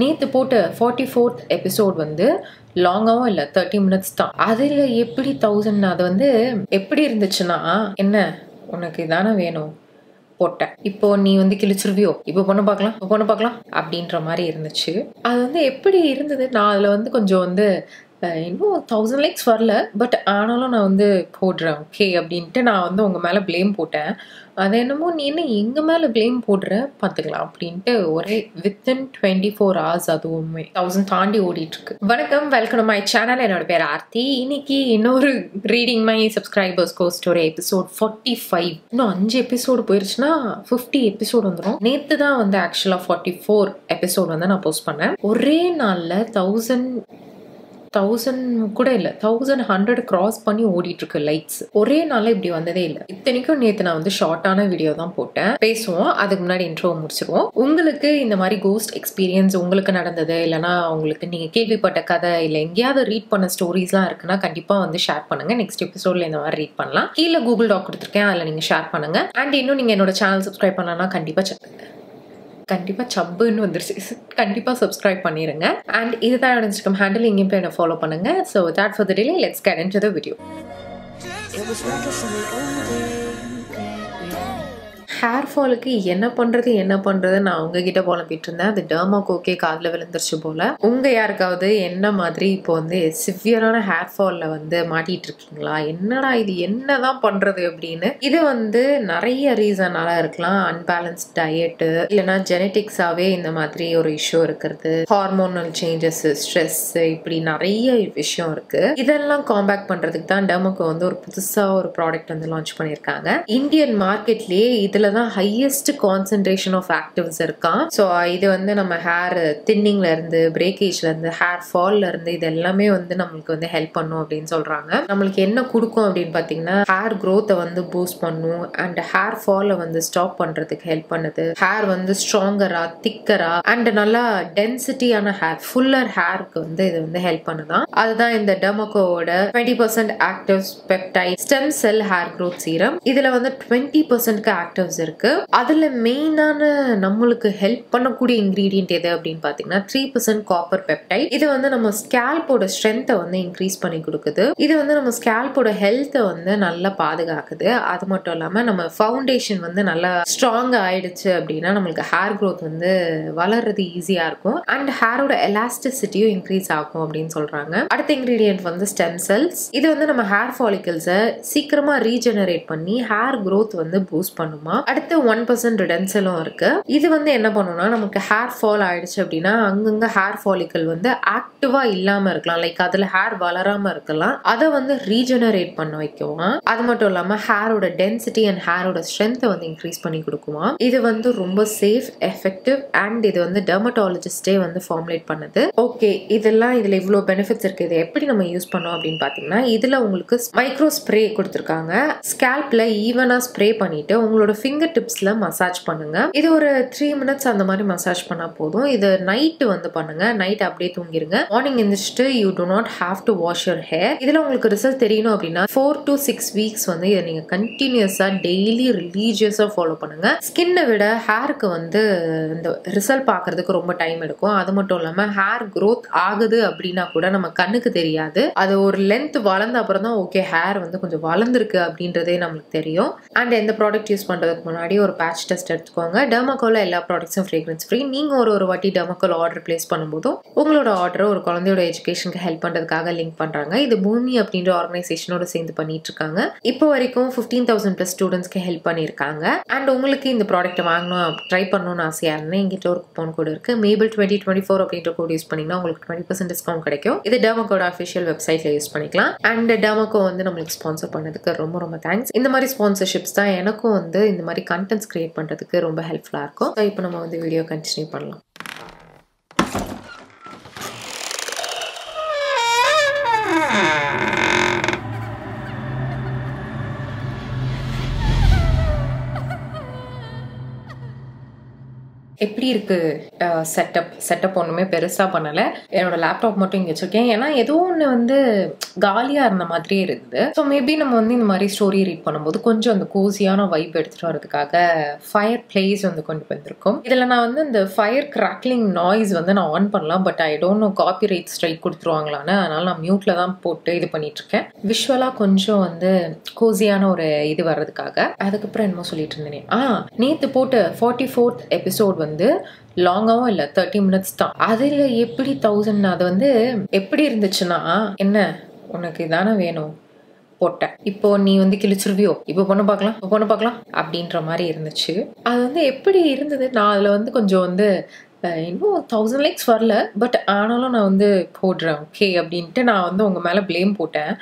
நேற்று போட்ட 44th episode வந்து லாங்காகவும் இல்லை 30 minutes தான். அதில் எப்படி 1000 அது வந்து எப்படி இருந்துச்சுன்னா, என்ன உனக்கு இதானே வேணும் போட்டேன், இப்போ நீ வந்து கிழிச்சிருவியோ, இப்போ பொண்ணு பார்க்கலாம் அப்படின்ற மாதிரி இருந்துச்சு. அது வந்து எப்படி இருந்தது, நான் அதில் வந்து கொஞ்சம் வந்து இன்னும் 1000 likes வரல, பட் ஆனாலும் நான் வந்து போடுறேன் ஓகே அப்படின்ட்டு நான் வந்து உங்கள் மேலே ப்ளேம் போட்டேன். அது என்னமோ நீ என்ன எங்கள் மேலே ப்ளேம் போடுற பார்த்துக்கலாம் அப்படின்ட்டு ஒரே வித்தின் 24 hours அதுவுமே 1000 தாண்டி ஓடிட்டுருக்கு. வணக்கம், வெல்கம் டு மை சேனல். என்னோட பேர் ஆர்த்தி. இன்னைக்கு இன்னொரு ரீடிங் மை சப்ஸ்கிரைபர்ஸ் கோ ஸ்டோரி எபிசோட் 45. இன்னும் 5 எபிசோடு போயிருச்சுன்னா 50 எபிசோடு வந்துடும். நேற்று தான் வந்து ஆக்சுவலாக 44 எபிசோட் வந்து நான் போஸ்ட் பண்ணேன். ஒரே நாளில் 1000 கூட இல்லை 1100 கிராஸ் பண்ணி ஓடிட்டு இருக்கு லைக்ஸ். ஒரே நாளில் இப்படி வந்ததே இல்லை. இத்தனைக்கும் நேற்று நான் வந்து ஷார்ட்டான வீடியோ தான் போட்டேன். பேசுவோம், அதுக்கு முன்னாடி இன்ட்ரோ முடிச்சிருவோம். உங்களுக்கு இந்த மாதிரி கோஸ்ட் எக்ஸ்பீரியன்ஸ் உங்களுக்கு நடந்தது, இல்லைனா உங்களுக்கு நீங்கள் கேள்விப்பட்ட கதை, இல்லை எங்கேயாவது ரீட் பண்ண ஸ்டோரிஸ்லாம் இருக்குன்னா கண்டிப்பாக வந்து ஷேர் பண்ணுங்க. நெக்ஸ்ட் எபிசோட்ல இந்த மாதிரி ரீட் பண்ணலாம். கீழே கூகுள் டாக் கொடுத்துருக்கேன், அதில் நீங்கள் ஷேர் பண்ணுங்க. அண்ட் இன்னும் நீங்கள் என்னோட சேனல் சப்ஸ்கிரைப் பண்ணலன்னா கண்டிப்பாக சப்புன்னு வந்துருச்சு, கண்டிப்பாக சப்ஸ்கிரைப் பண்ணிடுங்க. அண்ட் இதுதான் என்னோட இன்ஸ்டாகிராம் ஹேண்டில், இங்கேயும் போய் என்ன ஃபாலோ பண்ணுங்க. So without further delay let's get into the video. Hair ஃபாலுக்கு என்ன பண்ணுறது நான் உங்ககிட்ட புலம்பிட்டு இருந்தேன். அது டெர்மாகோக்கே காதில் விழுந்துருச்சு போல. உங்கள் யாருக்காவது என்ன மாதிரி இப்போ வந்து சிவியரான ஹேர் ஃபாலில் வந்து மாட்டிகிட்டு இருக்கீங்களா? என்னடா இது, என்னதான் பண்ணுறது அப்படின்னு. இது வந்து நிறைய ரீசனால இருக்கலாம். அன்பேலன்ஸ்ட் டயட்டு, இல்லைனா ஜெனட்டிக்ஸாகவே இந்த மாதிரி ஒரு இஷ்யூ இருக்கிறது, ஹார்மோனல் சேஞ்சஸ், ஸ்ட்ரெஸ், இப்படி நிறைய விஷயம் இருக்குது. இதெல்லாம் காம்பேக்ட் பண்ணுறதுக்கு தான் டெர்மாகோ வந்து ஒரு புதுசாக ஒரு ப்ராடக்ட் வந்து லான்ச் பண்ணியிருக்காங்க. இந்தியன் மார்க்கெட்லேயே இதில் தான் ஹையஸ்ட் கான்சென்ட்ரேஷன் ஆஃப் ஆக்டிவ்ஸ் இருக்கான். ஸோ இது வந்து நம்ம ஹேர் தின்னிங்ல இருந்து, பிரேக்கேஜ்ல இருந்து, ஹேர் ஃபால்ல இருந்து, இது எல்லாமே வந்து நம்மளுக்கு வந்து ஹெல்ப் பண்ணும் அப்படின்னு சொல்றாங்க. நம்மளுக்கு என்ன கொடுக்கும் அப்படின்னு பாத்தீங்கன்னா, ஹேர் க்ரோத்தை வந்து பூஸ்ட் பண்ணும், அண்ட் ஹேர் ஃபாலை வந்து ஸ்டாப் பண்றதுக்கு ஹெல்ப் பண்ணுது. ஹேர் வந்து ஸ்ட்ராங்கரா, திக்கரா, அண்ட் நல்லா டென்சிட்டியான ஹேர், ஃபுல்லர் ஹேருக்கு வந்து இது வந்து ஹெல்ப் பண்ணுதான். அதுதான் இந்த டெர்மாகோவோட 20% actives peptide stem cell hair growth serum. இதுல வந்து 20% ஆக்டிவ்ஸ் இருக்கு. அதுல மெயினான நம்மளுக்கு ஹெல்ப் பண்ணக்கூடிய இன்கிரீடியன்ட் எது அப்படின்னு பாத்தீங்கன்னா 3% காப்பர் பெப்டைட். இது வந்து நம்ம ஸ்கேல்போட ஸ்ட்ரென்த்தை வந்து இன்க்ரீஸ் பண்ணி கொடுக்குது. இது வந்து நம்ம ஸ்கேல்போட ஹெல்த்தை வந்து நல்லா பாதுகாக்குது. அது மட்டும் இல்லாம நம்ம ஃபவுண்டேஷன் வந்து நல்லா ஸ்ட்ராங் ஆயிடுச்சு அப்படின்னா நம்மளுக்கு ஹேர் க்ரோத் வந்து வளர்றது ஈஸியா இருக்கும். அண்ட் ஹேரோட எலாஸ்டிசிட்டியும் இன்க்ரீஸ் ஆகும் அப்படின்னு சொல்றாங்க. அடுத்த இன்கிரீடியன்ட் வந்து ஸ்டெம் செல்ஸ். இது வந்து நம்ம ஹேர் ஃபாலிகல்ஸை சீக்கிரமா ரீஜெனரேட் பண்ணி ஹேர் க்ரோத் வந்து பூஸ்ட் பண்ணுமா. அடுத்து 1% ரெடென்சலும் இருக்கு. இது வந்து என்ன பண்ணும்னா, நமக்கு ஹேர் ஃபால் ஆயிடுச்சு அப்படின்னா அங்கங்க ஹேர் ஃபாலிக்கல் வந்து ஆக்டிவா இல்லாம இருக்கலாம், லைக் அதுல ஹேர் வளராம இருக்கலாம். அதை வந்து ரீஜெனரேட் பண்ண வைக்குமா. அது மட்டும் இல்லாம ஹேரோட டென்சிட்டி அண்ட் ஹேரோட ஸ்ட்ரென்த்தை வந்து இன்க்ரீஸ் பண்ணி கொடுக்குமா. இது வந்து ரொம்ப சேஃப், எஃபெக்டிவ், அண்ட் இது வந்து டெர்மட்டாலஜிஸ்டே வந்து ஃபார்முலேட் பண்ணுது. ஓகே, இதுல இவ்வளோ பெனிஃபிட்ஸ் இருக்கு. இதை எப்படி நம்ம யூஸ் பண்ணோம் அப்படின்னு பாத்தீங்கன்னா, இதுல உங்களுக்கு மைக்ரோ ஸ்ப்ரே கொடுத்துருக்காங்க. ஸ்கேல்ப்ல ஈவனா ஸ்ப்ரே பண்ணிட்டு உங்களோட ஃபிங்கர் டிப்ஸ்ல மசாஜ் பண்ணுங்க. இது ஒரு 3 minutes அந்த மாதிரி மசாஜ் பண்ணா போதும். இது நைட் வந்து பண்ணுங்க. நைட் அப்படியே தூங்கிருங்க. மார்னிங் எந்திரிச்சிட்டு you do not have to wash your hair. இதுல உங்களுக்கு ரிசல்ட் தெரியணும் அப்படின்னா 4 to 6 weeks வந்து இதை நீங்க கண்டினியூஸா டெய்லி ரிலீஜியஸா ஃபாலோ பண்ணுங்க. ஸ்கின்னை விட ஹேருக்கு வந்து இந்த ரிசல்ட் பாக்குறதுக்கு ரொம்ப டைம் எடுக்கும். அது மட்டும் இல்லாம ஹேர் க்ரோத் ஆகுது அப்படின்னா கூட நம்ம கண்ணுக்கு தெரியாது. அது ஒரு லென்த் வளர்ந்த அப்புறம் தான் ஓகே ஹேர் வந்து கொஞ்சம் வளர்ந்துருக்கு அப்படின்றதே நம்மளுக்கு தெரியும். அண்ட் எந்த ப்ராடக்ட் யூஸ் பண்றதுக்கு முன்னாடி ஒரு பேட்ச் டெஸ்ட் எடுத்துக்கோங்க. டெர்மாகோல எல்லா ப்ராடக்ட்ஸும் ஃப்ரேக்ரன்ஸ் ஃப்ரீ. நீங்க ஒரு வாட்டி டெர்மாகோல் ஆர்டர் பிளேஸ் பண்ணும்போதும் உங்களோட ஆர்டரை ஒரு குழந்தையோட எஜுகேஷனுக்கு ஹெல்ப் பண்றதுக்காக லிங்க் பண்றாங்க. இது பூமி அப்படின்ற ஆர்கனைசேஷனோட சேர்ந்து பண்ணிட்டு இருக்காங்க. இப்போ வரைக்கும் 15,000+ ஸ்டூடெண்ட்ஸ்க்கு ஹெல்ப் பண்ணியிருக்காங்க. அண்ட் உங்களுக்கு இந்த ப்ராடக்ட் வாங்கணும், ட்ரை பண்ணணும்னு ஆசையா இருந்தா எங்கிட்ட ஒரு கூப்பன் கோட் இருக்கு. மேபிள் 2024 அப்படின்ற கோட் யூஸ் பண்ணீங்கன்னா உங்களுக்கு 20% டிஸ்கவுண்ட் கிடைக்கும். இது டெர்மாகோட அஃபிஷியல் வெப்சைட்ல யூஸ் பண்ணிக்கலாம். அண்ட் டெர்மாகோ வந்து நம்மளுக்கு ஸ்பான்சர் பண்ணதுக்கு ரொம்ப ரொம்ப தேங்க்ஸ். இந்த மாதிரி ஸ்பான்சர்ஷிப்ஸ் தான் எனக்கும் வந்து இந்த மாதிரி கண்டென்ட்ஸ் கிரியேட் பண்றதுக்கு ரொம்ப ஹெல்ப்ஃபுல்லா இருக்கும். ஸோ இப்போ நம்ம வந்து வீடியோ கண்டினியூ பண்ணலாம். எப்படி இருக்கு செட்டப் ஒன்றுமே பெருசாக பண்ணலை. என்னோட லேப்டாப் மட்டும் இங்கே வச்சுருக்கேன். ஏன்னா ஏதோ ஒன்று வந்து காலியாக இருந்த மாதிரியே இருந்தது. ஸோ மேபி நம்ம வந்து இந்த மாதிரி ஸ்டோரி ரீட் பண்ணும்போது கொஞ்சம் அந்த கோசியான வைப் எடுத்துகிட்டு வரதுக்காக ஃபயர் பிளேஸ் வந்து கொண்டு வந்திருக்கும். இதில் நான் வந்து இந்த ஃபயர் கிராக்லிங் நாய்ஸ் வந்து நான் ஆன் பண்ணலாம். But I don't know copyright strike கொடுத்துருவாங்களான்னு. அதனால் நான் மியூட்டில் தான் போட்டு இது பண்ணிகிட்ருக்கேன். விஷுவலாக கொஞ்சம் வந்து கோசியான ஒரு இது வர்றதுக்காக. அதுக்கப்புறம் என்னமோ சொல்லிட்டு இருந்தேன். நேற்று போட்டு 44th எபிசோட் வந்து லாங்காகவும் இல்லை, 30 minutes தான். அதில் எப்படி 1000 அது வந்து எப்படி இருந்துச்சுன்னா, என்ன உனக்கு இதானே வேணும் போட்டேன், இப்போ நீ வந்து கிழிச்சிருவியோ, இப்போ பொண்ணு பார்க்கலாம் அப்படின்ற மாதிரி இருந்துச்சு. அது வந்து எப்படி இருந்தது, நான் அதில் வந்து கொஞ்சம் வந்து இன்னும் 1000 likes வரல. பட் ஆனாலும் நான் வந்து போடுறேன் ஓகே அப்படின்ட்டு நான் வந்து உங்கள் மேலே ப்ளேம் போட்டேன்.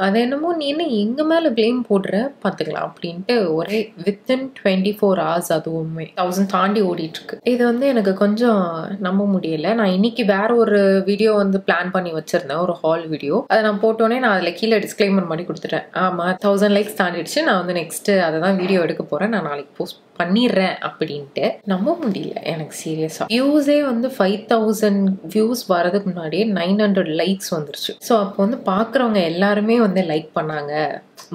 அது என்னமோ நீ என்ன எங்கள் மேலே ப்ளேம் போடுற பார்த்துக்கலாம் அப்படின்ட்டு ஒரே வித்தின் 24 hours அதுவுமே 1000 தாண்டி ஓடிட்டுருக்கு. இது வந்து எனக்கு கொஞ்சம் நம்ப முடியலை. நான் இன்னைக்கு வேற ஒரு வீடியோ வந்து பிளான் பண்ணி வச்சுருந்தேன், ஒரு ஹால் வீடியோ. அதை நான் போட்டோன்னே நான் அதில் கீழே டிஸ்க்ளைமர் பண்ணி கொடுத்துட்டேன். ஆமாம் 1000 likes தாண்டிடுச்சு, நான் வந்து நெக்ஸ்ட்டு அதை தான் வீடியோ எடுக்க போகிறேன், நான் நாளைக்கு போஸ்ட் பண்ணிடுறேன் அப்படின்ட்டு. நம்ப முடியல எனக்கு சீரியஸாக. வியூஸே வந்து 5000 வியூஸ் வரதுக்கு முன்னாடியே 900 likes வந்துருச்சு. ஸோ அப்போ வந்து பார்க்குறவங்க எல்லாருமே வந்து லைக் பண்ணாங்க.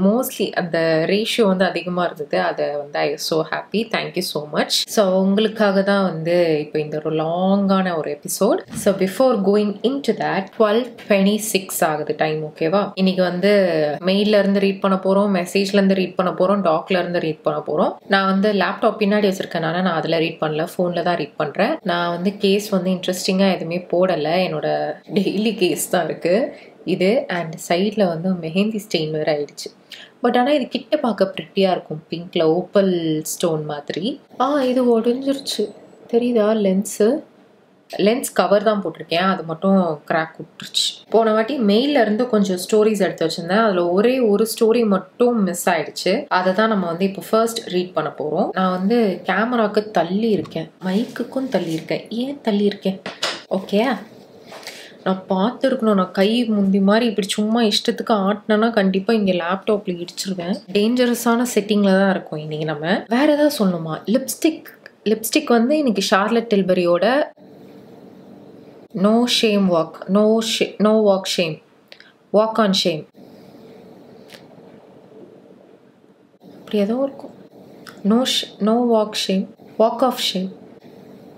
மோஸ்ட்லி அந்த ரேஷியோ வந்து அதிகமாக இருந்தது. அதை வந்து ஐ was so happy. Thank you so much. So உங்களுக்காக தான் வந்து இப்போ இந்த ஒரு லாங்கான ஒரு episode. So before going in to that 12:26 ஆகுது டைம். ஓகேவா? இன்னைக்கு வந்து மெயிலேருந்து ரீட் பண்ண போகிறோம், மெசேஜ்லேருந்து ரீட் பண்ண போகிறோம், டாக்லேருந்து ரீட் பண்ண போகிறோம். நான் வந்து லேப்டாப் பின்னாடி வச்சிருக்கனால நான் அதில் ரீட் பண்ணல, ஃபோனில் தான் ரீட் பண்ணுறேன். நான் வந்து கேஸ் வந்து இன்ட்ரெஸ்டிங்காக எதுவுமே போடலை, என்னோட டெய்லி கேஸ் தான் இருக்குது இது. அண்ட் சைடில் வந்து மெஹந்தி ஸ்டெயின் வேறு ஆயிடுச்சு. பட் ஆனால் இது கிட்ட பார்க்க ப்ரிட்டியாக இருக்கும், பிங்க்ல ஓப்பல் ஸ்டோன் மாதிரி. இது ஒடிஞ்சிருச்சு தெரியுதா? லென்ஸ் கவர் தான் போட்டிருக்கேன், அது மட்டும் கிராக் விட்டுருச்சு. போன வாட்டி மெயிலில் இருந்து கொஞ்சம் ஸ்டோரிஸ் எடுத்து வச்சிருந்தேன், அதில் ஒரே ஒரு ஸ்டோரி மட்டும் மிஸ் ஆயிடுச்சு. அதை தான் நம்ம வந்து இப்போ ஃபர்ஸ்ட் ரீட் பண்ண போகிறோம். நான் வந்து கேமராவுக்கு தள்ளி இருக்கேன், மைக்குக்கும் தள்ளி இருக்கேன். ஏன் தள்ளி இருக்கேன்? ஓகே, நான் பார்த்துருக்கணும். நான் கை முந்தி மாதிரி இப்படி சும்மா இஷ்டத்துக்கு ஆட்டினேன்னா கண்டிப்பாக இங்கே லேப்டாப்பில் இடிச்சிருவேன். டேஞ்சரஸான செட்டிங்கில் தான் இருக்கும். இன்னைக்கு நம்ம வேற ஏதாவது சொல்லணுமா? லிப்ஸ்டிக் வந்து இன்னைக்கு ஷார்லட் டில்பரியோட no shame walk, no walk shame, walk on shame, அப்படி ஏதோ இருக்கும். No walk shame, walk of shame.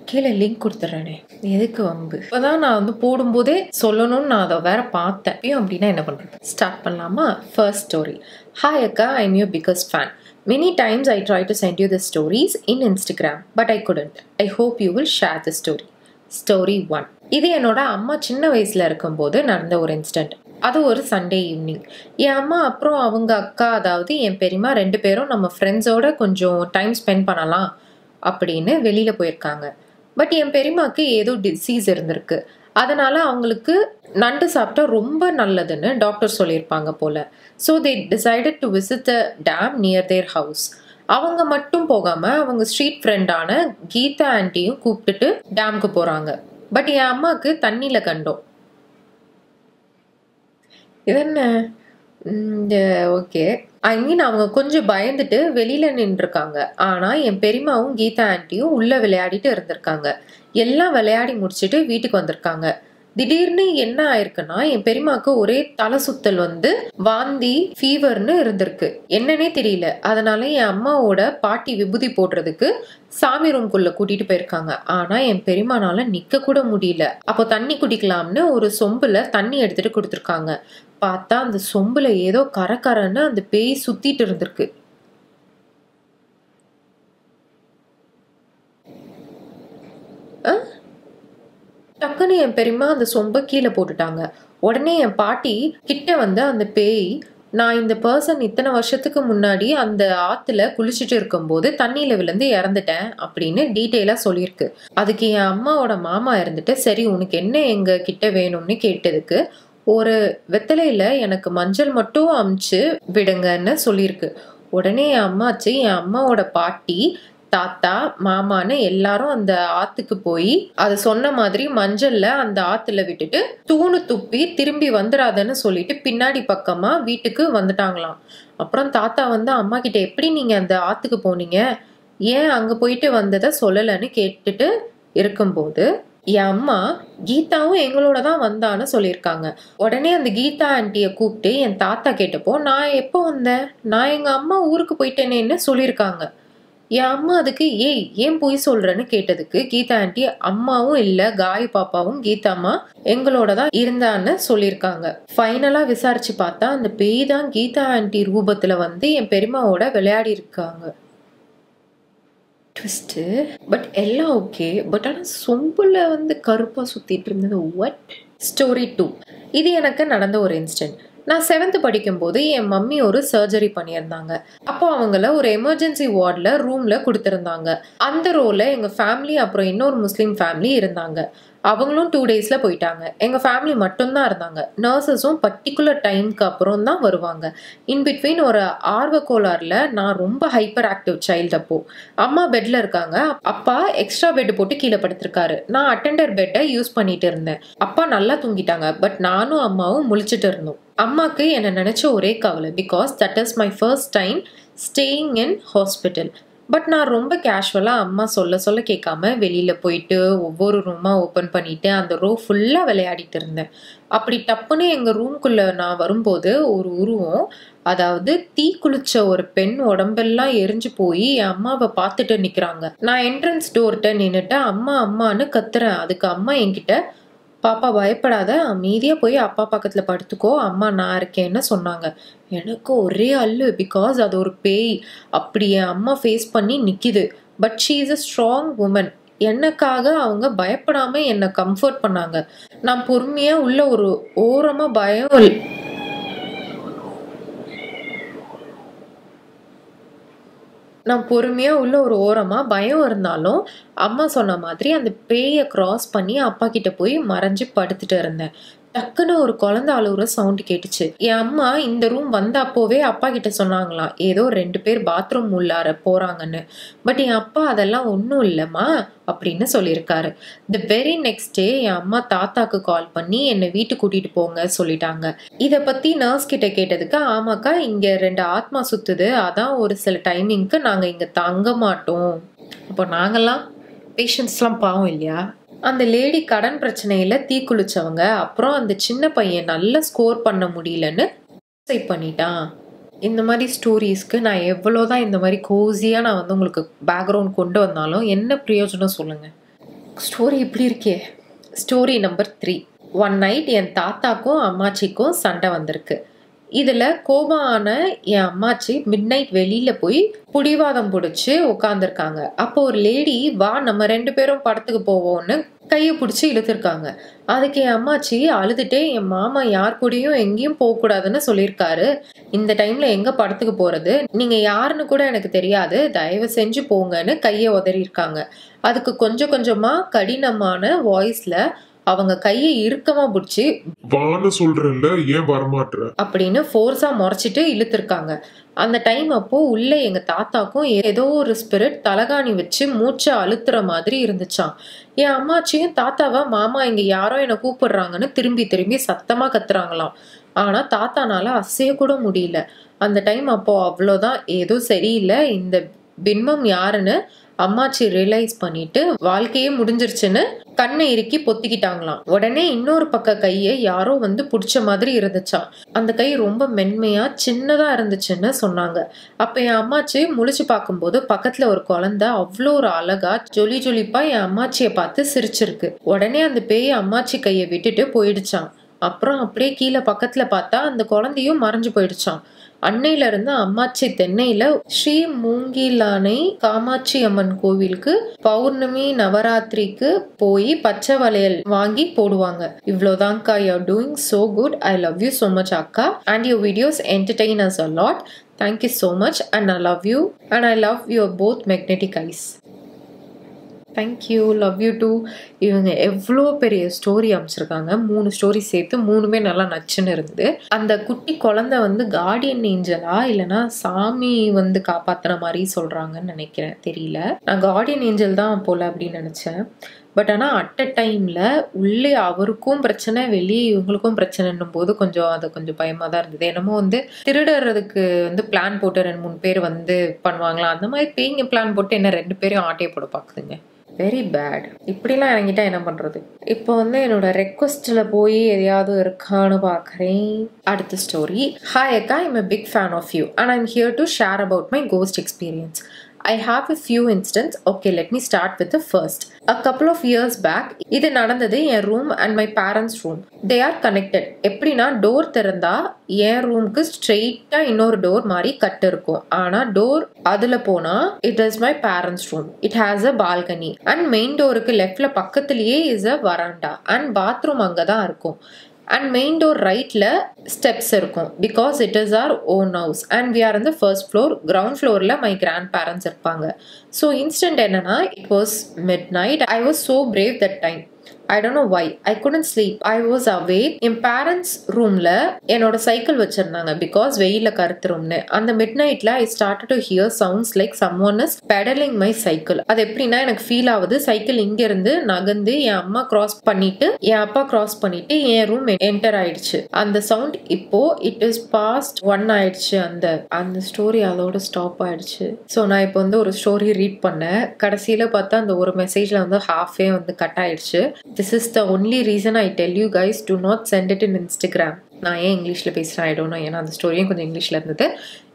கீழே லிங்க் கொடுத்துட்றேனே, எதுக்கு வம்பு? இப்போதான் நான் வந்து போடும்போதே சொல்லணும்னு நான் அதை வேற பார்த்தேன். அப்படின்னா என்ன பண்ணுறது? ஸ்டார்ட் பண்ணலாமா? First story. ஹாய் அக்கா, I'm your biggest fan. Many times I tried to send you the stories in Instagram, but I couldn't. I hope you will share the story. Story 1. இது என்னோட அம்மா சின்ன வயசில் இருக்கும்போது நடந்த ஒரு இன்சிடென்ட். அது ஒரு சண்டே ஈவினிங். என் அம்மா அப்புறம் அவங்க அக்கா, அதாவது என் பெரியம்மா 2 பேரும் நம்ம ஃப்ரெண்ட்ஸோட கொஞ்சம் டைம் ஸ்பெண்ட் பண்ணலாம் அப்படின்னு வெளியில் போயிருக்காங்க. பட் என் பெரியம்மாவுக்கு ஏதோ டிசீஸ் இருந்திருக்கு. அதனால அவங்களுக்கு நண்டு சாப்பிட்டா ரொம்ப நல்லதுன்னு டாக்டர் சொல்லியிருப்பாங்க போல. So they decided to visit the dam near their house. அவங்க மட்டும் போகாமல் அவங்க ஸ்ட்ரீட் ஃப்ரெண்டான கீதா ஆண்டியும் கூப்பிட்டுட்டு டேமுக்கு போகிறாங்க. பட் என் அம்மாவுக்கு தண்ணியில் கண்டோம். இதென்ன ஓகே, ஐ மீன் அவங்க கொஞ்சம் பயந்துட்டு வெளியில் நின்றுருக்காங்க. ஆனால் என் பெரியம்மாவும் கீதா ஆண்டியும் உள்ளே விளையாடிட்டு இருந்திருக்காங்க. எல்லாம் விளையாடி முடிச்சுட்டு வீட்டுக்கு வந்திருக்காங்க. திடீர்னு என்ன ஆயிருக்குன்னா, என் பெரியம்மாவுக்கு ஒரே தலை சுத்தல் வந்து வாந்தி, ஃபீவர்னு இருந்திருக்கு. என்னன்னே தெரியல. அதனால என் அம்மாவோட பாட்டி விபூதி போடுறதுக்கு சாமி ரூம்குள்ள கூட்டிட்டு போயிருக்காங்க. ஆனா என் பெரியம்மானால நிக்க கூட முடியல. அப்போ தண்ணி குடிக்கலாம்னு ஒரு சொம்புல தண்ணி எடுத்துட்டு கொடுத்துருக்காங்க. பார்த்தா அந்த சொம்புல ஏதோ கரன்னு அந்த பேய் சுத்திட்டு இருந்திருக்கு. டக்குன்னு என் பெரியம்மா அந்த சொம்பை கீழே போட்டுட்டாங்க. உடனே என் பாட்டி கிட்ட வந்து அந்த பேய், நான் இந்த பர்சன் இத்தனை வருஷத்துக்கு முன்னாடி அந்த ஆத்துல குளிச்சுட்டு இருக்கும்போது தண்ணியில விழுந்து இறந்துட்டேன் அப்படின்னு டீட்டெயிலா சொல்லியிருக்கு. அதுக்கு என் அம்மாவோட மாமா இருந்துட்டு, சரி உனக்கு என்ன எங்க கிட்ட வேணும்னு கேட்டதுக்கு ஒரு வெத்தலையில எனக்கு மஞ்சள் மட்டும் அமுச்சு விடுங்கன்னு சொல்லியிருக்கு. உடனே என் அம்மாச்சு என் அம்மாவோட பாட்டி, தாத்தா, மாமான்னு எல்லாரும் அந்த ஆத்துக்கு போய் அது சொன்ன மாதிரி மஞ்சள்ல அந்த ஆத்துல விட்டுட்டு தூணு துப்பி திரும்பி வந்துடாதன்னு சொல்லிட்டு பின்னாடி பக்கமா வீட்டுக்கு வந்துட்டாங்களாம். அப்புறம் தாத்தா வந்து அம்மா கிட்ட, எப்படி நீங்க அந்த ஆத்துக்கு போனீங்க, ஏன் அங்க போயிட்டு வந்ததை சொல்லலன்னு கேட்டுட்டு இருக்கும்போது என் அம்மா கீதாவும் எங்களோட தான் வந்தான்னு சொல்லியிருக்காங்க. உடனே அந்த கீதா ஆண்டியை கூப்பிட்டு என் தாத்தா கேட்டப்போ நான் எப்போ வந்தேன், நான் எங்க அம்மா ஊருக்கு போயிட்டேனேன்னு சொல்லியிருக்காங்க. என் அம்மா அதுக்கு ஏன் பொய் சொல்றேன்னு கேட்டதுக்கு கீதா ஆண்டி அம்மாவும் இல்ல காய் பாப்பாவும் கீதாம்மா எங்களோட தான் இருந்தான்னு சொல்லியிருக்காங்க. ஃபைனலா விசாரிச்சு பார்த்தா அந்த பேய் தான் கீதா ஆண்டி ரூபத்துல வந்து என் பெரியம்மாவோட விளையாடி இருக்காங்க. ட்விஸ்ட்டு. பட் எல்லாம் ஓகே. பட் ஆனால் சொம்புல வந்து கருப்பாக சுற்றிட்டு இருந்தது. வாட்? ஸ்டோரி 2. இது எனக்கு நடந்த ஒரு இன்சிடென்ட். நான் 7th படிக்கும்போது என் மம்மி ஒரு சர்ஜரி பண்ணியிருந்தாங்க. அப்போ அவங்கள ஒரு எமர்ஜென்சி வார்டில் ரூமில் கொடுத்துருந்தாங்க. அந்த ரோல எங்கள் ஃபேமிலி அப்புறம் இன்னொரு முஸ்லீம் ஃபேமிலி இருந்தாங்க. அவங்களும் 2 daysல போயிட்டாங்க. எங்கள் ஃபேமிலி மட்டும்தான் இருந்தாங்க. நர்சஸும் பர்டிகுலர் டைமுக்கு அப்புறம் தான் வருவாங்க. இன்பிட்வீன் ஒரு ஆர்வ கோளாறுல நான் ரொம்ப ஹைப்பர் ஆக்டிவ் சைல்டு. அப்போ அம்மா பெட்ல இருக்காங்க. அப்பா எக்ஸ்ட்ரா பெட் போட்டு கீழே படுத்திருக்காரு. நான் அட்டெண்டர் பெட்டை யூஸ் பண்ணிட்டு இருந்தேன். அப்பா நல்லா தூங்கிட்டாங்க. பட் நானும் அம்மாவும் முழிச்சிட்டு இருந்தோம். அம்மாக்கு என்னை நினைச்ச ஒரே கவலை. Because that is my first time staying in hospital. But நான் ரொம்ப கேஷுவலாக அம்மா சொல்ல கேட்காம வெளியில் போயிட்டு ஒவ்வொரு ரூமாக ஓப்பன் பண்ணிவிட்டு அந்த ரோ ஃபுல்லாக விளையாடிட்டு இருந்தேன். அப்படி டப்புன்னு எங்கள் ரூம்குள்ளே நான் வரும்போது ஒரு உருவம், அதாவது தீ குளிச்ச ஒரு பெண் உடம்பெல்லாம் எரிஞ்சு போய் என் அம்மாவை பார்த்துட்டு நிற்கிறாங்க. நான் என்ட்ரன்ஸ் டோர்கிட்ட நின்றுட்டு அம்மான்னு கத்துறேன். அதுக்கு அம்மா என்கிட்ட பாப்பா பயப்படாத, அமைதியாக போய் அப்பா பக்கத்தில் படுத்துக்கோ, அம்மா நான் இருக்கேன்னு சொன்னாங்க. எனக்கு ஒரே அல்லு. பிகாஸ் அது ஒரு பேய். அப்படி என் அம்மா ஃபேஸ் பண்ணி நிற்கிது. But she is a strong woman. எனக்காக அவங்க பயப்படாமல் என்னை கம்ஃபர்ட் பண்ணாங்க. நான் பொறுமையாக உள்ள ஒரு ஓரமாக பயம் இருந்தாலும் அம்மா சொன்ன மாதிரி அந்த பேயை கிராஸ் பண்ணி அப்பா கிட்ட போய் மறைஞ்சு படுத்துட்டு இருந்தேன். டக்குன்னு ஒரு குழந்தை அழுகுற சவுண்ட் கேட்டுச்சு. என் அம்மா இந்த ரூம் வந்த அப்போவே அப்பா கிட்ட சொன்னாங்களாம் ஏதோ 2 பேர் பாத்ரூம் உள்ளார போறாங்கன்னு. பட் என் அப்பா அதெல்லாம் ஒன்றும் இல்லைம்மா அப்படின்னு சொல்லியிருக்காரு. தி வெரி நெக்ஸ்ட் டே என் அம்மா தாத்தாக்கு கால் பண்ணி என்னை வீட்டுக்கு கூட்டிட்டு போங்க சொல்லிட்டாங்க. இதை பத்தி நர்ஸ் கிட்ட கேட்டதுக்கு ஆமாக்கா இங்க 2 ஆத்மா சுத்துது, அதான் ஒரு சில டைமிங்க்கு நாங்க இங்க தங்க மாட்டோம். அப்போ நாங்கெல்லாம் பேஷண்ட்ஸ்லாம் பாவம் இல்லையா? அந்த லேடி கடன் பிரச்சனையில தீக்குளிச்சவங்க. அப்புறம் அந்த சின்ன பையன் நல்லா ஸ்கோர் பண்ண முடியலன்னு சூசைட் பண்ணிட்டான். இந்த மாதிரி ஸ்டோரிஸ்க்கு நான் எவ்வளோதான் இந்த மாதிரி கோசியாக நான் வந்து உங்களுக்கு பேக்ரவுண்ட் கொண்டு வந்தாலும் என்ன பிரயோஜனம் சொல்லுங்கள்? ஸ்டோரி இப்படி இருக்கே. Story number 3. ஒன் நைட் என் தாத்தாக்கும் அம்மாச்சிக்கும் சண்டை வந்திருக்கு. இதில் கோபமான என் அம்மாச்சி மிட் நைட் வெளியில் போய் புடிவாதம் பிடிச்சி உட்காந்துருக்காங்க. அப்போ ஒரு லேடி வா நம்ம 2 பேரும் படத்துக்கு போவோம்னு கையை பிடிச்சி இழுத்துருக்காங்க. அதுக்கு என் அம்மாச்சி அழுதுட்டே என் மாமா யார் கூடயும் எங்கேயும் போகக்கூடாதுன்னு சொல்லியிருக்காரு. இந்த டைம்ல எங்க படத்துக்கு போறது, நீங்க யாருன்னு கூட எனக்கு தெரியாது, தயவு செஞ்சு போங்கன்னு கையை உதறியிருக்காங்க. அதுக்கு கொஞ்சம் கொஞ்சமா கடினமான வாய்ஸ்ல அவங்க கையை இறுக்கமா பிடிச்சி வான்னு சொல்றேன்ல ஏன் வரமாட்ற அப்படின்னு ஃபோர்ஸா முறைச்சிட்டு இழுத்துருக்காங்க. அந்த டைம் அப்போ உள்ள எங்க தாத்தாக்கும் ஏதோ ஒரு ஸ்பிரிட் தலகாணி வச்சு மூச்சை அழுத்துற மாதிரி இருந்துச்சான். என் அம்மாச்சியும் தாத்தாவா மாமா இங்க யாரோ என்னை கூப்பிடுறாங்கன்னு திரும்பி சத்தமா கத்துறாங்களாம். ஆனா தாத்தானால அசைய கூட முடியல. அந்த டைம் அப்போ அவ்வளோதான், ஏதோ சரியில்லை, இந்த பின்பம் யாருன்னு அம்மாச்சி ரியலைஸ் பண்ணிட்டு வாழ்க்கையே முடிஞ்சிருச்சுன்னு கண்ணை இறுக்கி பொத்திக்கிட்டாங்களாம். உடனே இன்னொரு பக்க கையை யாரோ வந்து பிடிச்ச மாதிரி இருந்துச்சான். அந்த கை ரொம்ப மென்மையா சின்னதா இருந்துச்சுன்னு சொன்னாங்க. அப்ப என் அம்மாச்சி முழிச்சு பார்க்கும்போது பக்கத்துல ஒரு குழந்தை அவ்வளோ ஒரு அழகா ஜொலிப்பா என் அம்மாச்சியை பார்த்து சிரிச்சிருக்கு. உடனே அந்த பேய் அம்மாச்சி கையை விட்டுட்டு போயிடுச்சான். அப்புறம் அப்படியே கீழே பக்கத்துல பார்த்தா அந்த குழந்தையும் மறைஞ்சு போயிடுச்சான். அன்னையில இருந்து அம்மாச்சி தென்னையில ஸ்ரீ மூங்கிலானை காமாட்சி அம்மன் கோவிலுக்கு பௌர்ணமி நவராத்திரிக்கு போய் பச்சை வளையல் வாங்கி போடுவாங்க. இவ்வளோதான்க்கா. You're doing so good. I love you so much அக்கா. And your videos entertain us a lot. Thank you so much and I love you and I love your both magnetic eyes. Thank you, love you too. இவங்க எவ்வளோ பெரிய story அமைச்சிருக்காங்க. 3 story சேர்த்து 3மே நல்லா நச்சுன்னு இருந்தது. அந்த குட்டி குழந்தை வந்து கார்டியன் ஏஞ்சலா இல்லைன்னா சாமி வந்து காப்பாற்றுற மாதிரி சொல்கிறாங்கன்னு நினைக்கிறேன், தெரியல. நான் கார்டியன் ஏஞ்சல் தான் போல அப்படின்னு நினச்சேன். பட் ஆனால் அட் அ டைமில் உள்ளே அவருக்கும் பிரச்சனை, வெளியே இவங்களுக்கும் பிரச்சனைன்னும் போது அது கொஞ்சம் பயமாக தான் இருந்தது. என்னமோ வந்து திருடுறதுக்கு வந்து பிளான் போட்டு 2-3 பேர் வந்து பண்ணுவாங்களா, அந்த மாதிரி பேய்ங்க பிளான் போட்டு என்ன 2 பேரையும் ஆட்டையை போட பார்க்குதுங்க. Very bad. இப்படிலாம் இறங்கிட்டா என்ன பண்றது? இப்போ வந்து என்னோட ரெக்வஸ்ட்ல போய் எதையாவது இருக்கான்னு பார்க்குறேன். அடுத்த ஸ்டோரி. ஹாய் அக்கா, I'm a big fan of you and I'm here to share about my ghost experience. I have a few instances. Okay, let me start with the first. A couple of years back, இது நடந்தது என் room and my parents room. They are connected. எப்படின்னா door திறந்தா என் ரூமுக்கு ஸ்ட்ரெயிட்டா இன்னொரு door மாதிரி கட்டு இருக்கும். ஆனா டோர் அதுல போனா it is my parents room. It has a balcony and main டோருக்கு லெஃப்ட்ல பக்கத்துலயே is a veranda and bathroom அங்கதான் இருக்கும். அண்ட் மெயின் டோர் ரைட்ல ஸ்டெப்ஸ் இருக்கும் because it is our own house and we are in the first floor. Ground ஃப்ளோர்ல my grandparents இருப்பாங்க. So instant என்னன்னா, it was midnight. I was so brave that time. I don't know why. I couldn't sleep. I was awake. N parents ரூம்ல என்னோட cycle வச்சிருந்தாங்க because வெயில கருத்துரும்னு. அந்த mid நைட்ல I started to hear sounds like someone is pedalling my cycle. அது எப்படின்னா எனக்கு feel ஆகுது சைக்கிள் இங்க இருந்து நகர்ந்து என் அம்மா கிராஸ் பண்ணிட்டு என் அப்பா கிராஸ் பண்ணிட்டு என் ரூம் என்டர் ஆயிடுச்சு. அந்த சவுண்ட் இப்போ இட் இஸ் பாஸ்ட் 1 ஆயிடுச்சு. அந்த ஸ்டோரி அதோட ஸ்டாப் ஆயிடுச்சு. ஸோ நான் இப்போ வந்து ஒரு ஸ்டோரி ரீட் பண்ணேன். கடைசியில பார்த்தா அந்த ஒரு மெசேஜ்ல வந்து ஹாஃபே வந்து கட் ஆயிடுச்சு. This is the only reason I tell you guys do not send it in Instagram. நான் ஏன் இங்கிலீஷில் பேசுகிறேன் ஐ டோன்ட் நோ. ஏன்னா அந்த ஸ்டோரியும் கொஞ்சம் இங்கிலீஷில் இருந்தது.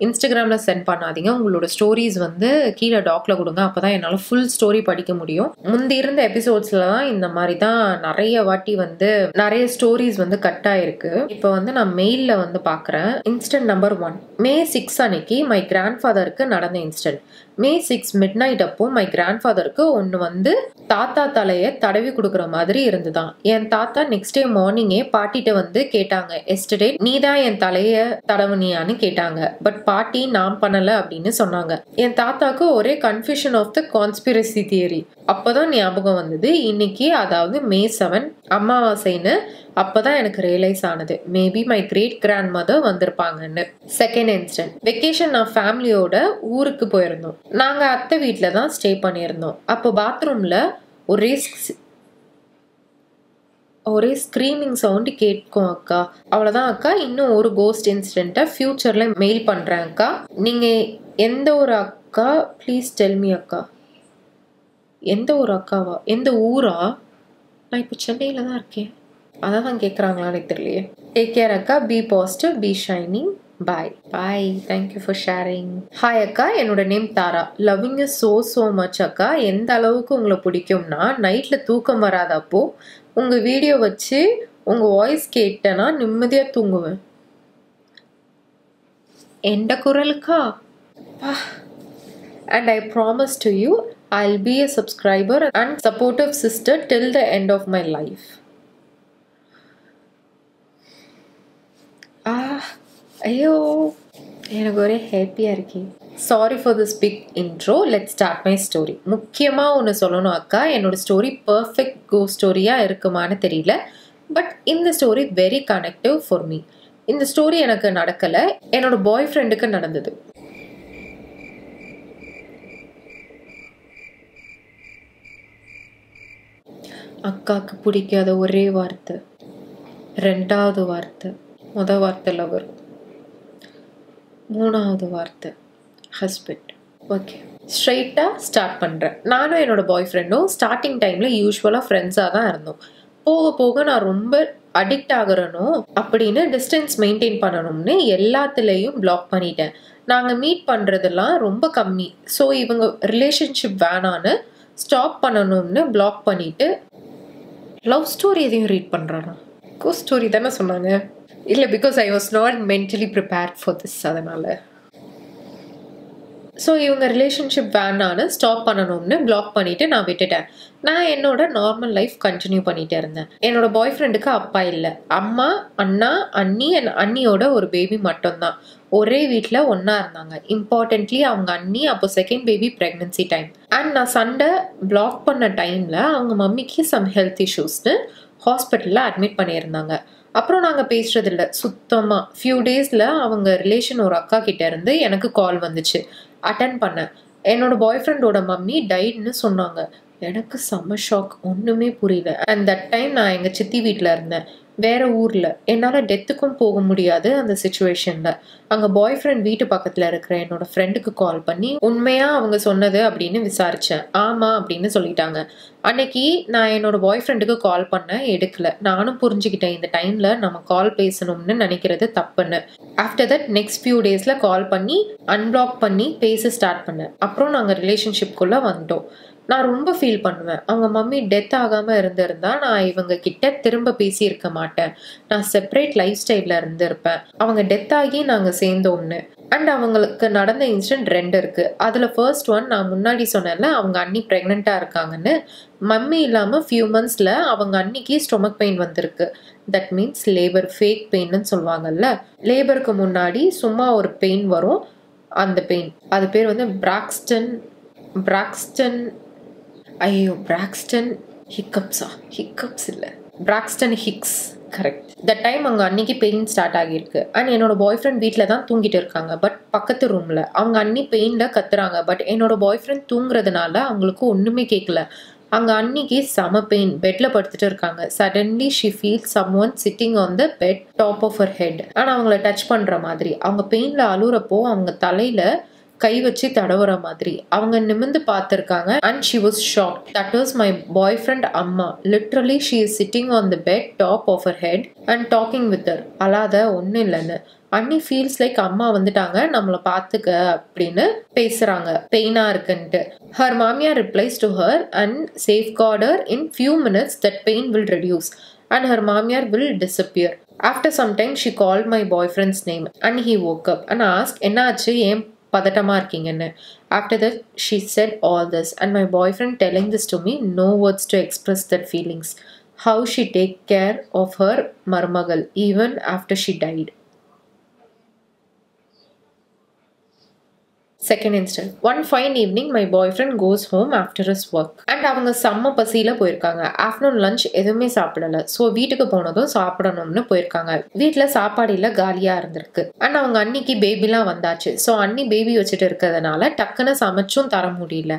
இன்ஸ்டாகிராமில் சென்ட் பண்ணாதீங்க. உங்களோட ஸ்டோரிஸ் வந்து கீழே டாக்ல கொடுங்க. அப்போ தான் என்னால் ஃபுல் ஸ்டோரி படிக்க முடியும். முந்தி இருந்த எபிசோட்ஸில் தான் இந்த மாதிரி தான் நிறைய வாட்டி வந்து நிறைய ஸ்டோரிஸ் வந்து கட் ஆயிருக்கு. இப்போ வந்து நான் மெயிலில் வந்து பார்க்குறேன். Instant number 1. May 6 அன்னைக்கு மை கிராண்ட் ஃபாதருக்கு நடந்த இன்ஸ்டன்ட். May 6 மிட் நைட் அப்போ மை கிராண்ட் ஃபாதருக்கு ஒன்று வந்து தாத்தா தலையை தடவி கொடுக்குற மாதிரி இருந்துதான். என் தாத்தா நெக்ஸ்ட் டே மார்னிங்கே பாட்டிட்ட வந்து கேட்டாங்க, எஸ்டர்டே நீ தான் என் தலைய தடவுனியான்னு கேட்டாங்க. பட் பாட்டி நான் பண்ணல அப்படின்னு சொன்னாங்க. என் தாத்தாக்கு ஒரே confusion of the conspiracy theory. அப்போதான் ஞாபகம் வந்தது இன்னைக்கு அதாவது May 7 அமாவாசைன்னு. அப்பதான் எனக்கு ரியலைஸ் ஆனது maybe my great grandmother வந்திருப்பாங்கன்னு. Second instant. வெக்கேஷன் நான் ஃபேமிலியோட ஊருக்கு போயிருந்தோம். நாங்க அத்தை வீட்டில தான் ஸ்டே பண்ணியிருந்தோம். அப்போ பாத்ரூம்ல ஒரே ஸ்க்ரீமிங் சவுண்ட் கேட்கும் அக்கா. அவ்வளவுதான் அக்கா. இன்னும் ஒரு கோஸ்ட் இன்சிடென்ட்டை ஃபியூச்சர்ல மெயில் பண்றேன் அக்கா. நீங்க எந்த ஒரு அக்கா ப்ளீஸ் டெல் மீ அக்கா. எந்த ஒரு அக்காவா? எந்த ஊரா? நான் இப்போ சென்னையில தான் இருக்கேன். அதான் கேட்குறாங்களா எனக்கு தெரியலையே. டேக் கேர் அக்கா. Be positive, be shining. Bye bye. Thank you for sharing. Hi அக்கா, என்னோட name Tara. Loving you so much அக்கா. எந்த அளவுக்கு உங்களை பிடிக்கும்னா நைட்ல தூக்கம் வராதப்போ உங்க வீடியோ வச்சு உங்க வாய்ஸ் கேட்டேன்னா நிம்மதியா தூங்குவேன். எந்த குரலுக்கா? And I promise to you I'll be a subscriber and supportive sister till the end of my life. ஐயோ எனக்கு ஒரே ஹாப்பியாக இருக்கே. Sorry for this big intro. Let start my story. முக்கியமாக ஒன்று சொல்லணும் அக்கா, என்னோட ஸ்டோரி பர்ஃபெக்ட் கோ ஸ்டோரியாக இருக்குமான்னு தெரியல. பட் இந்த story very connective for me. இந்த ஸ்டோரி எனக்கு நடக்கலை, என்னோட பாய் ஃப்ரெண்டுக்கு நடந்தது. அக்காவுக்கு பிடிக்காத ஒரே வார்த்தை, ரெண்டாவது வார்த்தை, முதல் வார்த்தை லவர், மூணாவது வார்த்தை ஹஸ்பண்ட். ஓகே, ஸ்ட்ரைட்டாக ஸ்டார்ட் பண்ணுறேன். நானும் என்னோட பாய் ஃப்ரெண்டும் ஸ்டார்டிங் டைமில் யூஸ்வலாக ஃப்ரெண்ட்ஸாக தான் இருந்தோம். போக போக நான் ரொம்ப அடிக்ட் ஆகிறனோ அப்படின்னு டிஸ்டன்ஸ் மெயின்டைன் பண்ணணும்னு எல்லாத்துலேயும் பிளாக் பண்ணிட்டேன். நாங்கள் மீட் பண்ணுறதெல்லாம் ரொம்ப கம்மி. ஸோ இவங்க ரிலேஷன்ஷிப் வேணான்னு ஸ்டாப் பண்ணணும்னு பிளாக் பண்ணிவிட்டு லவ் ஸ்டோரி எதையும் ரீட் பண்ணுறானா? கோ ஸ்டோரி தானே சொன்னாங்க. இல்லை, because I was not mentally prepared for this. அதனால் ஸோ இவங்க ரிலேஷன்ஷிப் வேணான்னு ஸ்டாப் பண்ணணும்னு பிளாக் பண்ணிவிட்டு நான் விட்டுட்டேன். நான் என்னோட நார்மல் லைஃப் கண்டினியூ பண்ணிகிட்டே இருந்தேன். என்னோட பாய் ஃப்ரெண்டுக்கு அப்பா இல்லை, அம்மா, அண்ணா, அண்ணி அண்ட் அண்ணியோட ஒரு பேபி மட்டும்தான். ஒரே வீட்டில் ஒன்றா இருந்தாங்க. இம்பார்ட்டன்ட்லி அவங்க அண்ணி அப்போ second baby pregnancy time. And நான் சண்டே பிளாக் பண்ண டைமில் அவங்க மம்மிக்கு சம் ஹெல்த் இஷ்யூஸ்னு ஹாஸ்பிட்டலில் அட்மிட் பண்ணியிருந்தாங்க. அப்புறம் நாங்கள் பேசுறதில்ல சுத்தமாக. ஃபியூ டேஸில் அவங்க ரிலேஷன் ஒரு அக்கா கிட்டே இருந்து எனக்கு கால் வந்துச்சு. அட்டன் பண்ணேன். என்னோட பாய் ஃப்ரெண்டோட மம்மி டைட்னு சொன்னாங்க. எனக்கு செம்ம ஷாக், ஒன்றுமே புரியல. அண்ட் தட் டைம் நான் எங்கள் சித்தி வீட்டில் இருந்தேன். வேற ஊர்ல. என்னால டெத்துக்கும் போக முடியாது அந்த சிச்சுவேஷன்ல. அங்க பாய் ஃப்ரெண்ட் வீட்டு பக்கத்துல இருக்கிற என்னோட ஃப்ரெண்டுக்கு கால் பண்ணி உண்மையா அவங்க சொன்னது அப்படின்னு விசாரிச்சேன். ஆமா அப்படின்னு சொல்லிட்டாங்க. அன்னைக்கு நான் என்னோட பாய் ஃப்ரெண்டுக்கு கால் பண்ண எடுக்கல. நானும் புரிஞ்சுக்கிட்டேன் இந்த டைம்ல நம்ம கால் பேசணும்னு நினைக்கிறது தப்புன்னு. ஆஃப்டர் தட் நெக்ஸ்ட் ஃபியூ டேஸ்ல கால் பண்ணி அன்பிளாக் பண்ணி பேச ஸ்டார்ட் பண்ணேன். அப்புறம் நாங்க ரிலேஷன்ஷிப்குள்ள வந்துட்டோம். நான் ரொம்ப ஃபீல் பண்ணுவேன். அவங்க மம்மி டெத் ஆகாம இருந்திருந்தா நான் இவங்க கிட்ட திரும்ப பேசியிருக்க மாட்டேன். நான் செப்பரேட் லைஃப் ஸ்டைல்ல இருந்திருப்பேன். அவங்க டெத் ஆகி நாங்க சேர்ந்தோம்னு. அண்ட் அவங்களுக்கு நடந்த இன்சிடென்ட் 2 இருக்கு. அதுல ஃபர்ஸ்ட் ஒன் நான் முன்னாடி சொன்னேன்ல அவங்க அண்ணி பிரெக்னெண்டா இருக்காங்கன்னு. மம்மி இல்லாம ஃபியூ மந்த்ஸ்ல அவங்க அன்னிக்கு ஸ்டொமக் பெயின் வந்திருக்கு. தட் மீன்ஸ் லேபர் ஃபேக் பெயின்னு சொல்லுவாங்கல்ல. லேபருக்கு முன்னாடி சும்மா ஒரு பெயின் வரும். அந்த பெயின் அது பேர் வந்து பிராக்ஸ்டன் ஹிக்கப்ஸ் இல்ல, Braxton Hicks. Correct. The time அங்க அன்னைக்கு பெயின் ஸ்டார்ட் ஆகியிருக்கு. அண்ட் என்னோட பாய் ஃப்ரெண்ட் வீட்டில தான் தூங்கிட்டு இருக்காங்க. பட் பக்கத்து ரூம்ல அவங்க அண்ணி பெயின்ல கத்துறாங்க. பட் என்னோட பாய் ஃப்ரெண்ட் தூங்குறதுனால அவங்களுக்கு ஒண்ணுமே கேட்கல. அங்க அன்னைக்கு செம பெயின், பெட்ல படுத்துட்டு இருக்காங்க. Suddenly she feels someone sitting on the bed top of her head. ஆனா அவங்கள டச் பண்ற மாதிரி. அவங்க பெயின்ல அழுறப்போ அவங்க தலையில கை வச்சு தடவுற மாதிரி. அவங்க நிமிந்து பார்த்திருக்காங்க. And she was shocked. That was my boyfriend அம்மா. Literally she is sitting on the bed top of her head and talking with her. அழாத ஒன்னும் இல்லைன்னு. அன்னி ஃபீல்ஸ் லைக் அம்மா வந்துட்டாங்க நம்மளை பார்த்துக்க அப்படின்னு பேசுறாங்க பெயினா இருக்குன்ட்டு. ஹர் மாமியார் replies to her and safeguard her in few minutes that pain will reduce and her மாமியார் will disappear. After some time she called my boyfriend's name and he woke up and asked என்ன ஆச்சு, ஏன் பதட்டமா இருக்கீங்கன்னு. After that she said all this and my boyfriend telling this to me, no words to express that feelings. How she take care of her மருமகள் even after she died. Second instance. One fine evening my boyfriend goes home after his work and அவங்க செம்ம பசியில போயிருக்காங்க. Afternoon lunch எதுவுமே சாப்பிடல. So வீட்டுக்கு போனதும் சாப்பிடணும்னு போயிருக்காங்க. வீட்டுல சாப்பாடு இல்ல, காலியா இருந்திருக்கு. அண்ட் அவங்க அன்னிக்கு பேபிலாம் வந்தாச்சு. ஸோ அன்னி பேபி வச்சுட்டு இருக்கிறதுனால டக்குன்னு சமைச்சும் தர முடியல.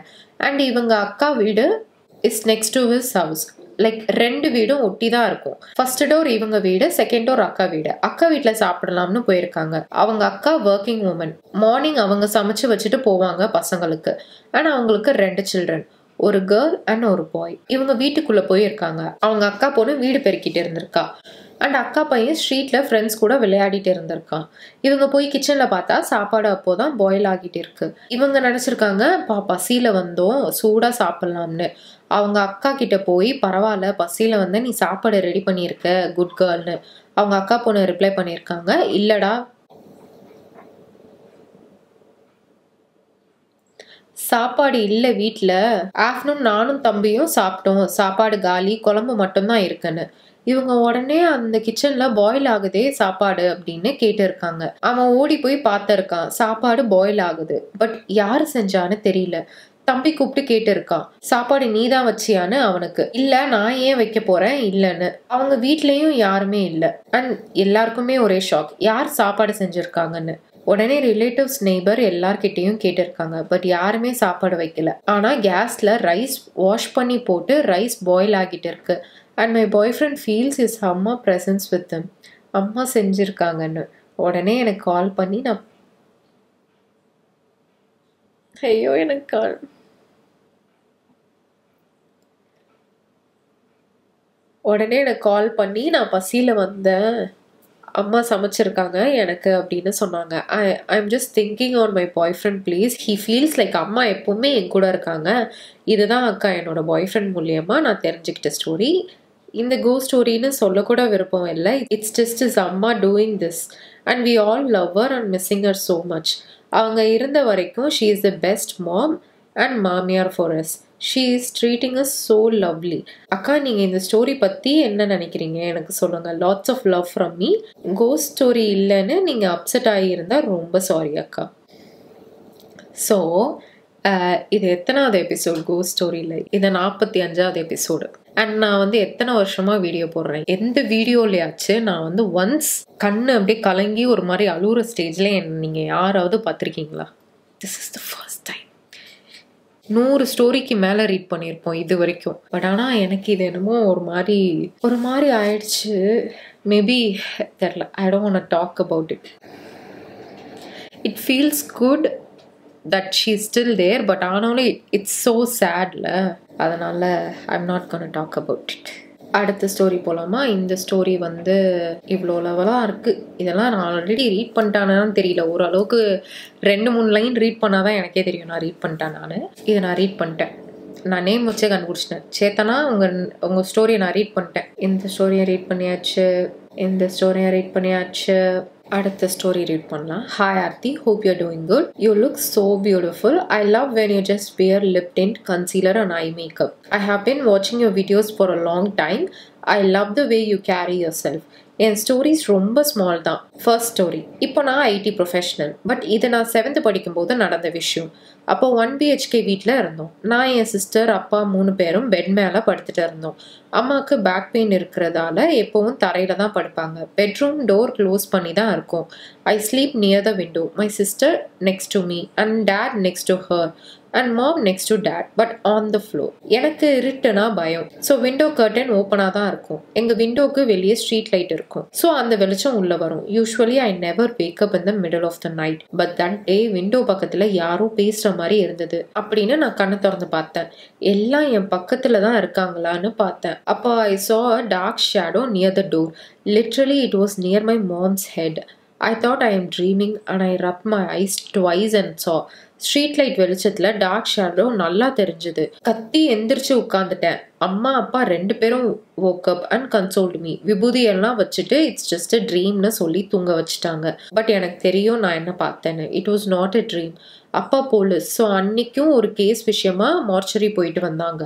அண்ட் இவங்க அக்கா வீடு is next to his house. Like 2 வீடும் ஒட்டி தான் இருக்கும். ஃபர்ஸ்ட் டோர் இவங்க வீடு, செகண்ட் டோர் அக்கா வீடு. அக்கா வீட்டுல சாப்பிடலாம்னு போயிருக்காங்க. அவங்க அக்கா ஒர்க்கிங் உமன். மார்னிங் அவங்க சமைச்சு வச்சுட்டு போவாங்க பசங்களுக்கு. அண்ட் அவங்களுக்கு 2 சில்ட்ரன், ஒரு கேர்ள் அண்ட் ஒரு பாய். இவங்க வீட்டுக்குள்ள போயிருக்காங்க. அவங்க அக்கா பொண்ணு வீடு பெருக்கிட்டு இருந்திருக்கா. அண்ட் அக்கா பையன் ஸ்ட்ரீட்ல ஃப்ரெண்ட்ஸ் கூட விளையாடிட்டு இருந்திருக்கான். இவங்க போய் கிச்சன்ல பார்த்தா சாப்பாடு அப்போதான் பாயில் ஆகிட்டு இருக்கு. இவங்க நினைச்சிருக்காங்க பசியில வந்தோம் சூடா சாப்பிடலாம்னு. அவங்க அக்கா கிட்ட போய் பரவாயில்ல பசியில வந்து நீ சாப்பாடு ரெடி பண்ணியிருக்க, குட் கேர்ள்னு. அவங்க அக்கா பொண்ணு ரிப்ளை பண்ணியிருக்காங்க, இல்லடா சாப்பாடு இல்ல வீட்டுல. ஆஃப்டர்நூன் நானும் தம்பியும் சாப்பிட்டோம், சாப்பாடு காலி, குழம்பு மட்டும்தான் இருக்குன்னு. இவங்க உடனே அந்த கிச்சன்ல பாயில் ஆகுதே சாப்பாடு அப்படின்னு கேட்டு இருக்காங்க. அவன் ஓடி போய் பார்த்திருக்கான், சாப்பாடு பாயில் ஆகுது. பட் யாரு செஞ்சான்னு தெரியல. தம்பி கூப்பிட்டு கேட்டு இருக்கான், சாப்பாடு நீதான் வச்சியான்னு. அவனுக்கு இல்ல, நான் ஏன் வைக்க போறேன் இல்லன்னு. அவங்க வீட்லயும் யாருமே இல்ல. அண்ட் எல்லாருக்குமே ஒரே ஷாக், யார் சாப்பாடு செஞ்சிருக்காங்கன்னு. உடனே ரிலேட்டிவ்ஸ் நெய்பர் எல்லார்கிட்டையும் கேட்டிருக்காங்க. பட் யாருமே சாப்பாடு வைக்கல. ஆனா கேஸ்ல ரைஸ் வாஷ் பண்ணி போட்டு ரைஸ் பாயில் ஆகிட்டு இருக்கு. And my boy friend feels is அம்மா ப்ரெசன்ஸ் வித் தம். அம்மா செஞ்சிருக்காங்கன்னு. உடனே எனக்கு கால் பண்ணி நான் பசியில வந்தேன், அம்மா சமைச்சிருக்காங்க எனக்கு அப்படின்னு சொன்னாங்க. I am just thinking on my boy friend please. He feels like அம்மா எப்பவுமே என் கூட இருக்காங்க. இதுதான் அக்கா என்னோட பாய் ஃப்ரெண்ட் மூலியமா நான் தெரிஞ்சுக்கிட்ட ஸ்டோரி. இந்த கோ ஸ்டோரின்னு சொல்லக்கூட விருப்பம் இல்லை. இட்ஸ் ஜஸ்ட் இஸ் அம்மா doing this and we all love her and missing her so much. அவங்க இருந்த வரைக்கும் she is the best mom and மாமியார் for us. She is treating us so lovely. அக்கா நீங்கள் இந்த ஸ்டோரி பற்றி என்ன நினைக்கிறீங்க எனக்கு சொல்லுங்கள். Lots of love from me. Ghost story இல்லைன்னு நீங்கள் அப்செட் ஆகியிருந்தால் ரொம்ப சாரி அக்கா. ஸோ இது எத்தனாவது எபிசோட் கோஸ்ட் ஸ்டோரியில்? இது 45வது எபிசோடு. அண்ட் நான் வந்து எத்தனை வருஷமா வீடியோ போடுறேன். எந்த வீடியோலையாச்சு நான் வந்து ஒன்ஸ் கண்ணு அப்படியே கலங்கி ஒரு மாதிரி அழுகுற ஸ்டேஜில் நீங்கள் யாராவது பார்த்துருக்கீங்களா? This is the first time. 100 ஸ்டோரிக்கு மேலே ரீட் பண்ணியிருப்போம் இது வரைக்கும். பட் ஆனால் எனக்கு இது என்னமோ ஒரு மாதிரி ஆயிடுச்சு. மேபி தெரில, I don't want to talk about it. It feels good that she is still there, but ஆனாலும் இட்ஸ் ஸோ சேட்ல. அதனால் I am not gonna talk about it. அடுத்த ஸ்டோரி போகலாமா? இந்த ஸ்டோரி வந்து இவ்வளோ லெவலாக இருக்குது. இதெல்லாம் நான் ஆல்ரெடி ரீட் பண்ணிட்டானு தெரியல. ஓரளவுக்கு 2-3 லைன் ரீட் பண்ணாதான் எனக்கே தெரியும் நான் ரீட் பண்ணிட்டேன். இதை நான் ரீட் பண்ணிட்டேன். நான் நேம் வச்சே கண்டுபிடிச்சிட்டேன். சேத்தனா உங்கள் ஸ்டோரியை நான் ரீட் பண்ணிட்டேன். இந்த ஸ்டோரியை ரீட் பண்ணியாச்சு. அடுத்த ஸ்டோரி ரீட் பண்ணலாம். Hi Aarti, hope you're doing good. You look so beautiful. I love when you just wear lip tint, concealer and eye makeup. I have been watching your videos for a long time. I love the way you carry yourself. N stories ரொம்ப small தான். First story. இப்போ நான் ID professional. But இது நான் 7th படிக்கும்போது நடந்த விஷயம். அப்போ 1 BHK வீட்டில் இருந்தோம். நான், என் சிஸ்டர், அப்பா 3 பேரும் பெட் மேலே படுத்துட்டு இருந்தோம். அம்மாவுக்கு பேக் பெயின் இருக்கிறதால எப்போவும் தரையில தான் படுப்பாங்க. பெட்ரூம் டோர் க்ளோஸ் பண்ணி தான் இருக்கும். I sleep near the window. My sister next to me and dad next to her and mom next to dad, but on the floor. எனக்கு இருட்டுனா பயம். ஸோ விண்டோ கர்டன் ஓப்பனாக தான் இருக்கும். எங்கள் விண்டோக்கு வெளியே ஸ்ட்ரீட் லைட் இருக்கும். ஸோ அந்த வெளிச்சம் உள்ளே வரும். Usually I never wake up in the middle of the night. But that day window பக்கத்தில் யாரோ பேசுகிற மாதிரி இருந்தது. அப்படின்னு நான் கண்ணை திறந்து பார்த்தேன். எல்லாம் என் பக்கத்தில் தான் இருக்காங்களான்னு பார்த்தேன். அப்போ ஐ saw a dark shadow near the door. Literally it was near my mom's head. I thought I am dreaming and I rubbed my eyes twice and saw. Street light வெளிச்சத்துல டார்க் ஷேடோ நல்லா தெரிஞ்சது. கத்தி எந்திரிச்சு உட்காந்துட்டேன். அம்மா அப்பா 2 பேரும் woke up and consoled me. விபூதி எல்லாம் வச்சுட்டு இட்ஸ் ஜஸ்ட் அ ட்ரீம்னு சொல்லி தூங்க வச்சுட்டாங்க. பட் எனக்கு தெரியும் நான் என்ன பார்த்தேன்னு. It was not a dream. அப்பா போலீஸ். ஸோ அன்னைக்கும் ஒரு கேஸ் விஷயமா மார்ச்சரி போயிட்டு வந்தாங்க.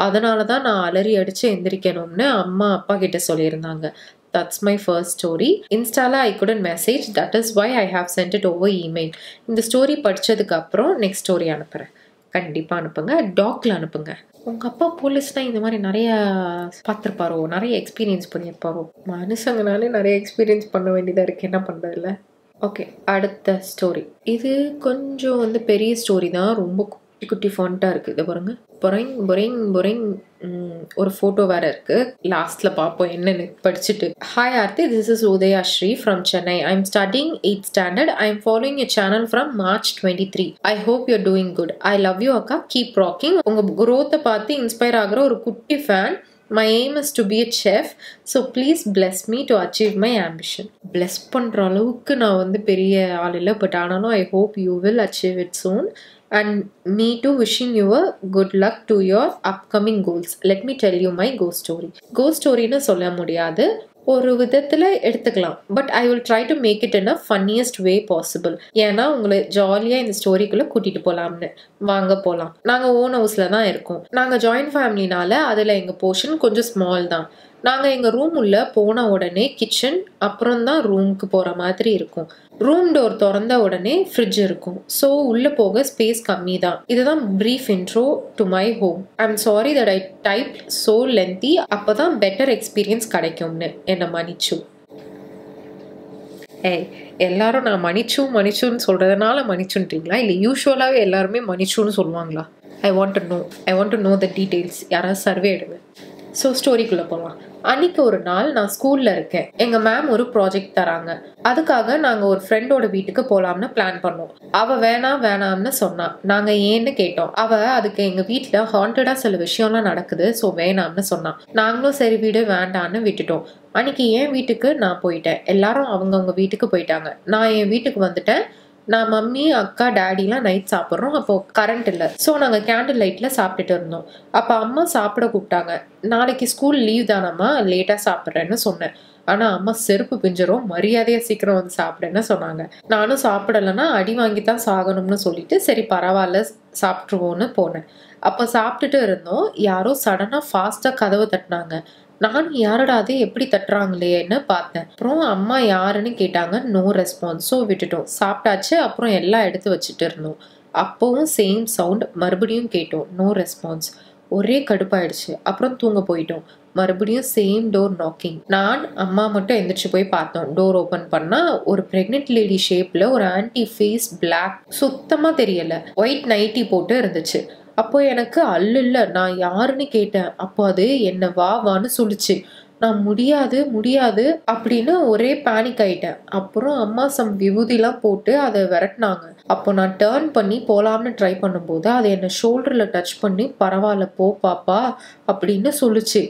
அதனால தான் நான் அலறி அடிச்சு எந்திரிக்கணும்னு அம்மா அப்பா கிட்ட சொல்லியிருந்தாங்க. That's my first story. Instaல I couldn't message. That is why I have sent it over email. இந்த ஸ்டோரி படிச்சதுக்கு அப்புறம் நெக்ஸ்ட் ஸ்டோரி அனுப்புறேன். கண்டிப்பா அனுப்புங்க. டாக்ல அனுப்புங்க. உங்க அப்பா போலீஸ்னா இந்த மாதிரி நிறைய பார்த்துருப்பாரோ, நிறைய எக்ஸ்பீரியன்ஸ் பண்ணியிருப்பாரோ. மனுஷங்கனாலே நிறைய எக்ஸ்பீரியன்ஸ் பண்ண வேண்டியதா இருக்கு. என்ன பண்றதில்ல. ஓகே, அடுத்த ஸ்டோரி. இது கொஞ்சம் வந்து பெரிய ஸ்டோரி தான். ரொம்ப குட்டி குட்டி ஃபாண்ட்டாக இருக்குது. இதை பாருங்க. பொரிங் ஒரு ஃபோட்டோ வேற இருக்கு. லாஸ்ட்ல பார்ப்போம் என்னன்னு படிச்சுட்டு. Hi Aarthi, this is Udaya Sri from Chennai. I am studying 8th standard. I am following a channel from March 23. I hope you are doing good. I love you அக்கா, கீப் ராக்கிங். உங்க குரோத்தை பார்த்து இன்ஸ்பயர் ஆகிற ஒரு குட்டி fan. My aim is to be a chef, so please bless me to achieve my ambition. Bless பண்ற அளவுக்கு நான் வந்து பெரிய ஆள் இல்லை. பட் ஆனாலும் I hope you will achieve it soon. And me too, wishing you a good luck to your upcoming goals. Let me tell you my ghost story. Ghost storyன்னு சொல்ல முடியாது, ஒரு விதத்தில் எடுத்துக்கலாம். But I will try to make it in a funniest way possible. ஏன்னா உங்களை ஜாலியாக இந்த ஸ்டோரிக்குள்ளே கூட்டிகிட்டு போகலாம்னு. வாங்க போகலாம். நாங்கள் ஓன் ஹவுஸில் தான் இருக்கோம். நாங்கள் ஜாயின்ட் ஃபேமிலினால அதில் எங்கள் போர்ஷன் கொஞ்சம் ஸ்மால் தான். நாங்கள் எங்கள் ரூம் உள்ள போன உடனே கிச்சன், அப்புறம் தான் ரூமுக்கு போகிற மாதிரி இருக்கும். ரூம் டோர் திறந்த உடனே ஃப்ரிட்ஜ் இருக்கும். ஸோ உள்ளே போக ஸ்பேஸ் கம்மி தான். இதுதான் brief intro to my home. I am sorry that I type so lengthy. அப்போ தான் பெட்டர் எக்ஸ்பீரியன்ஸ் கிடைக்கும்னு என்னை மன்னிச்சு. எல்லாரும் நான் மன்னிச்சுன்னு சொல்கிறதுனால மன்னிச்சுன்றீங்களா, இல்லை யூஸ்வலாகவே எல்லாருமே மன்னிச்சுன்னு சொல்லுவாங்களா? I want to know the details. யாராவது சர்வே எடுங்க. ஸோ ஸ்டோரிக்குள்ளே போகலாம். அன்னைக்கு ஒரு நாள் நான் ஸ்கூலில் இருக்கேன். எங்கள் மேம் ஒரு ப்ராஜெக்ட் தராங்க. அதுக்காக நாங்கள் ஒரு ஃப்ரெண்டோட வீட்டுக்கு போகலாம்னு பிளான் பண்ணோம். அவள் வேணாம்னு சொன்னான். நாங்கள் ஏன்னு கேட்டோம். அவள் அதுக்கு எங்கள் வீட்டில் ஹாண்டடாக சில விஷயம்லாம் நடக்குது, ஸோ வேணாம்னு சொன்னான். நாங்களும் சரி வீடு வேண்டான்னு விட்டுட்டோம். அன்னைக்கு என் வீட்டுக்கு நான் போயிட்டேன். எல்லாரும் அவங்கவுங்க வீட்டுக்கு போயிட்டாங்க. நான் என் வீட்டுக்கு வந்துட்டேன். நான் மம்மி, அக்கா, டேடிலாம் நைட் சாப்பிட்றோம். அப்போ கரண்ட் இல்லை. ஸோ நாங்கள் கேண்டில் லைட்டில் சாப்பிட்டுட்டு இருந்தோம். அப்போ அம்மா சாப்பிட கூப்பிட்டாங்க. நாளைக்கு ஸ்கூல் லீவ் தானம்மா, லேட்டாக சாப்பிட்றேன்னு சொன்னேன். ஆனால் அம்மா செருப்பு பிஞ்சிரும், மரியாதையாக சீக்கிரம் வந்து சாப்பிடுன்னு சொன்னாங்க. நானும் சாப்பிடலைன்னா அடி வாங்கி தான் சாகணும்னு சொல்லிட்டு சரி பரவாயில்ல சாப்பிட்ருவோன்னு போனேன். அப்போ சாப்பிட்டுட்டு இருந்தோம். யாரோ சடனாக ஃபாஸ்ட்டாக கதவை தட்டினாங்க. நானும் யாரோட அதே எப்படி தட்டுறாங்களேன்னு பார்த்தேன். அப்புறம் அம்மா யாருன்னு கேட்டாங்க. No response. ஸோ விட்டுட்டோம். சாப்பிட்டாச்சு. அப்புறம் எல்லாம் எடுத்து வச்சுட்டு இருந்தோம். அப்போவும் சேம் சவுண்ட் மறுபடியும் கேட்டோம். No response. ஒரே கடுப்பாயிடுச்சு. அப்புறம் தூங்க போயிட்டோம். மறுபடியும் சேம் டோர் நாக்கிங். நான் அம்மா மட்டும் எந்திரிச்சு போய் பார்த்தோம். டோர் ஓப்பன் பண்ணா ஒரு பிரெக்னென்ட் லேடி ஷேப்ல ஒரு ஆன்டி ஃபேஸ் பிளாக், சுத்தமா தெரியல, ஒயிட் நைட்டி போட்டு இருந்துச்சு. அப்போ எனக்கு அல்ல நான் யாருன்னு கேட்டேன். அப்போ அது என்ன வா வான்னு சொல்லுச்சு. நான் முடியாது முடியாது அப்படின்னு ஒரே பேனிக் ஆயிட்டேன். அப்புறம் அம்மா சம் விபூதிலாம் போட்டு அதை விரட்டினாங்க. அப்போ நான் டேர்ன் பண்ணி போலாம்னு ட்ரை பண்ணும்போது அது என்னை ஷோல்டரில் டச் பண்ணி பரவாயில்ல போ பாப்பா அப்படின்னு சொல்லுச்சு.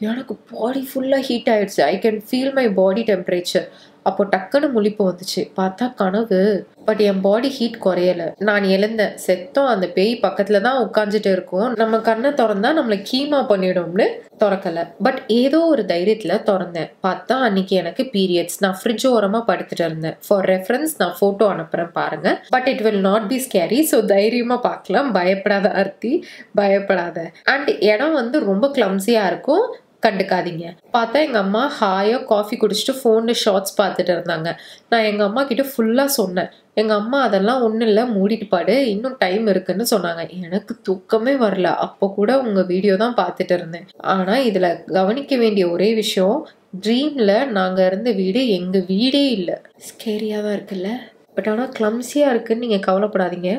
எனக்கு பாடி ஃபுல்லாக ஹீட் ஆயிடுச்சு. I can feel my body temperature. அப்போ டக்குன்னு முழிப்பு வந்துச்சு. பார்த்தா கனவு. பட் என் பாடி ஹீட் குறையல. நான் எழுந்தேன். செத்தோம் அந்த பேய் பக்கத்துல தான் உட்காந்துட்டு இருக்கும். நம்ம கண்ணை திறந்தா நம்மளை கீமா பண்ணிடும்னு திறக்கல. பட் ஏதோ ஒரு தைரியத்துல திறந்தேன். பார்த்தா அன்னைக்கு எனக்கு பீரியட்ஸ். நான் ஃப்ரிட்ஜ் ஓரமா படுத்துட்டு இருந்தேன். ஃபார் ரெஃபரன்ஸ் நான் போட்டோ அனுப்புறேன் பாருங்க. But it will not be scary. So தைரியமா பார்க்கலாம். பயப்படாத ஆர்த்தி, பயப்படாத. அண்ட் இடம் வந்து ரொம்ப கிளம்ஸியா இருக்கும், கண்டுக்காதீங்க. பார்த்தா எங்கள் அம்மா ஹாயாக காஃபி குடிச்சிட்டு ஃபோனில் ஷார்ட்ஸ் பார்த்துட்டு இருந்தாங்க. நான் எங்கள் அம்மா கிட்ட ஃபுல்லாக சொன்னேன். எங்கள் அம்மா அதெல்லாம் ஒன்றும் இல்லை மூடிட்டு பாடு, இன்னும் டைம் இருக்குன்னு சொன்னாங்க. எனக்கு தூக்கமே வரல. அப்போ கூட உங்கள் வீடியோ தான் பார்த்துட்டு இருந்தேன். ஆனால் இதில் கவனிக்க வேண்டிய ஒரே விஷயம், ட்ரீமில் நாங்கள் இருந்த வீடு எங்கள் வீடே இல்லை. ஸ்கேரியாக தான் இருக்குல்ல, பட் ஆனால் கிளம்ஸியாக இருக்குன்னு நீங்கள் கவலைப்படாதீங்க.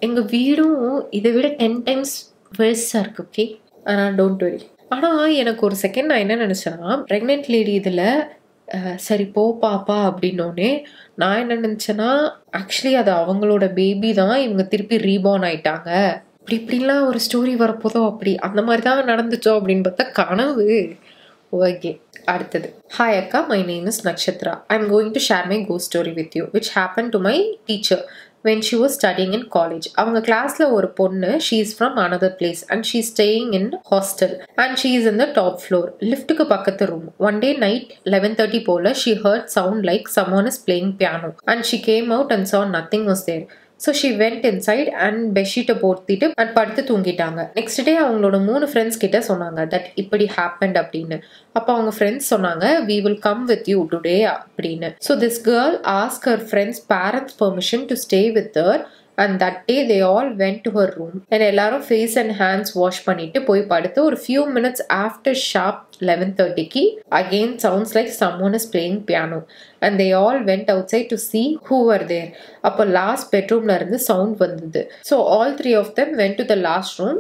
எங்கள் வீடும் இதை விட 10 times வேர்ஸாக இருக்குது. ஓகே, ஆனால் டோன்ட் வரி. ஆனால் எனக்கு ஒரு செகண்ட் நான் என்ன நினச்சேன்னா, ப்ரெக்னென்ட் லேடி இதில் சரி போ பாப்பா அப்படின்னோடனே நான் என்ன நினச்சேன்னா, ஆக்சுவலி அது அவங்களோட பேபி தான், இவங்க திருப்பி ரீபார்ன் ஆயிட்டாங்க, இப்படிலாம் ஒரு ஸ்டோரி வரப்போதோ, அப்படி அந்த மாதிரி தான் நடந்துச்சோ அப்படின்னு பார்த்தா கனவு. ஓகே, அடுத்தது. ஹாய் அக்கா, my name is Nakshatra. I am going to share my cost story with you which happen to my teacher when she was studying in college. அவங்க கிளாஸ்ல ஒரு பொண்ணு, she is from another place and she is staying in hostel and she is in the top floor. லிஃப்ட்டுக்கு பக்கத்து room. One day night 11:30 போல she heard sound like someone is playing piano and she came out and saw nothing was there. So she went inside and bedsheet போத்திட்டு and படுத்து தூங்கிட்டாங்க. Next day அவங்களோட 3 friends கிட்ட சொன்னாங்க that இப்படி happened அப்படின்னு. அப்போ அவங்க ஃப்ரெண்ட்ஸ் சொன்னாங்க we will come with you today அப்படின்னு. So this girl asked her friends parents permission to stay with her and that day they all went to her room and எல்லாரும் face and hands wash பண்ணிட்டு போய் படுத்து ஒரு few minutes after sharp 11:30 again sounds like someone is playing piano and they all went outside to see who were there. அப்போ last பெட்ரூம்ல இருந்து sound வந்தது. So all 3 of them went to the last room.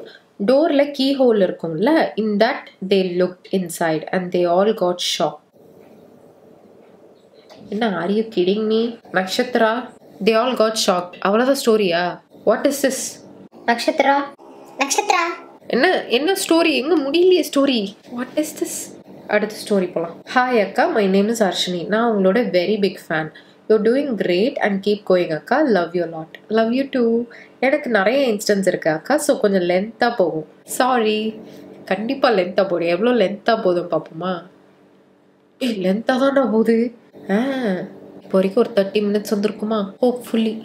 டோர்ல keyhole இருக்கும்ல, in that they looked inside and they all got shocked. என்ன, are you kidding me? Nakshatra, they all got shocked. அவ்வளவுதான் ஸ்டோரியா? What is this? Nakshatra, Nakshatra, என்ன story? எங்க முடியலையே story. What is this? அடுத்த story போலாம். Hi அக்கா, மை நேம் இஸ் அர்ஷினி. நான் உங்களோட very big fan. You doing great and keep going அக்கா. Love you lot. Love you too. எனக்கு நிறைய இன்ஸ்டன்ஸ் இருக்கு அக்கா, ஸோ கொஞ்சம் லென்த்தாக போகும். சாரி. கண்டிப்பாக லென்த்தாக போடும். எவ்வளோ லென்த்தாக போதும் பார்ப்போமா? லென்த்தாக தானே போகுது. இப்போ வரைக்கும் ஒரு 30 minutes வந்துருக்குமா? ஹோப்ஃபுல்லி.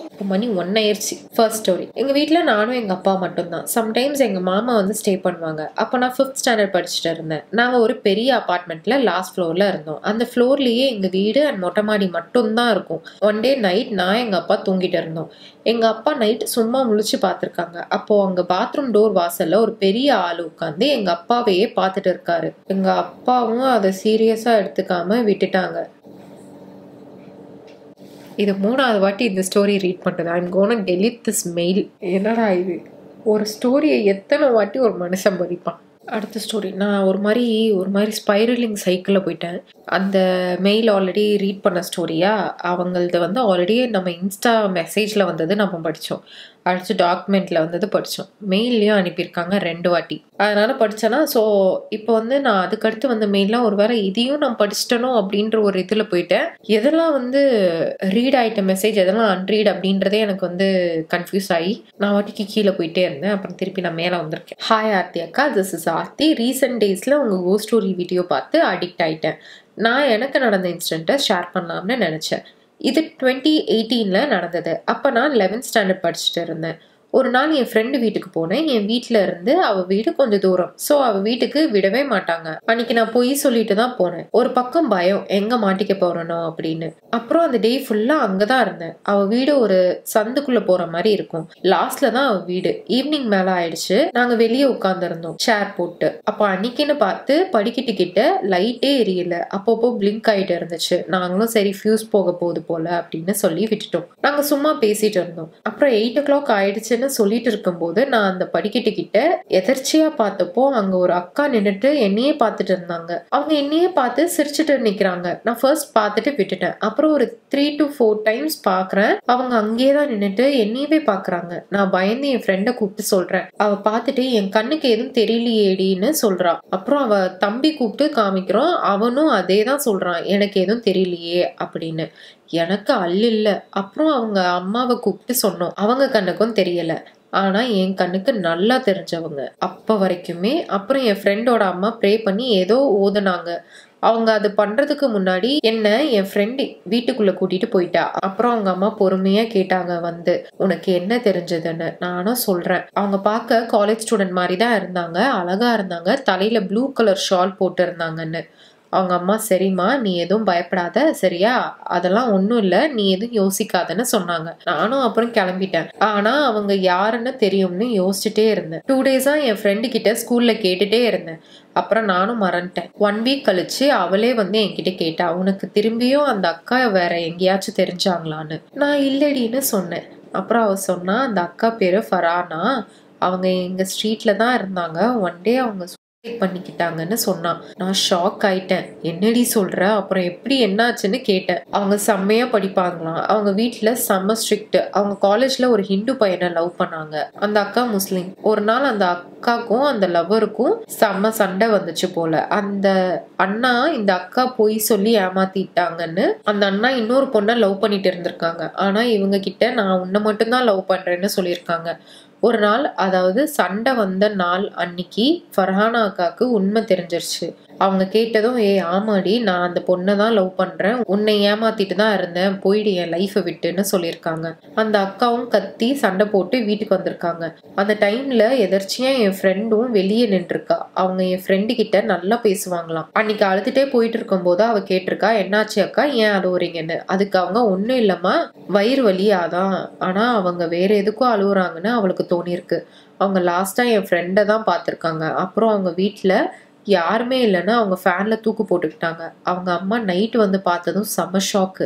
இப்போ மணி 1 ஆயிடுச்சு. First story. எங்கள் வீட்டில் நானும் எங்கள் அப்பா மட்டும்தான். சம்டைம்ஸ் எங்கள் மாமா வந்து ஸ்டே பண்ணுவாங்க. அப்போ நான் 5th standard படிச்சுட்டு இருந்தேன். நாங்கள் ஒரு பெரிய அப்பார்ட்மெண்ட்டில் லாஸ்ட் ஃப்ளோரில் இருந்தோம். அந்த ஃப்ளோர்லேயே எங்கள் வீடு அண்ட் மொட்டை மாடி மட்டும்தான் இருக்கும். ஒன் டே நைட் நான் எங்கள் அப்பா தூங்கிட்டு இருந்தோம். எங்கள் அப்பா நைட் சும்மா முழிச்சு பார்த்துருக்காங்க. அப்போது அங்கே பாத்ரூம் டோர் வாசலில் ஒரு பெரிய ஆள் உட்காந்து எங்கள் அப்பாவையே பார்த்துட்டு இருக்காரு. எங்கள் அப்பாவும் அதை சீரியஸாக எடுத்துக்காம விட்டுட்டாங்க. இது 3வது வாட்டி இந்த ஸ்டோரி ரீட் பண்ணுறது. I'm gonna delete this mail. என்னடா இது, ஒரு ஸ்டோரியை எத்தனை வாட்டி ஒரு மனுஷன் படிப்பான். அடுத்த ஸ்டோரி. நான் ஒரு மாதிரி ஸ்பைரலிங் சைக்கிளில் போயிட்டேன். அந்த மெயில் ஆல்ரெடி ரீட் பண்ண ஸ்டோரியா, அவங்களது வந்து ஆல்ரெடி நம்ம இன்ஸ்டா மெசேஜில் வந்தது நம்ம படித்தோம். அடுத்து டாக்குமெண்ட்டில் வந்தது படித்தோம். மெயிலையும் அனுப்பியிருக்காங்க 2 வாட்டி. அதனால் படித்தேன்னா, ஸோ இப்போ வந்து நான் அதுக்கடுத்து வந்த மெயிலாம் ஒரு வேளை இதையும் நான் படிச்சிட்டனோ அப்படின்ற ஒரு இதில் போயிட்டேன். எதெல்லாம் வந்து ரீட் ஆகிட்ட மெசேஜ், எதெல்லாம் அன்ரீட் அப்படின்றதே எனக்கு வந்து கன்ஃபியூஸ் ஆகி நான் வாட்டிக்கு கீழே போயிட்டே இருந்தேன். அப்புறம் திருப்பி நான் மேலே வந்திருக்கேன். ஹாய் ஆர்த்தி அக்கா, திஸ் இஸ் ஆர்த்தி. ரீசெண்ட் டேஸில் உங்கள் கோஸ்ட் ஸ்டோரி வீடியோ பார்த்து அடிக்ட் ஆகிட்டேன். நான் எனக்கு நடந்த இன்சிடென்ட்டை ஷேர் பண்ணலாம்னு நினச்சேன். இது 2018 நடந்தது. அப்போ நான் 11th standard படிச்சுட்டு இருந்தேன். ஒரு நாள் என் ஃப்ரெண்டு வீட்டுக்கு போனேன். என் வீட்டில் இருந்து அவள் வீடு கொஞ்சம் தூரம். ஸோ அவள் வீட்டுக்கு விடவே மாட்டாங்க. அன்னைக்கு நான் போய் சொல்லிட்டு தான் போனேன். ஒரு பக்கம் பயம், எங்கே மாட்டிக்க போறனோ அப்படின்னு. அப்புறம் அந்த டே ஃபுல்லாக அங்கே தான் இருந்தேன். அவள் வீடு ஒரு சந்துக்குள்ளே போகிற மாதிரி இருக்கும். லாஸ்ட்ல தான் அவள் வீடு. ஈவினிங் மேலே ஆயிடுச்சு. நாங்கள் வெளியே உட்காந்துருந்தோம் சேர் போட்டு. அப்போ அன்னைக்குன்னு பார்த்து படிக்கிட்டு கிட்ட லைட்டே எரியல. அப்பப்போ பிளிங்க் ஆகிட்டு இருந்துச்சு. நாங்களும் சரி ஃபியூஸ் போக போகுது போல அப்படின்னு சொல்லி விட்டுட்டோம். நாங்கள் சும்மா பேசிட்டு இருந்தோம். அப்புறம் 8 o'clock ஆயிடுச்சுன்னு என்னாச்சுன்னு சொல்லிட்டு இருக்கும்போது நான் அந்த படிக்கட்டு கிட்ட எதர்ச்சியா பார்த்தப்போ அங்க ஒரு அக்கா நின்னுட்டு என்னையே பார்த்துட்டு இருந்தாங்க. அவங்க என்னையே பார்த்து சிரிச்சுட்டு நிக்கிறாங்க. நான் ஃபர்ஸ்ட் பார்த்துட்டு விட்டுட்டேன். அப்புறம் ஒரு 3 to 4 டைம்ஸ் பாக்குறேன். அவங்க அங்கேயேதான் நின்னுட்டு என்னையவே பாக்குறாங்க. நான் பயந்து என் ஃப்ரெண்டை கூப்பிட்டு சொல்றேன். அவ பார்த்துட்டு என் கண்ணுக்கு எதுவும் தெரியலையேடின்னு சொல்றா. அப்புறம் அவ தம்பி கூப்பிட்டு காமிக்கிறோம். அவனும் அதே தான் சொல்றான், எனக்கு எதுவும் தெரியலையே அப்படின்னு. எனக்கு அல்ல. அப்புறம் அவங்க அம்மாவை கூப்பிட்டு சொன்னோம். அவங்க கண்ணுக்கும் தெரியல. ஆனா என் கண்ணுக்கு நல்லா தெரிஞ்சவங்க அப்ப வரைக்குமே. அப்புறம் என் ஃப்ரெண்டோட அம்மா ப்ரே பண்ணி ஏதோ ஓதுனாங்க. அவங்க அது பண்றதுக்கு முன்னாடி என்ன என் ஃப்ரெண்டு வீட்டுக்குள்ள கூட்டிட்டு போயிட்டா. அப்புறம் அவங்க அம்மா பொறுமையா கேட்டாங்க வந்து, உனக்கு என்ன தெரிஞ்சதுன்னு. நானும் சொல்றேன். அவங்க பார்க்க காலேஜ் ஸ்டூடெண்ட் மாதிரி தான் இருந்தாங்க, அழகா இருந்தாங்க, தலையில ப்ளூ கலர் ஷால் போட்டு இருந்தாங்கன்னு. அவங்க அம்மா, சரிம்மா நீ எதுவும் பயப்படாத சரியா, அதெல்லாம் ஒன்றும் இல்லை, நீ எதுவும் யோசிக்காதன்னு சொன்னாங்க. நானும் அப்புறம் கிளம்பிட்டேன். ஆனா அவங்க யாருன்னு தெரியும்னு யோசிச்சுட்டே இருந்தேன். 2 days என் ஃப்ரெண்டு கிட்ட ஸ்கூல்ல கேட்டுட்டே இருந்தேன். அப்புறம் நானும் மறந்துட்டேன். 1 week கழிச்சு அவளே வந்து என்கிட்ட கேட்டா, உனக்கு திரும்பியும் அந்த அக்கா வேற எங்கேயாச்சும் தெரிஞ்சாங்களான்னு. நான் இல்லடின்னு சொன்னேன். அப்புறம் அவ சொன்னா, அந்த அக்கா பேரு ஃபரானா, அவங்க எங்க ஸ்ட்ரீட்ல தான் இருந்தாங்க, ஒன் டே அவங்க பண்ணிக்கிட்டாங்கன்னு சொன்னான். நான் ஷாக் ஆயிட்டேன். என்னடி சொல்ற? அப்புறம் எப்படி என்னாச்சுன்னு கேட்டேன். அவங்க செம்மையா படிப்பாங்களாம். அவங்க வீட்டுல செம்ம ஸ்ட்ரிக்ட். அவங்க காலேஜ்ல ஒரு ஹிந்து பையனை லவ் பண்ணாங்க. அந்த அக்கா முஸ்லிம். ஒரு நாள் அந்த அக்காக்கும் அந்த லவ்வருக்கும் செம்ம சண்டை வந்துச்சு போல. அந்த அண்ணா இந்த அக்கா போய் சொல்லி ஏமாத்திட்டாங்கன்னு அந்த அண்ணா இன்னொரு பொண்ணை லவ் பண்ணிட்டு இருந்திருக்காங்க. ஆனா இவங்க கிட்ட நான் உன்னை மட்டும்தான் லவ் பண்றேன்னு சொல்லியிருக்காங்க. ஒரு நாள், அதாவது சண்டை வந்த நாள் அன்னைக்கு ஃபர்ஹானா அக்காவுக்கு உண்மை தெரிஞ்சிருச்சு. அவங்க கேட்டதும், ஆமாடி நான் அந்த பொண்ணை தான் லவ் பண்றேன், உன்னை ஏமாத்திட்டு தான் இருந்தேன், போயிடு என் லைஃபை விட்டுன்னு சொல்லியிருக்காங்க. அந்த அக்காவும் கத்தி சண்டை போட்டு வீட்டுக்கு வந்திருக்காங்க. அந்த டைம்ல எதர்ச்சியா என் ஃப்ரெண்டும் வெளியே நின்றுருக்கா. அவங்க என் ஃப்ரெண்டு கிட்ட நல்லா பேசுவாங்களாம். அன்னைக்கு அழுதுட்டே போயிட்டு இருக்கும் போது அவ கேட்டிருக்கா, என்னாச்சு அக்கா, ஏன் அழுவுறீங்கன்னு. அதுக்கு அவங்க, ஒன்னும் இல்லம்மா வயிறு வலி அதான். ஆனா அவங்க வேற எதுக்கும் அழுவுறாங்கன்னு அவளுக்கு தோணிருக்கு. அவங்க லாஸ்டா என் ஃப்ரெண்டை தான் பார்த்துருக்காங்க. அப்புறம் அவங்க வீட்டுல யாருமே இல்லைன்னா அவங்க ஃபேன்ல தூக்கு போட்டுக்கிட்டாங்க. அவங்க அம்மா நைட்டு வந்து பார்த்ததும் செம ஷாக்கு.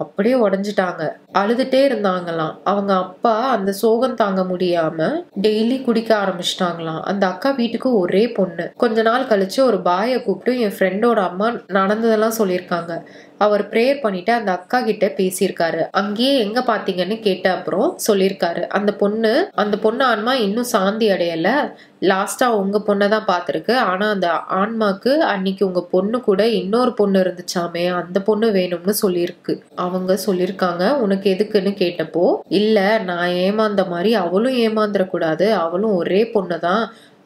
அப்படியே உடஞ்சிட்டாங்க. அழுதுட்டே இருந்தாங்களாம். அவங்க அப்பா அந்த சோகம் தாங்க முடியாம டெய்லி குடிக்க ஆரம்பிச்சிட்டாங்களாம். அந்த அக்கா வீட்டுக்கு ஒரே பொண்ணு. கொஞ்ச நாள் கழிச்சு ஒரு பாயை கூப்பிட்டு என் ஃப்ரெண்டோட அம்மா நடந்ததெல்லாம் சொல்லியிருக்காங்க. அவர் ப்ரேயர் பண்ணிட்டு அந்த அக்கா கிட்ட பேசியிருக்காரு. அங்கேயே எங்க பாத்தீங்கன்னு கேட்ட அப்புறம் சொல்லியிருக்காரு, அந்த பொண்ணு ஆன்மா இன்னும் சாந்தி அடையல, லாஸ்டா உங்க பொண்ணை தான் பார்த்துருக்கு. ஆனா அந்த ஆன்மாக்கு அன்னைக்கு உங்க பொண்ணு கூட இன்னொரு பொண்ணு இருந்துச்சாமே, அந்த பொண்ணு வேணும்னு சொல்லியிருக்கு. அவங்க சொல்லியிருக்காங்க. உனக்கு எதுக்குன்னு கேட்டப்போ, இல்ல நான் ஏமாந்த மாதிரி அவளும் ஏமாந்துடக்கூடாது, அவளும் ஒரே பொண்ணு தான்,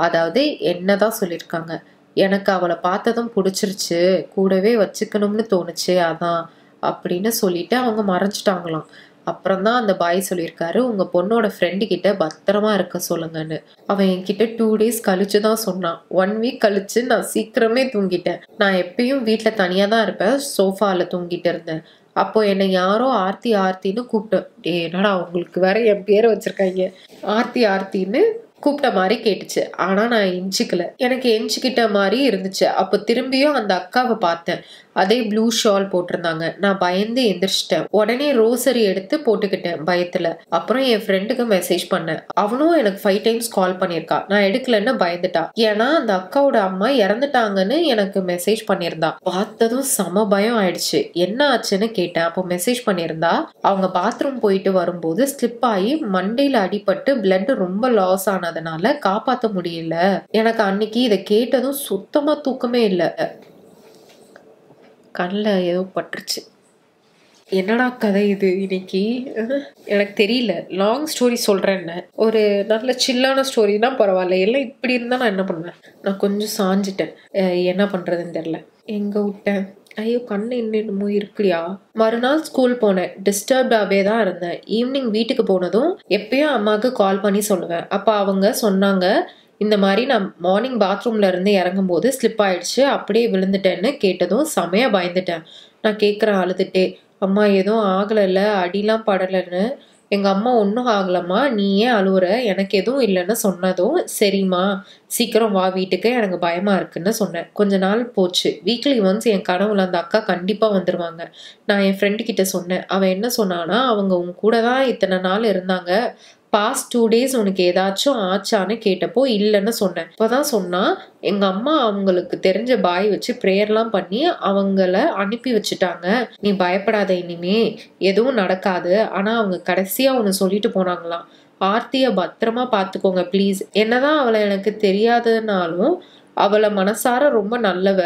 அதாவது என்னதான் சொல்லியிருக்காங்க. எனக்கு அவளை பார்த்ததும் பிடிச்சிருச்சு, கூடவே வச்சுக்கணும்னு தோணுச்சு, அதான் அப்படின்னு சொல்லிட்டு அவங்க மறைஞ்சிட்டாங்களாம். அப்புறம்தான் அந்த பாய் சொல்லியிருக்காரு, உங்க பொண்ணோட ஃப்ரெண்டு கிட்ட பத்திரமா இருக்க சொல்லுங்கன்னு. அவன் என்கிட்ட 2 days கழிச்சு தான் சொன்னான். 1 week கழிச்சு நான் சீக்கிரமே தூங்கிட்டேன். நான் எப்பயும் வீட்டுல தனியா தான் இருப்பேன், சோஃபால தூங்கிட்டு இருந்தேன். அப்போ என்னை யாரோ ஆர்த்தி ஆர்த்தின்னு கூப்பிட்டேன். என்னடா உங்களுக்கு வேற என் பேரை வச்சிருக்காங்க, ஆர்த்தி ஆர்த்தின்னு கூப்பிட்ட மாதிரி கேட்டுச்சு. ஆனா நான் எஞ்சிக்கல. எனக்கு எஞ்சிக்கிட்ட மாதிரி இருந்துச்சு. அப்போ திரும்பியும் அந்த அக்காவை பார்த்தேன். அதே ப்ளூ ஷால் போட்டிருந்தாங்க. நான் பயந்து எந்திரிச்சிட்டேன். உடனே ரோசரி எடுத்து போட்டுக்கிட்டேன் பயத்துல. அப்புறம் என் ஃப்ரெண்டுக்கு மெசேஜ் பண்ணேன். அவனும் எனக்கு 5 times கால் பண்ணியிருக்கா. நான் எடுக்கலன்னு பயந்துட்டா. ஏன்னா அந்த அக்காவோட அம்மா இறந்துட்டாங்கன்னு எனக்கு மெசேஜ் பண்ணியிருந்தா. பார்த்ததும் செம பயம் ஆயிடுச்சு. என்ன ஆச்சுன்னு கேட்டேன். அப்போ மெசேஜ் பண்ணியிருந்தா, அவங்க பாத்ரூம் போயிட்டு வரும்போது ஸ்லிப் ஆகி மண்டையில அடிபட்டு பிளட் ரொம்ப லாஸ் ஆனதுனால காப்பாற்ற முடியல. எனக்கு அன்னைக்கு இதை கேட்டதும் சுத்தமா தூக்கமே இல்லை. கண்ணில் ஏதோ பட்டுருச்சு. என்னடா கதை இது இன்னைக்கு, எனக்கு தெரியல. லாங் ஸ்டோரி சொல்றேன்னு, ஒரு நல்ல சில்லான ஸ்டோரினா பரவாயில்ல. எல்லாம் இப்படி இருந்தா நான் என்ன பண்ணுவேன். நான் கொஞ்சம் சாஞ்சிட்டேன். என்ன பண்றதுன்னு தெரியல. எங்க விட்டேன்? ஐயோ கண்ணு என்னமோ இருக்குடியா. மறுநாள் ஸ்கூல் போனேன். டிஸ்டர்ப்டாவே தான் இருந்தேன். ஈவினிங் வீட்டுக்கு போனதும் எப்பயும் அம்மாவுக்கு கால் பண்ணி சொல்லுவேன். அப்ப அவங்க சொன்னாங்க, இந்த மாதிரி நான் மார்னிங் பாத்ரூம்ல இருந்து இறங்கும் போது ஸ்லிப் ஆயிடுச்சு, அப்படியே விழுந்துட்டேன்னு. கேட்டதும் செமையா பயந்துட்டேன். நான் கேட்குறேன் அழுதுட்டே, அம்மா எதுவும் ஆகலைல்ல, அடிலாம் படலைன்னு. எங்க அம்மா ஒன்றும் ஆகலம்மா, நீ ஏன் அழுவுற, எனக்கு எதுவும் இல்லைன்னு சொன்னதும், சரிம்மா சீக்கிரம் வா வீட்டுக்கு, எனக்கு பயமா இருக்குன்னு சொன்னேன். கொஞ்ச நாள் போச்சு. வீக்லி ஒன்ஸ் என் கனவுல அந்த அக்கா கண்டிப்பா வந்துருவாங்க. நான் என் ஃப்ரெண்டு கிட்ட சொன்னேன். அவன் என்ன சொன்னானா, அவங்க உன் கூட தான் இத்தனை நாள் இருந்தாங்க, பாஸ்ட் 2 days உனக்கு ஏதாச்சும் ஆச்சான்னு கேட்டப்போ இல்லைன்னு சொன்னேன். இப்போதான் சொன்னா எங்க அம்மா அவங்களுக்கு தெரிஞ்ச பாய் வச்சு ப்ரேயர்லாம் பண்ணி அவங்கள அனுப்பி வச்சுட்டாங்க. நீ பயப்படாத, இனிமே எதுவும் நடக்காது. ஆனா அவங்க கடைசியா ஒன்று சொல்லிட்டு போனாங்களாம், ஆர்த்திய பத்திரமா பாத்துக்கோங்க ப்ளீஸ். என்னதான் அவளை எனக்கு தெரியாதுனாலும் அவளை மனசார ரொம்ப நல்லவ,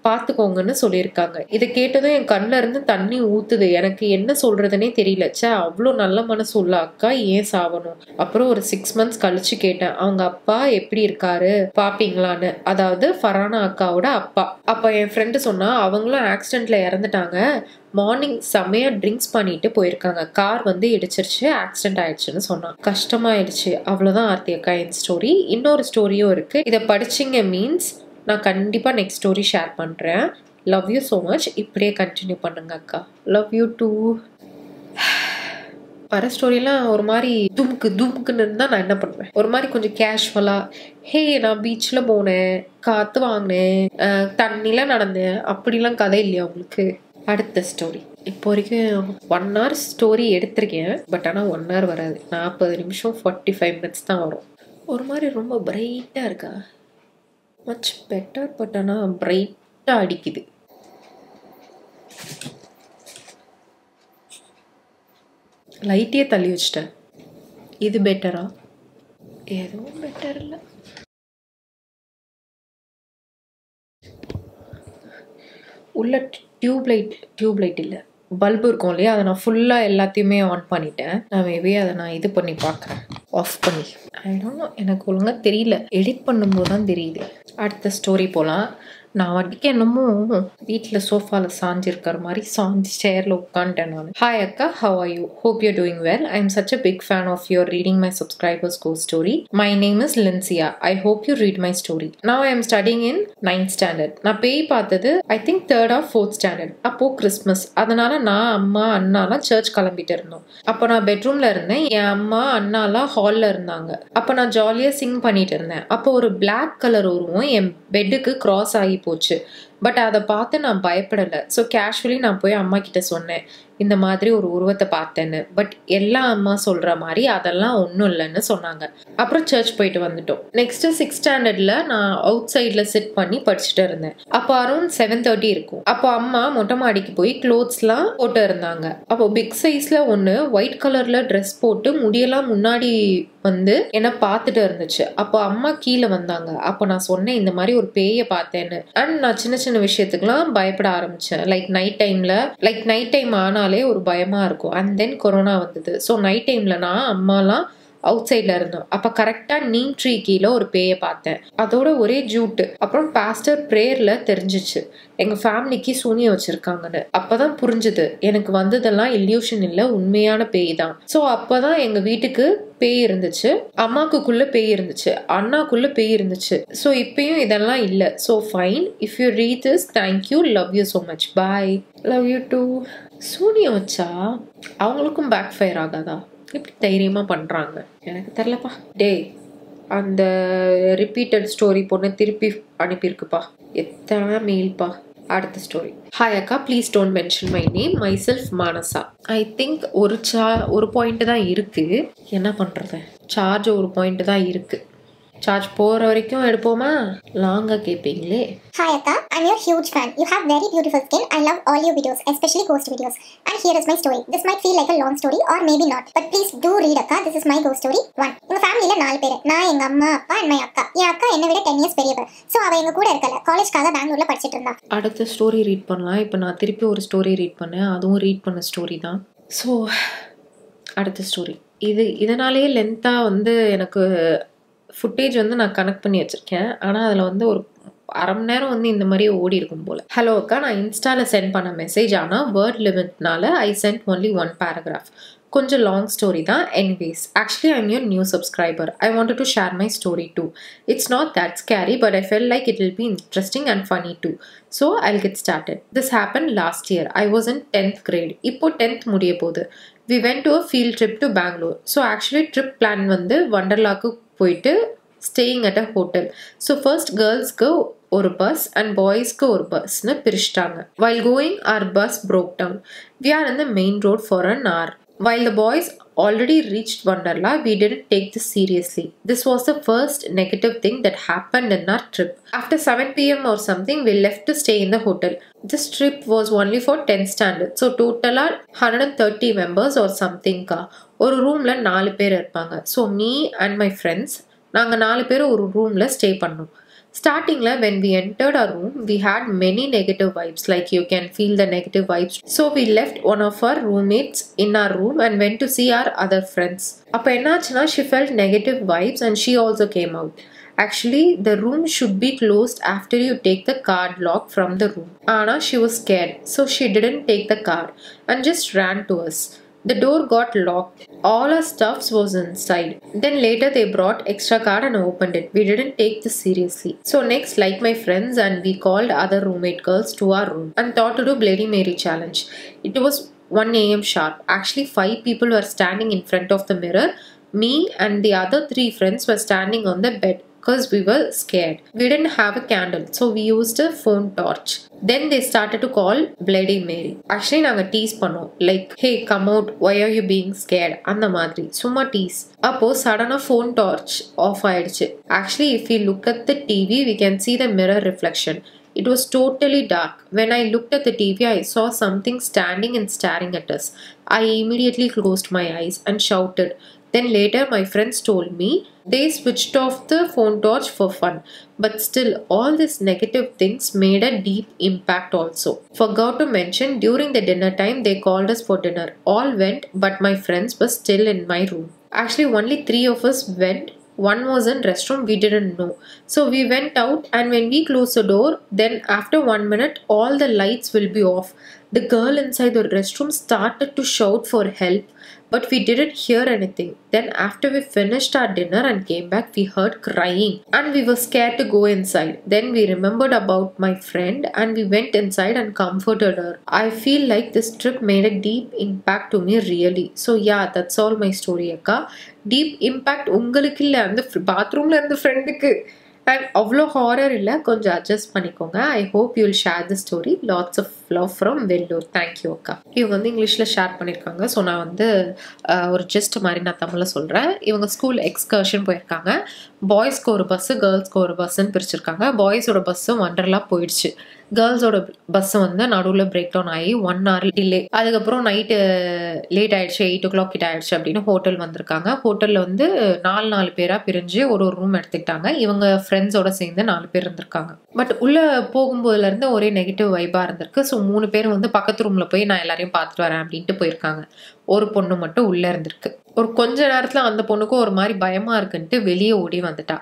பாத்துக்கோங்கன்னு சொல்லியிருக்காங்க. இதை கேட்டதும் என் கண்ணுல இருந்து தண்ணி ஊத்துது. எனக்கு என்ன சொல்றதுன்னே தெரியல. அவ்வளோ நல்ல மனசு உள்ள அக்கா ஏன் சாவணும்? அப்புறம் ஒரு 6 months கழிச்சு கேட்டேன், அவங்க அப்பா எப்படி இருக்காரு பாப்பீங்களான்னு. அதாவது ஃபரானா அக்காவோட அப்பா. அப்ப என் ஃப்ரெண்டு சொன்னா அவங்களும் ஆக்சிடென்ட்ல இறந்துட்டாங்க. மார்னிங் செம்மையா ட்ரிங்க்ஸ் பண்ணிட்டு போயிருக்காங்க. கார் வந்து இடிச்சிருச்சு, ஆக்சிடென்ட் ஆயிடுச்சுன்னு சொன்னான். கஷ்டமாயிடுச்சு. அவ்வளவுதான் ஆர்த்தி அக்கா என் ஸ்டோரி. இன்னொரு ஸ்டோரியும் இருக்கு. இதை படிச்சிங்க மீன்ஸ் நான் கண்டிப்பா நெக்ஸ்ட் ஸ்டோரி ஷேர் பண்றேன். Love you so much. இப்படியே கண்டினியூ பண்ணுங்க அக்கா. Love you too. வர ஸ்டோரிலாம் ஒரு மாதிரி துமுக்குன்னு இருந்தால் நான் என்ன பண்ணுவேன், ஒரு மாதிரி கொஞ்சம் கேஷுவலா, ஹே நான் பீச்சில் போனேன், காற்று வாங்கினேன், தண்ணிலாம் நடந்தேன், அப்படிலாம் கதை இல்லையா உங்களுக்கு? அடுத்த ஸ்டோரி. இப்போ வரைக்கும் 1 hour ஸ்டோரி எடுத்திருக்கேன். பட் ஆனால் 1 hour வராது, 40 நிமிஷம் 45 minutes தான் வரும். ஒரு மாதிரி ரொம்ப பிரைட்டாக இருக்கா? Much better. பட் ஆனால் பிரைட்டாக அடிக்குது. லைட்டே தள்ளி வச்சிட்டேன். இது பெட்டரா? எதுவும் பெட்டர் இல்லை. உள்ள டியூப்லைட் இல்லை, பல்பு இருக்கும் இல்லையா, அதை நான் ஃபுல்லாக எல்லாத்தையுமே ஆன் பண்ணிட்டேன். நான் மேபி அதை நான் இது பண்ணி பார்க்குறேன், ஆஃப் பண்ணி. ஐ டோன்ட் நோ, எனக்கு ஒழுங்காக தெரியல, எடிட் பண்ணும்போது தான் தெரியுது. அடுத்த ஸ்டோரி போகலாம். நான் வட்டிக்கு என்னமோ வீட்டில் சோஃபாவில் சாஞ்சிருக்கிற மாதிரி சாஞ்சி சேரில் உட்காந்துட்டேன் நான். ஹாய் அக்கா, how are you? Hope you're doing well. I am such a big fan of your reading my subscribers கோ story. My name is Lincia. I hope you read my story. Now I am studying in 9th standard. நான் பேய் பார்த்தது I think 3rd or 4th standard. அப்போ Christmas. அதனால நான் அம்மா அண்ணாலாம் search கிளம்பிட்டு இருந்தோம். அப்போ நான் பெட்ரூம்ல இருந்தேன், என் அம்மா அண்ணாலாம் ஹாலில் இருந்தாங்க. அப்போ நான் ஜாலியாக சிங் பண்ணிட்டு இருந்தேன். அப்போ ஒரு பிளாக் கலர் உருவம் என் பெட்டுக்கு கிராஸ் ஆகி போச்சு. பட் அதை பார்த்து நான் பயப்படலை. ஸோ கேஷுவலி நான் போய் அம்மா கிட்ட சொன்னேன், இந்த மாதிரி ஒரு உருவத்தை பார்த்தேன்னு. பட் எல்லா அம்மா சொல்ற மாதிரி அதெல்லாம் ஒன்றும் இல்லைன்னு சொன்னாங்க. அப்புறம் சர்ச் போயிட்டு வந்துட்டோம். நெக்ஸ்ட் 6th standardல நான் அவுட் சைட்ல சிட் பண்ணி படிச்சுட்டு இருந்தேன். அப்போ அரௌண்ட் 7:30 இருக்கும். அப்போ அம்மா மொட்டை மாடிக்கு போய் க்ளோத்ஸ்லாம் போட்டு இருந்தாங்க. அப்போ பிக் சைஸ்ல ஒன்று ஒயிட் கலர்ல ட்ரெஸ் போட்டு முடியெல்லாம் முன்னாடி வந்து என்ன பார்த்துட்டு இருந்துச்சு. அப்போ அம்மா கீழே வந்தாங்க. அப்போ நான் சொன்னேன், இந்த மாதிரி ஒரு பேயை பார்த்தேன்னு. அண்ட் நான் சின்ன சின்ன விஷயத்துக்குலாம் பயப்பட ஆரம்பிச்சேன். லைக் நைட் டைம் ஆனாலே ஒரு பயமா இருக்கும். அண்ட் தென் கொரோனா வந்தது. ஸோ நைட் டைம்ல நான் அம்மாலாம் அவுட் சைட்ல இருந்தோம். அப்ப கரெக்டா நீம் ட்ரீ கீழே ஒரு பேயை பார்த்தேன். அதோட ஒரே ஜூட்டு. அப்புறம் பாஸ்டர் பிரேயர்ல தெரிஞ்சிச்சு எங்க ஃபேமிலிக்கு சூனியம் வச்சிருக்காங்கன்னு. அப்பதான் புரிஞ்சுது எனக்கு வந்ததெல்லாம் இல்யூஷன் இல்ல, உண்மையான பேய் தான். ஸோ அப்பதான் எங்க வீட்டுக்கு பேய் இருந்துச்சு, அம்மாக்குள்ள பேய் இருந்துச்சு, அண்ணாக்குள்ள பேய் இருந்துச்சு. ஸோ இப்பயும் இதெல்லாம் இல்ல. So fine. If you read this, thank you, love you so much, bye. Love you too. சூனியம் வச்சா அவங்களுக்கும் பேக் ஃபயர் ஆகாதா? எப்படி தைரியமா பண்றாங்க எனக்கு தெரியலப்பா. டே, அந்த ரிப்பீட்டட் ஸ்டோரி பொண்ணு திருப்பி அனுப்பியிருக்குப்பா. எத்தனை மெயில்ப்பா. அடுத்த ஸ்டோரி. ஹாய் அக்கா, please don't mention my name. My self Manasa. I think ஒரு பாயிண்ட் தான் இருக்கு. என்ன பண்றது, சார்ஜ் ஒரு பாயிண்ட் தான் இருக்கு. சார்ஜ் போற வரைக்கும் எடுப்போமா? லாங்கா கேட்பீங்களே. Hi Akka, I'm your huge fan. You have very beautiful skin. I love all your videos, especially ghost videos. And here is my story. This might feel like a long story or maybe not, but please do read Akka. This is my ghost story. 1. எங்க ஃபேமிலில 4 பேர். நான், எங்க அம்மா, அப்பா and my அக்கா. என் அக்கா என்னை விட 10 years பெரியவ. சோ அவ எங்க கூட இருக்கல. காலேஜ்க்காக பெங்களூர்ல படிச்சிட்டு இருந்தா. அடுத்த ஸ்டோரி ரீட் பண்ணலாம். இப்போ நான் திருப்பி ஒரு ஸ்டோரி ரீட் பண்ணேன். அதுவும் ரீட் பண்ண ஸ்டோரி தான். ஸோ அடுத்த ஸ்டோரி. இதனாலேயே லென்த்தாக வந்து எனக்கு ஃபுட்டேஜ் வந்து நான் கனெக்ட் பண்ணி வச்சுருக்கேன். ஆனால் அதில் வந்து ஒரு அரை மணி நேரம் வந்து இந்த மாதிரி ஓடி இருக்கும் போல். ஹலோ அக்கா, நான் இன்ஸ்டாவில் சென்ட் பண்ண மெசேஜ், ஆனால் வேர்ட் லிமிட்னால ஐ சென்ட் ஒன்லி 1 paragraph. கொஞ்சம் லாங் ஸ்டோரி தான். Anyways, actually I'm your new subscriber. I wanted to share my story too. It's not that scary, but I fell like it will be interesting and funny too. So I'll get started. This happen last year. I was in 10th grade. இப்போ 10th முடிய போகுது. We went to a field trip to Bangalore. So actually trip plan வந்து வண்டர்லாக்கு போயிட்டு staying at a hotel. So first girlsக்கு ஒரு bus and boysக்கு ஒரு busன்னு பிரிச்சிட்டாங்க. While going, our bus broke down. We are in the main road for an hour. While the boys already reached Wonderla, we didn't take this seriously. This was the first negative thing that happened in our trip. After 7 p.m. or something, we left to stay in the hotel. This trip was only for 10th standard. So total 130 members or something. ஒரு ரூம்ல 4 பேர் இருப்பாங்க. So me and my friends, நாங்க 4 பேர் ஒரு ரூம்ல stay பண்ணோம். Starting when we entered our room, we had many negative vibes, like you can feel the negative vibes. So we left one of our roommates in our room and went to see our other friends. Appa enachna, she felt negative vibes and she also came out. Actually, the room should be closed after you take the card lock from the room. Anna, she was scared, so she didn't take the card and just ran to us. The door got locked. All our stuffs was inside. Then later they brought extra card and opened it. We didn't take this seriously. So next, like my friends, and we called other roommate girls to our room and thought to do Bloody Mary challenge. It was 1 a.m. sharp. Actually, 5 people were standing in front of the mirror. Me and the other 3 friends were standing on the bed because we were scared. We didn't have a candle, so we used a phone torch. Then they started to call Bloody Mary. Actually, நாங்க tease பண்ணோம். Like, hey, come out. Why are you being scared? அந்த மாதிரி சும்மா tease. அப்போ சடனா phone torch off ஆயிடுச்சு. Actually, if we look at the TV, we can see the mirror reflection. It was totally dark. When I looked at the TV, I saw something standing and staring at us. I immediately closed my eyes and shouted. Then later my friends told me they switched off the phone torch for fun. But still, all these negative things made a deep impact also. Forgot to mention, during the dinner time, they called us for dinner. All went, but my friends were still in my room. Actually, only 3 of us went. One was in restroom, we didn't know. So we went out, and when we closed the door, then after 1 minute, all the lights will be off. The girl inside the restroom started to shout for help, but we didn't hear anything. Then after we finished our dinner and came back, we heard crying and we were scared to go inside. Then we remembered about my friend and we went inside and comforted her. I feel like this trip made a deep impact to me really. So yeah, that's all my story akka. Deep impact உங்களுக்கு இல்ல, அந்த பாத்ரூம்ல இருந்த ஃப்ரெண்டுக்கு. And அவ்வளோ horror இல்லை, கொஞ்சம் adjust பண்ணிக்கோங்க. I hope you will share the story. Lots of love from Vellore. Thank you அக்கா. இவங்க வந்து இங்கிலீஷில் ஷேர் பண்ணியிருக்காங்க. ஸோ நான் வந்து ஒரு ஜஸ்ட் மாதிரி நான் தமிழில் சொல்கிறேன். இவங்க ஸ்கூல் எக்ஸ்கர்ஷன் போயிருக்காங்க. பாய்ஸ்க்கு ஒரு பஸ்ஸு, கேர்ள்ஸ்க்கு ஒரு பஸ்ஸுன்னு பிரிச்சிருக்காங்க. பாய்ஸோட பஸ்ஸும் வண்டர்லா போயிடுச்சு. கேர்ள்ஸோட பஸ்ஸு வந்து நடுவில் பிரேக் டவுன் ஆகி 1 hour டிலே. அதுக்கப்புறம் நைட்டு லேட் ஆயிடுச்சு, 8 o'clock கிட்ட ஆயிடுச்சு அப்படின்னு ஹோட்டல் வந்திருக்காங்க. ஹோட்டலில் வந்து 4 பேராக பிரிஞ்சு ஒரு ரூம் எடுத்துக்கிட்டாங்க. இவங்க ஃப்ரெண்ட்ஸோட சேர்ந்து 4 பேர் இருந்திருக்காங்க. பட் உள்ளே போகும்போதுலேருந்து ஒரே நெகட்டிவ் வைப்பாக இருந்திருக்கு. ஸோ 3 பேர் வந்து பக்கத்து ரூமில் போய் நான் எல்லாரையும் பார்த்துட்டு வரேன் அப்படின்ட்டு போயிருக்காங்க. ஒரு பொண்ணு மட்டும் உள்ளே இருந்திருக்கு. ஒரு கொஞ்ச நேரத்தில் அந்த பொண்ணுக்கும் ஒரு மாதிரி பயமாக இருக்குன்ட்டு வெளியே ஓடி வந்துட்டா.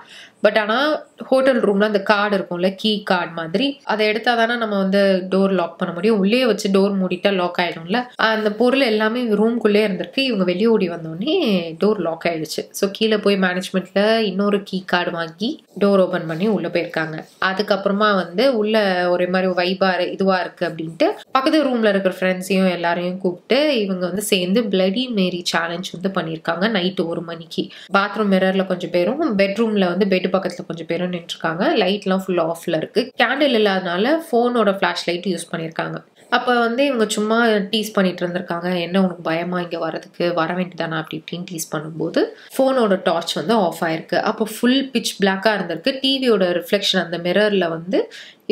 பட் ஆனால் ஹோட்டல் ரூமில் அந்த கார்டு இருக்கும்ல, கீ கார்டு மாதிரி, அதை எடுத்தால் தானே நம்ம வந்து டோர் லாக் பண்ண முடியும். உள்ளே வச்சு டோர் மூடிட்டா லாக் ஆகிடும்ல. அந்த பொருள் எல்லாமே ரூம்குள்ளே இருந்திருக்கு. இவங்க வெளியே ஓடி வந்தோடனே டோர் லாக் ஆகிடுச்சு. ஸோ கீழே போய் மேனேஜ்மெண்ட்டில் இன்னொரு கீ கார்டு வாங்கி டோர் ஓப்பன் பண்ணி உள்ளே போயிருக்காங்க. அதுக்கப்புறமா வந்து உள்ள ஒரே மாதிரி வைபாக இதுவாக இருக்குது அப்படின்ட்டு பக்கத்து ரூமில் இருக்கிற ஃப்ரெண்ட்ஸையும் எல்லாரையும் கூப்பிட்டு இவங்க வந்து சேர்ந்து பிளடி மேரி சேலஞ்ச் வந்து பண்ணியிருக்காங்க. நைட்டு 1 மணிக்கு பாத்ரூம் மிரரில் கொஞ்சம் பேரும், பெட்ரூமில் வந்து பெட் பக்கத்தில் கொஞ்சம் பேரும் நின்றுருக்காங்க. லைட்லாம் ஃபுல்லாக ஆஃபில் இருக்குது. கேண்டில் இல்லாதனால ஃபோனோட ஃப்ளாஷ் லைட் யூஸ் பண்ணியிருக்காங்க. அப்போ வந்து இவங்க சும்மா டீஸ் பண்ணிட்டு இருந்திருக்காங்க. என்ன உனக்கு பயமா இங்கே வரதுக்கு, வர வேண்டியதானா அப்படி இப்படின்னு டீஸ் பண்ணும்போது ஃபோனோட டார்ச் வந்து ஆஃப் ஆயிருக்கு. அப்போ ஃபுல் பிச் பிளாக்காக இருந்திருக்கு. டிவியோட ரிஃப்ளெக்ஷன் அந்த மிரரில் வந்து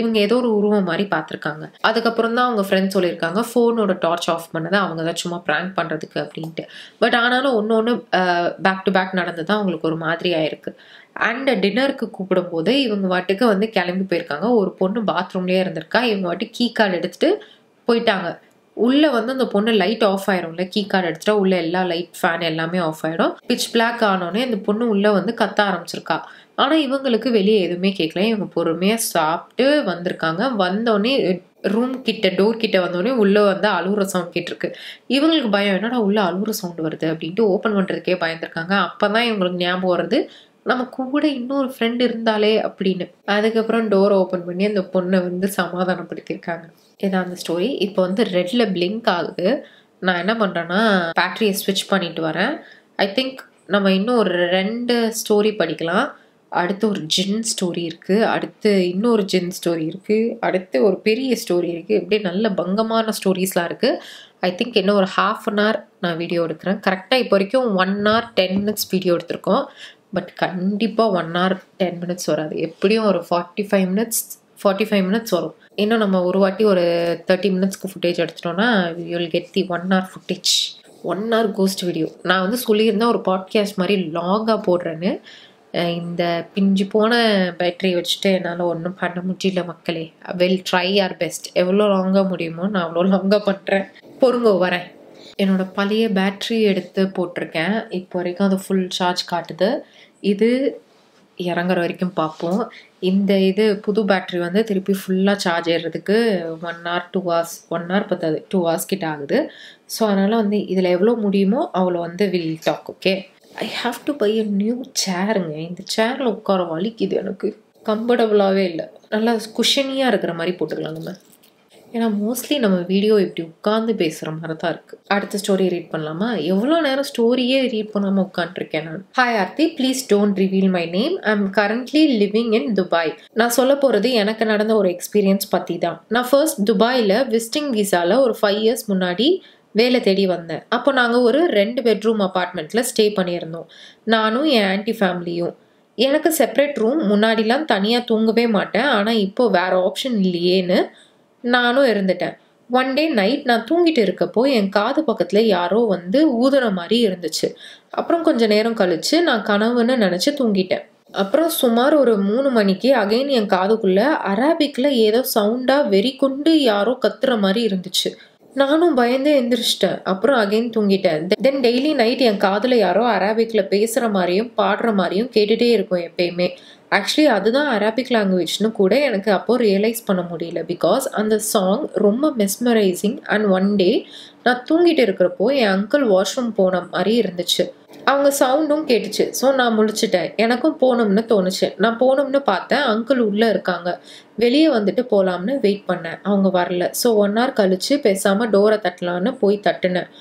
இவங்க ஏதோ ஒரு உருவம் மாதிரி பார்த்துருக்காங்க. அதுக்கப்புறம் தான் அவங்க ஃப்ரெண்ட்ஸ் சொல்லியிருக்காங்க ஃபோனோட டார்ச் ஆஃப் பண்ணதை அவங்க தான் சும்மா ப்ராங்க் பண்ணுறதுக்கு அப்படின்ட்டு. பட் ஆனாலும் ஒன்று பேக் டு பேக் நடந்து தான் அவங்களுக்கு ஒரு மாதிரி ஆயிருக்கு. அண்ட் டின்னருக்கு கூப்பிடும்போது இவங்க வாட்டுக்கு வந்து கிளம்பி போயிருக்காங்க. ஒரு பொண்ணு பாத்ரூம்லேயே இருந்திருக்கா. இவங்க வாட்டு கீ கார்டு எடுத்துட்டு போயிட்டாங்க. உள்ளே வந்து அந்த பொண்ணு லைட் ஆஃப் ஆயிரும்ல, கீ கார்டு எடுத்துட்டா உள்ள எல்லா லைட் ஃபேன் எல்லாமே ஆஃப் ஆயிடும். பிச் பிளாக் ஆனோடனே அந்த பொண்ணு உள்ளே வந்து கத்த ஆரம்பிச்சிருக்கா. ஆனால் இவங்களுக்கு வெளியே எதுவுமே கேட்கல. இவங்க பொறுமையாக சாப்பிட்டு வந்திருக்காங்க. வந்தோடனே ரூம் கிட்ட டோர் கிட்ட வந்தோடனே உள்ளே வந்து அழுகுற சவுண்ட் கேட்டிருக்கு. இவங்களுக்கு பயம், என்னடா உள்ள அழுகுற சவுண்ட் வருது அப்படின்ட்டு ஓப்பன் பண்ணுறதுக்கே பயந்துருக்காங்க. அப்போ தான் இவங்களுக்கு ஞாபகம் வருது நம்ம கூட இன்னொரு ஃப்ரெண்ட் இருந்தாலே அப்படின்னு. அதுக்கப்புறம் டோரை ஓப்பன் பண்ணி அந்த பொண்ணை வந்து சமாதானப்படுத்தியிருக்காங்க. இதான் அந்த ஸ்டோரி. இப்போ வந்து ரெட்ல பிளிங்க் ஆகுது. நான் என்ன பண்ணுறேன்னா பேட்டரியை ஸ்விட்ச் பண்ணிட்டு வரேன். ஐ திங்க் நம்ம இன்னும் ஒரு 2 ஸ்டோரி படிக்கலாம். அடுத்து ஒரு ஜின் ஸ்டோரி இருக்குது, அடுத்து இன்னொரு ஜின் ஸ்டோரி இருக்குது, அடுத்து ஒரு பெரிய ஸ்டோரி இருக்குது. இப்படியே நல்ல பங்கமான ஸ்டோரிஸ்லாம் இருக்குது. ஐ திங்க் இன்னும் ஒரு ½ அன் ஹவர் நான் வீடியோ எடுக்கிறேன். கரெக்டாக இப்போ வரைக்கும் 1 hour 10 minutes வீடியோ எடுத்திருக்கோம். பட் கண்டிப்பாக 1 hour 10 minutes வராது. எப்படியும் ஒரு 45 minutes வரும். இன்னும் நம்ம ஒரு வாட்டி ஒரு 30 minutesக்கு ஃபுட்டேஜ் எடுத்துட்டோன்னா you will get the 1 hour footage. 1 hour ghost video. நான் வந்து சொல்லியிருந்தேன் ஒரு பாட்காஸ்ட் மாதிரி லாங்காக போடுறேன்னு. இந்த பிஞ்சு போன பேட்டரியை வச்சுட்டு என்னால் ஒன்றும் பண்ண முடியல மக்களே. Will try our best. எவ்வளோ லாங்காக முடியுமோ நான் அவ்வளோ லாங்காக பண்ணுறேன். பொறுங்க வரேன். என்னோடய பழைய பேட்ரி எடுத்து போட்டிருக்கேன். இப்போ வரைக்கும் அது ஃபுல் சார்ஜ் காட்டுது. இது இறங்குற வரைக்கும் பார்ப்போம். இது புது பேட்ரி வந்து திருப்பி ஃபுல்லாக சார்ஜ் ஏறுறதுக்கு 1 hour 2 hours 1 hour பத்தாது 2 hours கிட்ட ஆகுது. ஸோ அதனால் வந்து இதில் எவ்வளோ முடியுமோ அவ்வளோ வந்து will talk. Okay, I have to buy a new சேருங்க. இந்த சேரில் உட்கார வலிக்குது, எனக்கு கம்ஃபர்டபுளாகவே இல்லை. நல்லா குஷனியாக இருக்கிற மாதிரி போட்டுக்கலாம் நம்ம. ஏன்னா மோஸ்ட்லி நம்ம வீடியோ இப்படி உட்காந்து பேசுகிற மாதிரி தான் இருக்குது. அடுத்த ஸ்டோரி ரீட் பண்ணலாமா? எவ்வளோ நேரம் ஸ்டோரியே ரீட் பண்ணாமல் உட்காந்துருக்கேன் நான். Hi Aarthi, please don't reveal my name. I am currently living in Dubai. நான் சொல்ல போகிறது எனக்கு நடந்த ஒரு எக்ஸ்பீரியன்ஸ் பற்றி தான். நான் ஃபர்ஸ்ட் துபாயில் விசிட்டிங் விசாவில் ஒரு 5 years முன்னாடி வேலை தேடி வந்தேன். அப்போ நாங்கள் ஒரு 2 bedroom அப்பார்ட்மெண்ட்டில் ஸ்டே பண்ணியிருந்தோம், நானும் என் ஆன்டி ஃபேமிலியும். எனக்கு செப்பரேட் ரூம். முன்னாடிலாம் தனியாக தூங்கவே மாட்டேன், ஆனால் இப்போ வேறு ஆப்ஷன் இல்லையேன்னு நானும் இருந்துட்டேன். ஒன் டே நைட் நான் தூங்கிட்டு இருக்கப்போ என் காது பக்கத்தில் யாரோ வந்து ஊதுற மாதிரி இருந்துச்சு. அப்புறம் கொஞ்சம் நேரம் கழிச்சு நான் கனவுன்னு நினச்சி தூங்கிட்டேன். அப்புறம் சுமார் ஒரு 3 மணிக்கு அகைன் என் காதுக்குள்ளே அரபிக்கில் ஏதோ சவுண்டாக வெறி கொண்டு யாரோ கத்துற மாதிரி இருந்துச்சு. நானும் பயந்து எந்திரிச்சிட்டேன். அப்புறம் அகைன் தூங்கிட்டேன். தென் டெய்லி நைட் என் காதில் யாரோ அரபிக்கில் பேசுகிற மாதிரியும் பாடுற மாதிரியும் கேட்டுகிட்டே இருக்கும் எப்பயுமே. ஆக்சுவலி அதுதான் அரபிக் லாங்குவேஜ்னு கூட எனக்கு அப்போது ரியலைஸ் பண்ண முடியல. பிகாஸ் அந்த சாங் ரொம்ப மெஸ்மரைசிங். அண்ட் ஒன் டே நான் தூங்கிட்டு இருக்கிறப்போ என் அங்கிள் வாஷ்ரூம் போன மாதிரி இருந்துச்சு. அவங்க சவுண்டும் கேட்டுச்சு. ஸோ நான் முழிச்சிட்டேன். எனக்கும் போகணும்னு தோணுச்சு. நான் போகணும்னு பார்த்தேன். அங்கிள் உள்ளே இருக்காங்க. வெளியே வந்துட்டு போகலாம்னு வெயிட் பண்ணேன். அவங்க வரல. ஸோ 1 hour கழிச்சு பேசாமல் டோரை தட்டலான்னு போய் தட்டினேன்.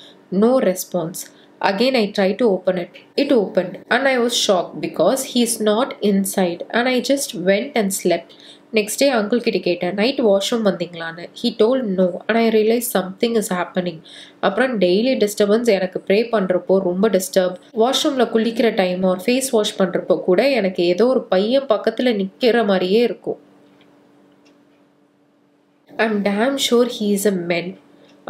No response. Again I tried to open it. It opened and I was shocked because he's not inside and I just went and slept. Next day uncle கிட்ட கேட்டேன், நைட் வாஷ்ரூம் வந்தீங்களான்னு. He told no and I realized something is happening. அப்புறம் daily disturbance. எனக்கு pray பண்ணுறப்போ ரொம்ப disturb. வாஷ்ரூமில் குளிக்கிற time ஒரு face wash பண்ணுறப்போ கூட எனக்கு ஏதோ ஒரு பையன் பக்கத்தில் நிற்கிற மாதிரியே இருக்கும். I'm damn sure he is a man.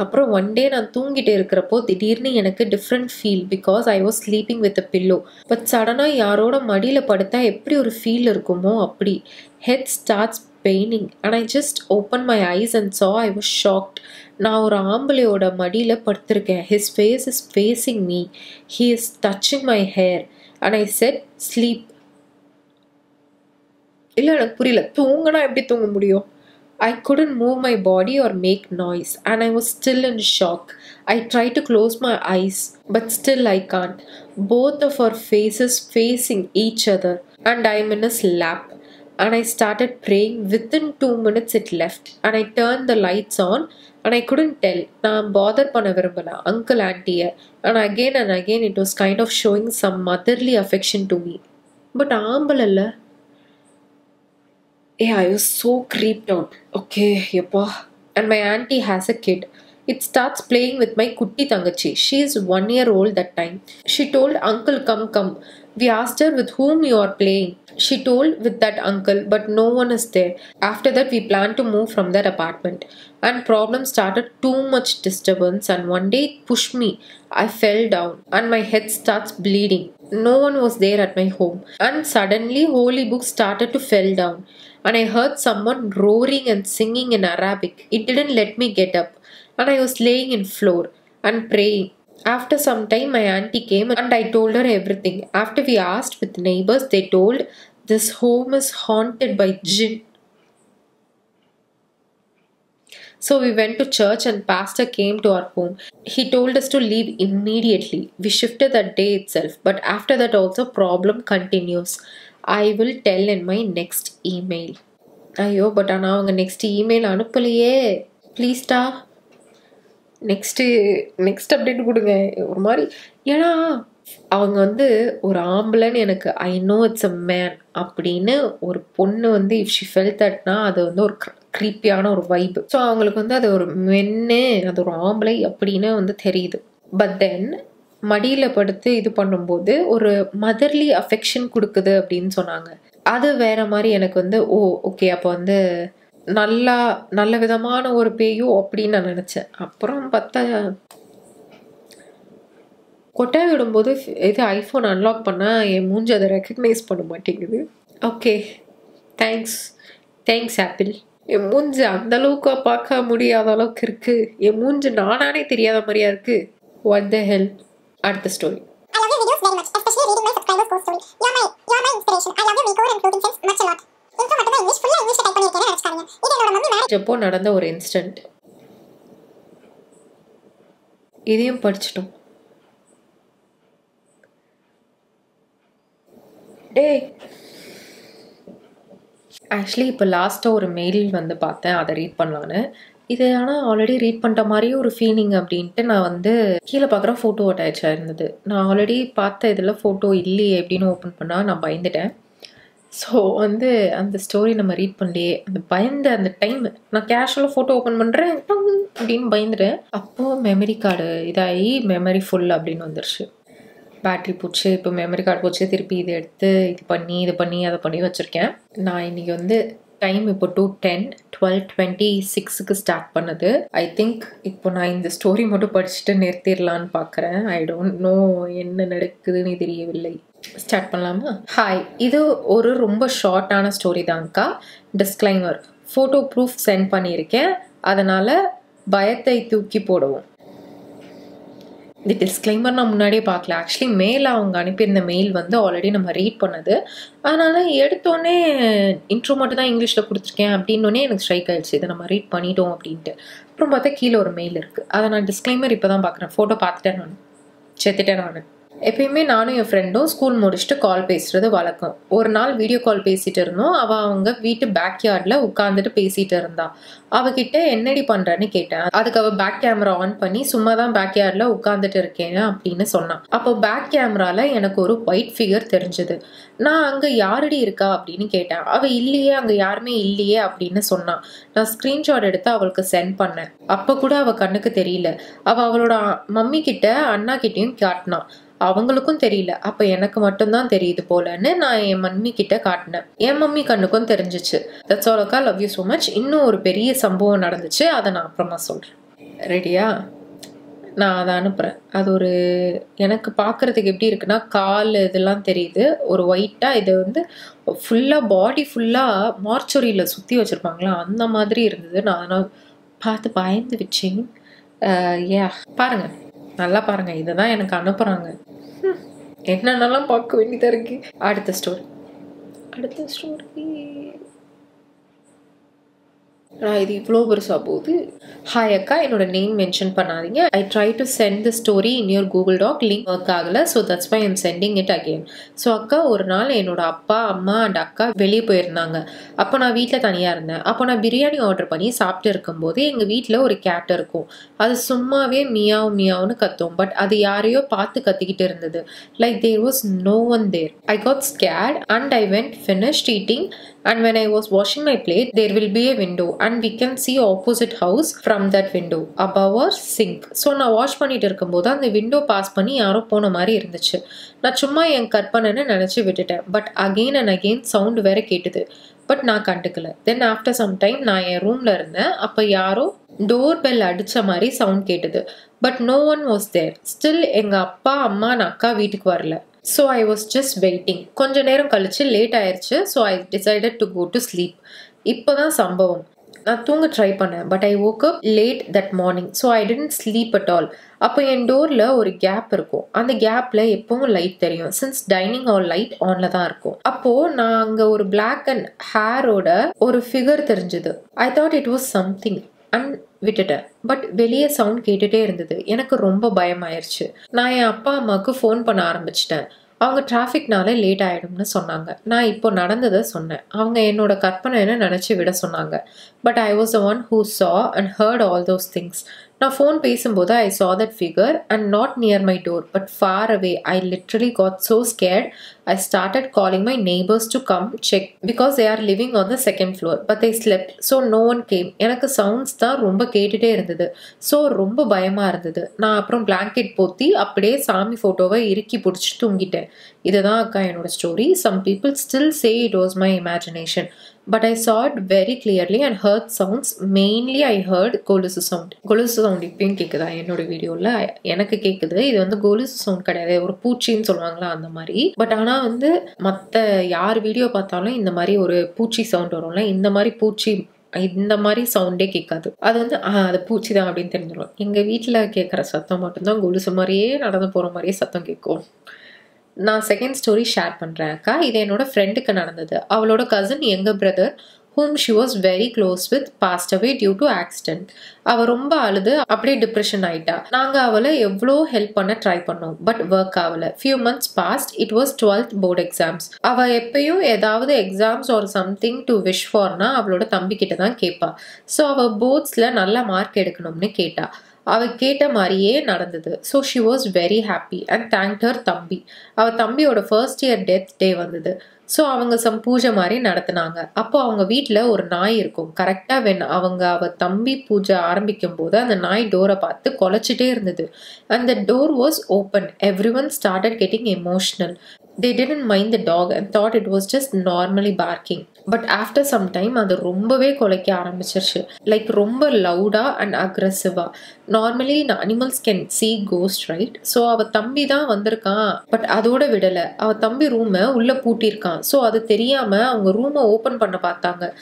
அப்புறம் ஒன் டே நான் தூங்கிட்டு இருக்கிறப்போ திடீர்னு எனக்கு different feel. Because I was sleeping with a pillow. But சடனாக யாரோட மடியில் படுத்தா எப்படி ஒரு ஃபீல் இருக்குமோ அப்படி. Head starts paining and I just open my eyes and saw I was shocked. நான் ஒரு ஆம்பளையோட மடியில் படுத்திருக்கேன். His face is facing me. He is touching my hair and I said sleep. இல்லை, எனக்கு புரியல. தூங்கினா எப்படி தூங்க முடியும்? I couldn't move my body or make noise and I was still in shock. I tried to close my eyes but still I can't. Both of our faces facing each other and I'm in his lap and I started praying. Within 2 minutes it left and I turned the lights on and I couldn't tell. நான் bother பண்ண விரும்பல uncle auntie and again it was kind of showing some motherly affection to me. But ஆம்பளல்ல. Yeah, I was so creeped out. Okay, yeppa. And my auntie has a kid. It starts playing with my kutti tangachi. She is 1 year old that time. She told uncle, come. We asked her with whom you are playing. She told with that uncle, but no one is there. After that, we planned to move from that apartment. And problem started too much disturbance and one day it pushed me. I fell down and my head starts bleeding. No one was there at my home. And suddenly holy book started to fall down. And I heard someone roaring and singing in Arabic. It didn't let me get up. And I was laying in floor and praying. After some time, my auntie came and I told her everything. After we asked with neighbors, they told this home is haunted by jinn. So we went to church and pastor came to our home. He told us to leave immediately. We shifted that day itself. But after that also problem continues. I will tell in my next email. ஐயோ, but ஆனால் அவங்க next email அனுப்பலையே. ப்ளீஸ்டா next update கொடுங்க ஒரு மாதிரி. ஏன்னா அவங்க வந்து ஒரு ஆம்பளைன்னு எனக்கு I know it's a man அப்படின்னு ஒரு பொண்ணு வந்து இஃப் ஷி ஃபெல் தட்னா அது வந்து ஒரு க்ரீப்பியான ஒரு வைப். ஸோ அவங்களுக்கு வந்து அது ஒரு மென்னு, அது ஒரு ஆம்பளை அப்படின்னு வந்து தெரியுது. பட் தென் மடியில் படுத்து இது பண்ணும்போது ஒரு மதர்லி அஃபெக்ஷன் கொடுக்குது அப்படின்னு சொன்னாங்க. அது வேற மாதிரி எனக்கு வந்து ஓகே அப்போ வந்து நல்ல விதமான ஒரு பேயோ அப்படின்னு நான் நினச்சேன். அப்புறம் பார்த்தா கொட்டாய் விடும்போது இது ஐஃபோன் அன்லாக் பண்ணால் என் மூஞ்சி அதை ரெக்கக்னைஸ் பண்ண மாட்டேங்குது. Okay thanks apple. என் மூஞ்சி அந்தளவுக்கு பார்க்க முடியாத அளவுக்கு இருக்குது. என் மூஞ்சி நானே தெரியாத மாதிரியா இருக்குது. வாட் த ஹெல். அடுத்த ஸ்டோரி. அப்போ நடந்த ஒரு இன்சிடென்ட் இதையும் படிச்சிட்டோம். ஆக்சுவலி இப்போ லாஸ்ட்டாக ஒரு மெயில் வந்து பார்த்தேன், அதை ரீட் பண்ணலான்னு. இது ஆனால் ஆல்ரெடி ரீட் பண்ணுற மாதிரியே ஒரு ஃபீலிங் அப்படின்ட்டு நான் வந்து கீழே பார்க்குற ஃபோட்டோ அட்டாச் ஆயிருந்தது. நான் ஆல்ரெடி பார்த்த இதில் ஃபோட்டோ இல்லையே அப்படின்னு ஓப்பன் பண்ணால் நான் பயந்துட்டேன். ஸோ வந்து அந்த ஸ்டோரி நம்ம ரீட் பண்ணலையே, அந்த பயந்த அந்த டைம் நான் கேஷுவலாக ஃபோட்டோ ஓப்பன் பண்ணுறேன் அப்படின்னு பயந்துட்டேன். அப்போது மெமரி கார்டு இதாகி மெமரி ஃபுல் அப்படின்னு வந்துருச்சு. பேட்ரி போச்சு, இப்போ மெமரி கார்டு போச்சு, திருப்பி இதை எடுத்து இது பண்ணி அதை பண்ணி வச்சுருக்கேன். நான் இன்றைக்கி வந்து டைம் இப்போ 2:10 12:26க்கு ஸ்டார்ட் பண்ணுது. ஐ திங்க் இப்போ நான் இந்த ஸ்டோரி மட்டும் படிச்சுட்டு நிறுத்திடலான்னு பார்க்குறேன். ஐ டோன்ட் நோ என்ன நடக்குதுன்னு தெரியவில்லை. ஸ்டார்ட் பண்ணலாமா? ஹாய், இது ஒரு ரொம்ப ஷார்ட்டான ஸ்டோரி தான்க்கா. டிஸ்க்ளைமர், ஃபோட்டோ ப்ரூஃப் சென்ட் பண்ணியிருக்கேன், அதனால் பயத்தை தூக்கி போடுவோம். இந்த டிஸ்க்ளைமர் நான் முன்னாடியே பார்க்கல. ஆக்சுவலி மெயில் அவங்க அனுப்பியிருந்த மெயில் வந்து ஆல்ரெடி நம்ம ரீட் பண்ணது. அதனால் எடுத்தோடனே இன்ட்ரோ மட்டும் தான் இங்கிலீஷில் கொடுத்துருக்கேன் அப்படின்னோடனே எனக்கு ஸ்ட்ரைக் ஆகிடுச்சு, இதை நம்ம ரீட் பண்ணிட்டோம் அப்படின்ட்டு. அப்புறம் பார்த்தா கீழே ஒரு மெயில் இருக்குது. அதை நான் டிஸ்க்ளைமர் இப்போ தான் பார்க்குறேன். ஃபோட்டோ பார்த்துட்டேன், நான் செத்துட்டேன். நான் எப்பயுமே நானும் என் ஃப்ரெண்டும் ஸ்கூல் முடிச்சுட்டு கால் பேசுகிறது வழக்கம். ஒரு நாள் வீடியோ கால் பேசிகிட்டு இருந்தோம். அவள் அவங்க வீட்டு பேக்யார்டில் உட்காந்துட்டு பேசிகிட்டு இருந்தா. அவகிட்ட என்னடி பண்ணுறேன்னு கேட்டேன். அதுக்கு அவள் பேக் கேமரா ஆன் பண்ணி சும்மா தான் பேக்யார்டில் உட்காந்துட்டு இருக்கேன் அப்படின்னு சொன்னான். அப்போ பேக் கேமராவில் எனக்கு ஒரு ஒயிட் ஃபிகர் தெரிஞ்சுது. நான் அங்கே யாரடி இருக்கா அப்படின்னு கேட்டேன். அவள் இல்லையே, அங்கே யாருமே இல்லையே அப்படின்னு சொன்னான். நான் ஸ்க்ரீன்ஷாட் எடுத்து அவளுக்கு சென்ட் பண்ணேன். அப்போ கூட அவள் கண்ணுக்கு தெரியல. அவளோட மம்மி கிட்ட அண்ணா கிட்டையும் காட்டினான். அவங்களுக்கும் தெரியல. அப்போ எனக்கு மட்டும்தான் தெரியுது போலன்னு நான் என் மம்மி கிட்ட காட்டினேன். என் மம்மி கண்ணுக்கும் தெரிஞ்சிச்சு. தட்ஸ் ஆல் அக்கா, லவ் யூ ஸோ மச். இன்னும் ஒரு பெரிய சம்பவம் நடந்துச்சு, அதை நான் அப்புறமா சொல்கிறேன். ரெடியா? நான் அதை அனுப்புகிறேன். அது ஒரு எனக்கு பார்க்குறதுக்கு எப்படி இருக்குன்னா, கால் இதெல்லாம் தெரியுது ஒரு ஒயிட்டாக. இது வந்து ஃபுல்லாக பாடி ஃபுல்லாக மார்ச்சரியில் சுற்றி வச்சுருப்பாங்களா அந்த மாதிரி இருந்தது. நான் அதனால் பார்த்து பயந்து வச்சேன். பாருங்கள், நல்லா பாருங்கள், இதை தான் எனக்கு அனுப்புகிறாங்க. என்னென்னலாம் பார்க்க வேண்டியதாக இருக்கு. அடுத்த ஸ்டோரி. இது இவ்வளோ பெருசாக போகுது. ஹாய் அக்கா, என்னோட நேம் மென்ஷன் பண்ணாதீங்க. I try to send the story in your Google doc, link work ஆகலை. So that's why I'm sending it again. So அக்கா, ஒரு நாள் என்னோட அப்பா அம்மா அண்ட் அக்கா வெளியே போயிருந்தாங்க. அப்போ நான் வீட்டில் தனியாக இருந்தேன். அப்போ நான் பிரியாணி ஆர்டர் பண்ணி சாப்பிட்டு இருக்கும்போது எங்கள் வீட்டில் ஒரு கேட் இருக்கும். அது சும்மாவே மியாவ் மியாவ்னு கத்தும். பட் அது யாரையோ பார்த்து கத்திக்கிட்டு இருந்தது. Like there was no one there. I got scared and I went finished eating. And when I was washing my plate, there will be a window and we can see opposite house from that window above our sink. So நான் wash பண்ணிட்டு இருக்கும்போது அந்த window pass பண்ணி யாரோ போன மாதிரி இருந்துச்சு. நான் சும்மா என் கற்பனைன்னு நினச்சி விட்டுட்டேன். But again and again sound வேற கேட்டுது. பட் நான் கண்டுக்கல. தென் ஆஃப்டர் சம் டைம் நான் என் ரூமில் இருந்தேன். அப்போ யாரோ டோர் பெல் அடித்த மாதிரி சவுண்ட் கேட்டுது. But no one was there. Still எங்கள் அப்பா அம்மா அக்கா வீட்டுக்கு வரல. So I was just waiting. கொஞ்ச நேரம் கழிச்சு லேட் ஆயிடுச்சு. So I decided to go to sleep. இப்போ தான் சம்பவம். நான் தூங்க ட்ரை பண்ணேன். But I woke up late that morning. So I didn't sleep at all. அப்போ என் டோரில் ஒரு கேப் இருக்கும். அந்த கேப்பில் எப்பவும் லைட் தெரியும். சின்ஸ் டைனிங் ஹால் லைட் ஆனில் தான் இருக்கும். அப்போது நான் அங்கே ஒரு பிளாக் அண்ட் ஹேரோட ஒரு ஃபிகர் தெரிஞ்சுது. I thought it was something and விட்டுட்டேன். பட் வெளியே சவுண்ட் கேட்டுகிட்டே இருந்தது. எனக்கு ரொம்ப பயமாயிருச்சு. நான் என் அப்பா அம்மாவுக்கு ஃபோன் பண்ண ஆரம்பிச்சிட்டேன். அவங்க டிராஃபிக்னால லேட் ஆகிடும்னு சொன்னாங்க. நான் இப்போ நடந்ததை சொன்னேன். அவங்க என்னோட கற்பனைன்னு நினச்சி விட சொன்னாங்க. But I was the one who saw and heard all those things. நான் ஃபோன் பேசும்போது I saw that figure and not near my door but far away. I literally got so scared. I started calling my neighbors to come check because they are living on the second floor but they slept so no one came. எனக்கு sounds தான் ரொம்ப கேட்டுட்டே இருந்தது. So ரொம்ப பயமாக இருந்தது. நான் அப்புறம் பிளாங்கெட் போத்தி அப்படியே சாமி ஃபோட்டோவை இறுக்கி பிடிச்சி தூங்கிட்டேன். இதுதான் அக்கா என்னோட story. Some people still say it was my imagination but I saw it very clearly and heard sounds. Mainly I heard கொலுசு சவுண்ட். கொலுசு சவுண்ட் இப்பயும் கேட்குதா என்னோட வீடியோவில்? எனக்கு கேட்குது. இது வந்து கொலுசு சவுண்ட் கிடையாது, ஒரு பூச்சின்னு சொல்லுவாங்களா அந்த மாதிரி. பட் ஆனால் வந்து மற்ற யார் வீடியோ பார்த்தாலும் இந்த மாதிரி ஒரு பூச்சி சவுண்ட் வரும்ல, இந்த மாதிரி பூச்சி இந்த மாதிரி சவுண்டே கேட்காது. அது வந்து அது பூச்சி தான் அப்படின்னு தெரிஞ்சிடும். எங்கள் வீட்டில் கேட்குற சத்தம் மட்டும்தான் கொலுசு மாதிரியே நடந்து போகிற மாதிரியே சத்தம் கேட்கும். நான் செகண்ட் ஸ்டோரி ஷேர் பண்ணுறேன் அக்கா. இது என்னோட ஃப்ரெண்டுக்கு நடந்தது. அவளோட கசின் எங்கள் brother whom she was very close with passed away due to accident. அவள் ரொம்ப அழுது அப்படியே டிப்ரெஷன் ஆயிட்டா. நாங்கள் அவளை எவ்வளோ ஹெல்ப் பண்ண ட்ரை பண்ணோம் பட் ஒர்க் ஆகலை. Few months past. It was 12th board exams. அவள் எப்பயும் ஏதாவது எக்ஸாம்ஸ் ஒரு சம்திங் டு விஷ் ஃபார்னா அவளோட தம்பிக்கிட்ட தான் கேட்பா. ஸோ அவள் போர்ட்ஸில் நல்ல மார்க் எடுக்கணும்னு கேட்டா. அவள் கேட்ட மாதிரியே நடந்தது. So she was very happy and thanked her தம்பி. அவள் தம்பியோட ஃபர்ஸ்ட் இயர் டெத் டே வந்தது. ஸோ அவங்க பூஜை மாதிரி நடத்தினாங்க. அப்போ அவங்க வீட்டில் ஒரு நாய் இருக்கும். கரெக்டாக அவள் தம்பி பூஜை ஆரம்பிக்கும் போது அந்த நாய் டோரை பார்த்து குலைச்சிட்டே இருந்தது. அந்த door was open. Every one started getting emotional. They didn't mind the dog and thought it was just normally barking. But after some time அது ரொம்பவே குலைக்க ஆரம்பிச்சிருச்சு. லைக் ரொம்ப லவுடா அண்ட் அக்ரெசிவா. Normally animals can see ghost right? So அவள் தம்பி தான் வந்திருக்கான். பட் அதோட விடலை. அவள் தம்பி ரூமை உள்ளே பூட்டியிருக்கான். ஸோ அது தெரியாமல் அவங்க ரூமை ஓப்பன் பண்ண பார்த்தாங்க.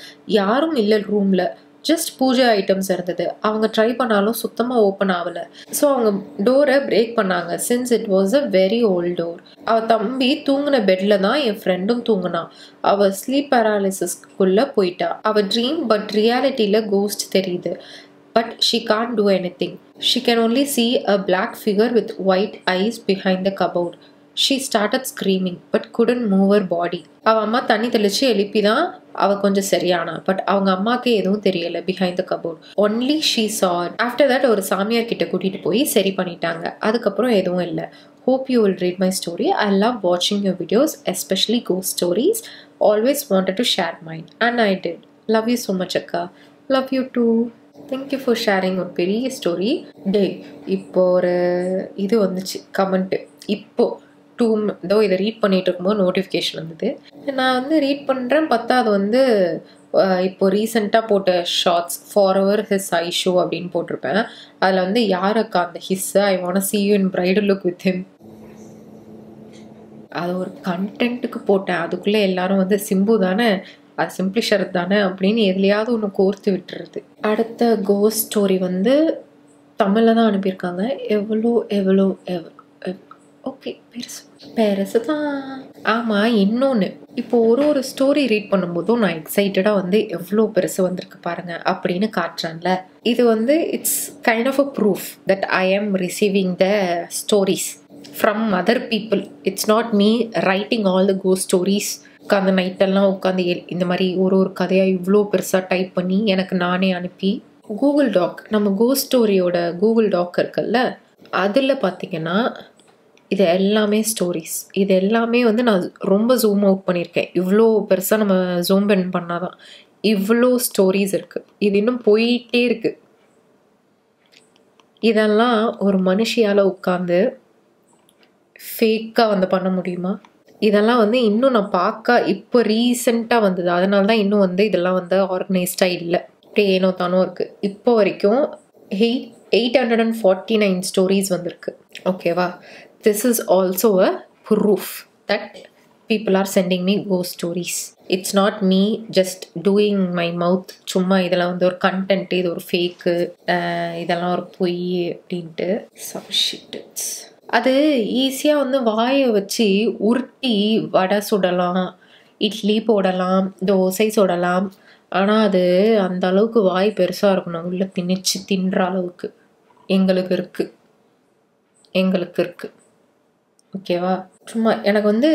யாரும் இல்லை ரூமில். ஜஸ்ட் பூஜை ஐட்டம்ஸ் இருந்தது. அவங்க ட்ரை பண்ணாலும் சுத்தமாக ஓப்பன் ஆகலை. ஸோ அவங்க டோரை பிரேக் பண்ணாங்க. Since it was a very old door. அவள் தம்பி தூங்கின பெட்டில் தான் என் ஃப்ரெண்டும் தூங்கினான். அவள் ஸ்லீப் பேராலிசிஸ்க்குள்ளே போயிட்டா. அவள் ட்ரீம் பட் ரியாலிட்டியில் கோஸ்ட் தெரியுது. But she can't do anything. She can only see a black figure with white eyes behind the cupboard. She started screaming but couldn't move her body. அவள் அம்மா தண்ணி தெளிச்சு எழுப்பி தான் அவள் கொஞ்சம் சரியானா. பட் அவங்க அம்மாவுக்கு எதுவும் தெரியலை behind the cupboard. Only she saw it. After that ஒரு சாமியார் கிட்ட கூட்டிகிட்டு போய் சரி பண்ணிட்டாங்க. அதுக்கப்புறம் எதுவும் இல்லை. Hope you will read my story. I love watching your videos, especially ghost stories. Always wanted to share mine and I did. Love you so much அக்கா. Love you too. Thank you for sharing ஒரு பெரிய story. டே இப்போ ஒரு இது வந்துச்சு comment. இப்போது இதை read பண்ணிட்டு இருக்கும்போது நோட்டிஃபிகேஷன் வந்தது. நான் வந்து ரீட் பண்ணுறேன் பார்த்தா அது வந்து இப்போ ரீசெண்டாக போட்ட shorts forever his I show அப்படின்னு போட்டிருப்பேன். அதில் வந்து யாருக்கா அந்த his I want see you in bridal look with him. அது ஒரு கண்டென்ட்டுக்கு போட்டேன். அதுக்குள்ளே எல்லாரும் வந்து சிம்பு தானே, அது சிம்பிளி ஷரத் தானே அப்படின்னு எதுலையாவது ஒன்று கோர்த்து விட்டுறது. அடுத்த கோஸ்ட் ஸ்டோரி வந்து தமிழில் தான் அனுப்பியிருக்காங்க. எவ்வளோ ஓகே பெருசு தான். ஆமாம், இன்னொன்று இப்போ ஒரு ஸ்டோரி ரீட் பண்ணும்போதும் நான் எக்ஸைட்டடாக வந்து எவ்வளோ பெருசு வந்திருக்கு பாருங்க அப்படின்னு காட்டுறான்ல. இது வந்து it's kind of a proof that I am receiving the stories from other people. It's not me writing all the ghost stories. உட்காந்து நைட்டெல்லாம் உட்காந்து இந்த மாதிரி ஒரு கதையாக இவ்வளோ பெருசாக டைப் பண்ணி எனக்கு நானே அனுப்பி கூகுள் டாக், நம்ம கோஸ்ட் ஸ்டோரியோட கூகுள் டாக் இருக்குல்ல, அதில் பார்த்தீங்கன்னா இது எல்லாமே ஸ்டோரிஸ். இது எல்லாமே வந்து நான் ரொம்ப ஜூம் அவுட் பண்ணியிருக்கேன். இவ்வளோ பெருசாக நம்ம ஜூம் பண்ணாதான் இவ்வளோ ஸ்டோரிஸ் இருக்குது. இது இன்னும் போயிட்டே இருக்குது. இதெல்லாம் ஒரு மனுஷியால் உட்காந்து ஃபேக்காக வந்து பண்ண முடியுமா? இதெல்லாம் வந்து இன்னும் நான் பார்க்க இப்போ ரீசெண்டாக வந்தது. அதனால தான் இன்னும் வந்து இதெல்லாம் வந்து ஆர்கனைஸ்டாக இல்லை. அப்படியே ஏனோ தானோ இருக்குது. இப்போ வரைக்கும் 849 ஸ்டோரிஸ் வந்திருக்கு. ஓகேவா? This is also a proof that people are sending me ghost stories. It's not me just doing my mouth. சும்மா இதெல்லாம் வந்து ஒரு கண்டென்ட், இது ஒரு ஃபேக்கு, இதெல்லாம் ஒரு பொய் அப்படின்ட்டு some shit. அது ஈஸியாக வந்து வாயை வச்சு உருட்டி வடை சுடலாம், இட்லி போடலாம், தோசை சுடலாம். ஆனால் அது அந்த அளவுக்கு வாய் பெருசாக இருக்கணும், உள்ள தின்ற அளவுக்கு எங்களுக்கு இருக்குது. ஓகேவா? சும்மா எனக்கு வந்து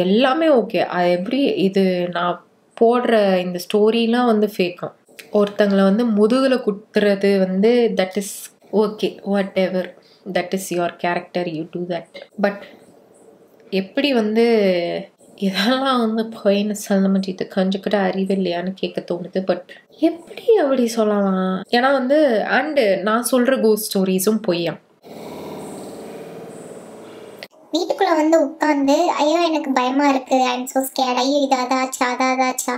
எல்லாமே ஓகே. அது எப்படி இது நான் போடுற இந்த ஸ்டோரிலாம் வந்து ஃபேக்காம். ஒருத்தங்களை வந்து முதுகில் குத்துறது வந்து that is okay, what ever, that is your character, you do that. But எப்படி வந்து இதெல்லாம் வந்து பொய்ன்னு சொல்ல முடியுது, கொஞ்சம் கூட அறிவு இல்லையான்னு கேட்க தோணுது. பட் எப்படி அப்படி சொல்லலாம்? ஏன்னா வந்து அண்டு நான் சொல்கிற கோஸ்ட் ஸ்டோரிஸும் பொய்யா. வீட்டுக்குள்ள வந்து உட்காந்து ஐயோ எனக்கு பயமா இருக்கு, ஐ அம் சோ ஸ்கேர்ட், ஐயோ இது அதாச்சா அதாச்சா.